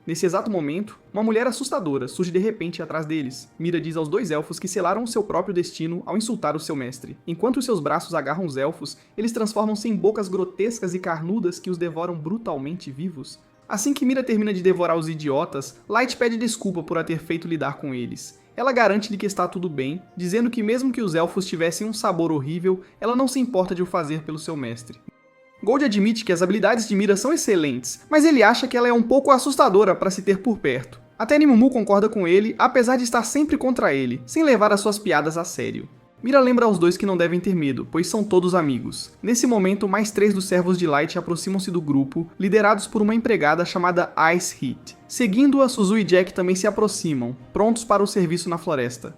Nesse exato momento, uma mulher assustadora surge de repente atrás deles. Mira diz aos dois elfos que selaram o seu próprio destino ao insultar o seu mestre. Enquanto os seus braços agarram os elfos, eles transformam-se em bocas grotescas e carnudas que os devoram brutalmente vivos. Assim que Mira termina de devorar os idiotas, Light pede desculpa por a ter feito lidar com eles. Ela garante-lhe que está tudo bem, dizendo que mesmo que os elfos tivessem um sabor horrível, ela não se importa de o fazer pelo seu mestre. Gold admite que as habilidades de Mira são excelentes, mas ele acha que ela é um pouco assustadora para se ter por perto. Até Nemomu concorda com ele, apesar de estar sempre contra ele, sem levar as suas piadas a sério. Mira lembra aos dois que não devem ter medo, pois são todos amigos. Nesse momento, mais 3 dos servos de Light aproximam-se do grupo, liderados por uma empregada chamada Ice Heat. Seguindo-a, Suzu e Jack também se aproximam, prontos para o serviço na floresta.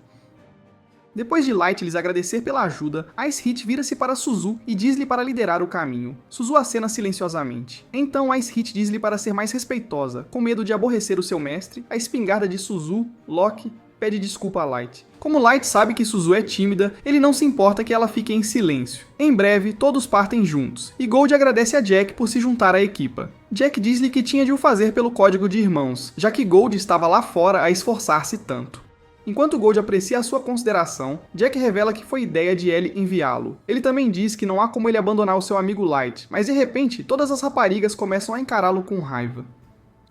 Depois de Light lhes agradecer pela ajuda, Ice Heat vira-se para Suzu e diz-lhe para liderar o caminho. Suzu acena silenciosamente. Então Ice Heat diz-lhe para ser mais respeitosa, com medo de aborrecer o seu mestre. A espingarda de Suzu, Loki, pede desculpa a Light. Como Light sabe que Suzu é tímida, ele não se importa que ela fique em silêncio. Em breve, todos partem juntos, e Gold agradece a Jack por se juntar à equipa. Jack diz-lhe que tinha de o fazer pelo código de irmãos, já que Gold estava lá fora a esforçar-se tanto. Enquanto Gold aprecia a sua consideração, Jack revela que foi ideia de Ellie enviá-lo. Ele também diz que não há como ele abandonar o seu amigo Light, mas de repente todas as raparigas começam a encará-lo com raiva.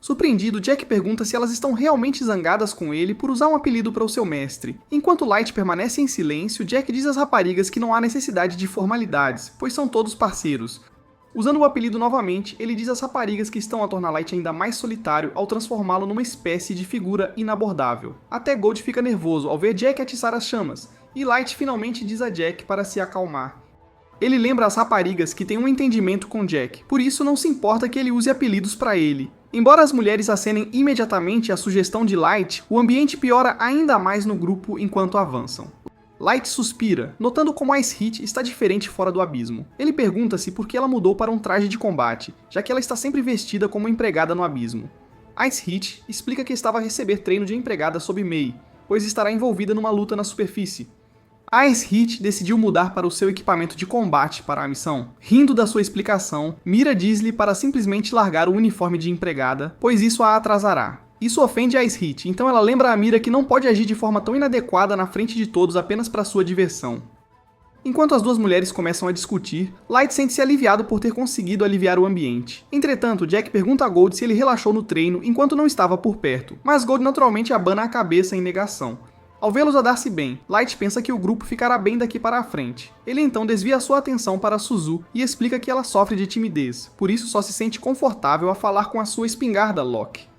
Surpreendido, Jack pergunta se elas estão realmente zangadas com ele por usar um apelido para o seu mestre. Enquanto Light permanece em silêncio, Jack diz às raparigas que não há necessidade de formalidades, pois são todos parceiros. Usando o apelido novamente, ele diz às raparigas que estão a tornar Light ainda mais solitário ao transformá-lo numa espécie de figura inabordável. Até Gold fica nervoso ao ver Jack atiçar as chamas, e Light finalmente diz a Jack para se acalmar. Ele lembra às raparigas que tem um entendimento com Jack, por isso não se importa que ele use apelidos para ele. Embora as mulheres acenem imediatamente à sugestão de Light, o ambiente piora ainda mais no grupo enquanto avançam. Light suspira, notando como Ice Heat está diferente fora do abismo. Ele pergunta-se por que ela mudou para um traje de combate, já que ela está sempre vestida como empregada no abismo. Ice Heat explica que estava a receber treino de empregada sob Mei, pois estará envolvida numa luta na superfície. Ice Heat decidiu mudar para o seu equipamento de combate para a missão. Rindo da sua explicação, Mira diz-lhe para simplesmente largar o uniforme de empregada, pois isso a atrasará. Isso ofende Ice Heat, então ela lembra a Mira que não pode agir de forma tão inadequada na frente de todos apenas para sua diversão. Enquanto as duas mulheres começam a discutir, Light sente-se aliviado por ter conseguido aliviar o ambiente. Entretanto, Jack pergunta a Gold se ele relaxou no treino enquanto não estava por perto, mas Gold naturalmente abana a cabeça em negação. Ao vê-los a dar-se bem, Light pensa que o grupo ficará bem daqui para a frente. Ele então desvia sua atenção para Suzu e explica que ela sofre de timidez, por isso só se sente confortável a falar com a sua espingarda Loki.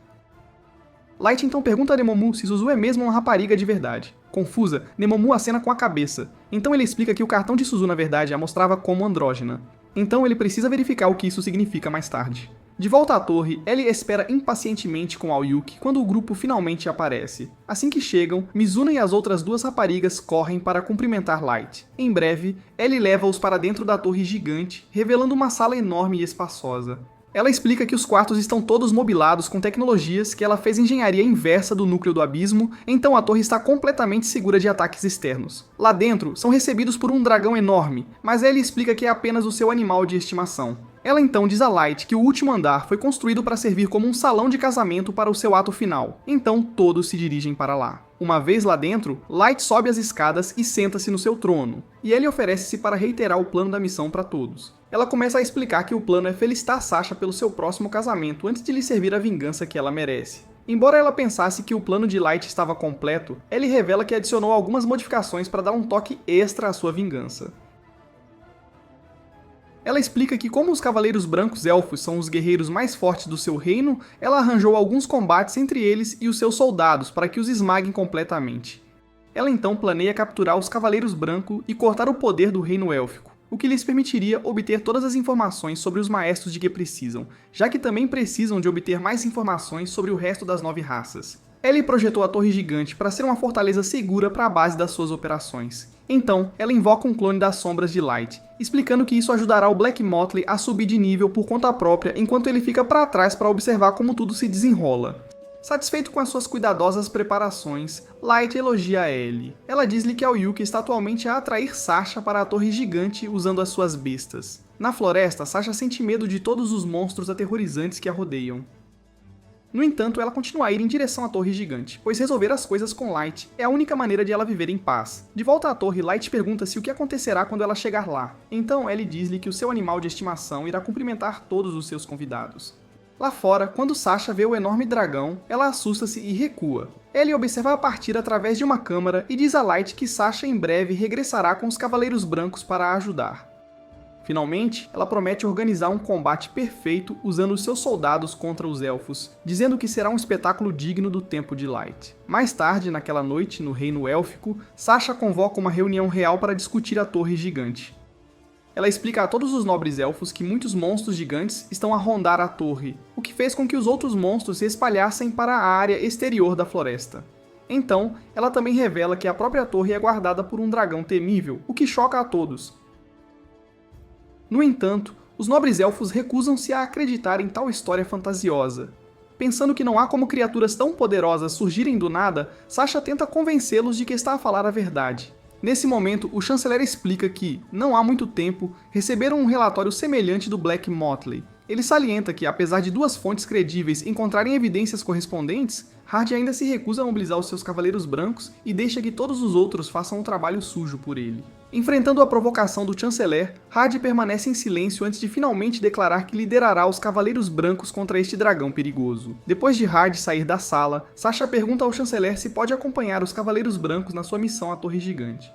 Light então pergunta a Nemomu se Suzu é mesmo uma rapariga de verdade. Confusa, Nemomu acena com a cabeça. Então ele explica que o cartão de Suzu na verdade a mostrava como andrógena. Então ele precisa verificar o que isso significa mais tarde. De volta à torre, Ellie espera impacientemente com Aoyuki quando o grupo finalmente aparece. Assim que chegam, Mizuna e as outras duas raparigas correm para cumprimentar Light. Em breve, Ellie leva-os para dentro da torre gigante, revelando uma sala enorme e espaçosa. Ela explica que os quartos estão todos mobilados com tecnologias que ela fez engenharia inversa do núcleo do abismo, então a torre está completamente segura de ataques externos. Lá dentro, são recebidos por um dragão enorme, mas Ellie explica que é apenas o seu animal de estimação. Ela então diz a Light que o último andar foi construído para servir como um salão de casamento para o seu ato final, então todos se dirigem para lá. Uma vez lá dentro, Light sobe as escadas e senta-se no seu trono, e Ellie oferece-se para reiterar o plano da missão para todos. Ela começa a explicar que o plano é felicitar Sasha pelo seu próximo casamento antes de lhe servir a vingança que ela merece. Embora ela pensasse que o plano de Light estava completo, Ellie revela que adicionou algumas modificações para dar um toque extra à sua vingança. Ela explica que como os Cavaleiros Brancos Elfos são os guerreiros mais fortes do seu reino, ela arranjou alguns combates entre eles e os seus soldados para que os esmaguem completamente. Ela então planeia capturar os Cavaleiros Brancos e cortar o poder do reino élfico, o que lhes permitiria obter todas as informações sobre os maestros de que precisam, já que também precisam de obter mais informações sobre o resto das 9 raças. Ellie projetou a Torre Gigante para ser uma fortaleza segura para a base das suas operações. Então, ela invoca um clone das Sombras de Light, explicando que isso ajudará o Black Motley a subir de nível por conta própria enquanto ele fica para trás para observar como tudo se desenrola. Satisfeito com as suas cuidadosas preparações, Light elogia Ellie. Ela diz-lhe que Aoyuki está atualmente a atrair Sasha para a Torre Gigante usando as suas bestas. Na floresta, Sasha sente medo de todos os monstros aterrorizantes que a rodeiam. No entanto, ela continua a ir em direção à Torre Gigante, pois resolver as coisas com Light é a única maneira de ela viver em paz. De volta à torre, Light pergunta-se o que acontecerá quando ela chegar lá. Então Ellie diz-lhe que o seu animal de estimação irá cumprimentar todos os seus convidados. Lá fora, quando Sasha vê o enorme dragão, ela assusta-se e recua. Ellie observa a partida através de uma câmera e diz a Light que Sasha em breve regressará com os Cavaleiros Brancos para a ajudar. Finalmente, ela promete organizar um combate perfeito usando os seus soldados contra os elfos, dizendo que será um espetáculo digno do tempo de Light. Mais tarde, naquela noite, no reino élfico, Sasha convoca uma reunião real para discutir a Torre Gigante. Ela explica a todos os nobres elfos que muitos monstros gigantes estão a rondar a torre, o que fez com que os outros monstros se espalhassem para a área exterior da floresta. Então, ela também revela que a própria torre é guardada por um dragão temível, o que choca a todos. No entanto, os nobres elfos recusam-se a acreditar em tal história fantasiosa. Pensando que não há como criaturas tão poderosas surgirem do nada, Sasha tenta convencê-los de que está a falar a verdade. Nesse momento, o chanceler explica que, não há muito tempo, receberam um relatório semelhante do Black Motley. Ele salienta que, apesar de 2 fontes credíveis encontrarem evidências correspondentes, Hard ainda se recusa a mobilizar os seus Cavaleiros Brancos e deixa que todos os outros façam um trabalho sujo por ele. Enfrentando a provocação do chanceler, Hard permanece em silêncio antes de finalmente declarar que liderará os Cavaleiros Brancos contra este dragão perigoso. Depois de Hard sair da sala, Sasha pergunta ao chanceler se pode acompanhar os Cavaleiros Brancos na sua missão à Torre Gigante.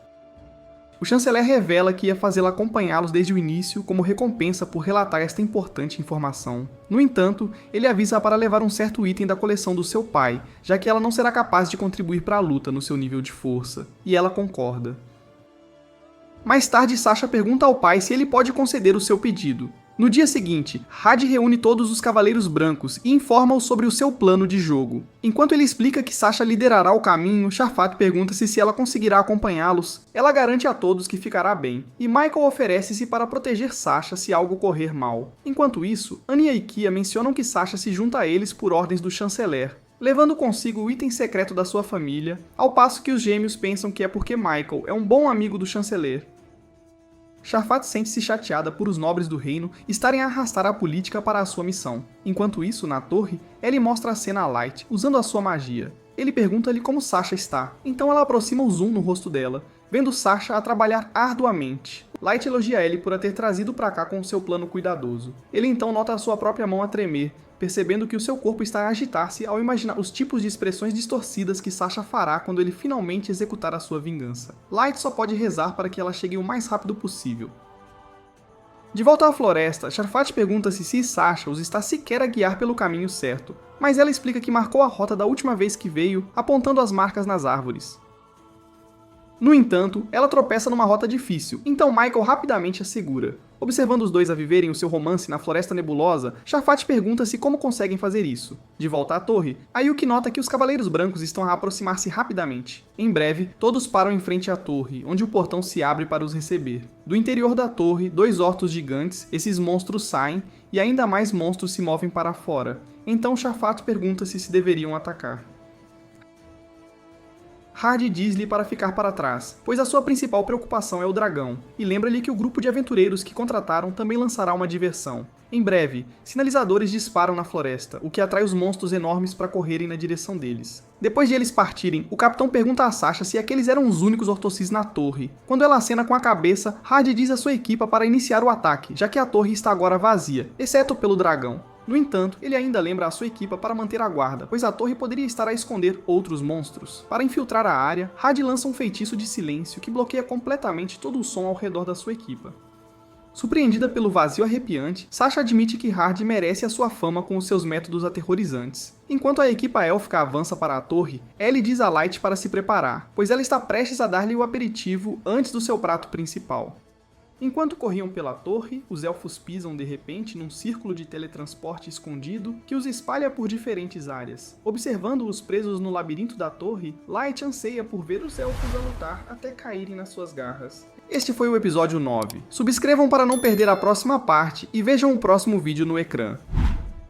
O chanceler revela que ia fazê-la acompanhá-los desde o início como recompensa por relatar esta importante informação. No entanto, ele avisa para levar um certo item da coleção do seu pai, já que ela não será capaz de contribuir para a luta no seu nível de força, e ela concorda. Mais tarde, Sasha pergunta ao pai se ele pode conceder o seu pedido. No dia seguinte, Had reúne todos os Cavaleiros Brancos e informa-os sobre o seu plano de jogo. Enquanto ele explica que Sasha liderará o caminho, Shafat pergunta-se se ela conseguirá acompanhá-los. Ela garante a todos que ficará bem, e Michael oferece-se para proteger Sasha se algo correr mal. Enquanto isso, Anya e Kia mencionam que Sasha se junta a eles por ordens do chanceler, levando consigo o item secreto da sua família, ao passo que os gêmeos pensam que é porque Michael é um bom amigo do chanceler. Shafat sente-se chateada por os nobres do reino estarem a arrastar a política para a sua missão. Enquanto isso, na torre, Ellie mostra a cena a Light, usando a sua magia. Ele pergunta-lhe como Sasha está, então ela aproxima o zoom no rosto dela, vendo Sasha a trabalhar arduamente. Light elogia Ellie por a ter trazido para cá com o seu plano cuidadoso. Ele então nota a sua própria mão a tremer, percebendo que o seu corpo está a agitar-se ao imaginar os tipos de expressões distorcidas que Sasha fará quando ele finalmente executar a sua vingança. Light só pode rezar para que ela chegue o mais rápido possível. De volta à floresta, Shafat pergunta-se se Sasha os está sequer a guiar pelo caminho certo, mas ela explica que marcou a rota da última vez que veio, apontando as marcas nas árvores. No entanto, ela tropeça numa rota difícil, então Michael rapidamente a segura. Observando os dois a viverem o seu romance na Floresta Nebulosa, Shafat pergunta-se como conseguem fazer isso. De volta à torre, Ayuki nota que os Cavaleiros Brancos estão a aproximar-se rapidamente. Em breve, todos param em frente à torre, onde o portão se abre para os receber. Do interior da torre, 2 orcos gigantes, esses monstros saem, e ainda mais monstros se movem para fora. Então Shafat pergunta-se se deveriam atacar. Hard diz-lhe para ficar para trás, pois a sua principal preocupação é o dragão, e lembra-lhe que o grupo de aventureiros que contrataram também lançará uma diversão. Em breve, sinalizadores disparam na floresta, o que atrai os monstros enormes para correrem na direção deles. Depois de eles partirem, o capitão pergunta a Sasha se aqueles eram os únicos ortosis na torre. Quando ela acena com a cabeça, Hard diz à sua equipa para iniciar o ataque, já que a torre está agora vazia, exceto pelo dragão. No entanto, ele ainda lembra a sua equipa para manter a guarda, pois a torre poderia estar a esconder outros monstros. Para infiltrar a área, Hard lança um feitiço de silêncio que bloqueia completamente todo o som ao redor da sua equipa. Surpreendida pelo vazio arrepiante, Sasha admite que Hard merece a sua fama com os seus métodos aterrorizantes. Enquanto a equipa élfica avança para a torre, Ellie diz a Light para se preparar, pois ela está prestes a dar-lhe o aperitivo antes do seu prato principal. Enquanto corriam pela torre, os elfos pisam de repente num círculo de teletransporte escondido que os espalha por diferentes áreas. Observando-os presos no labirinto da torre, Light anseia por ver os elfos a lutar até caírem nas suas garras. Este foi o episódio 9. Subscrevam para não perder a próxima parte e vejam o próximo vídeo no ecrã.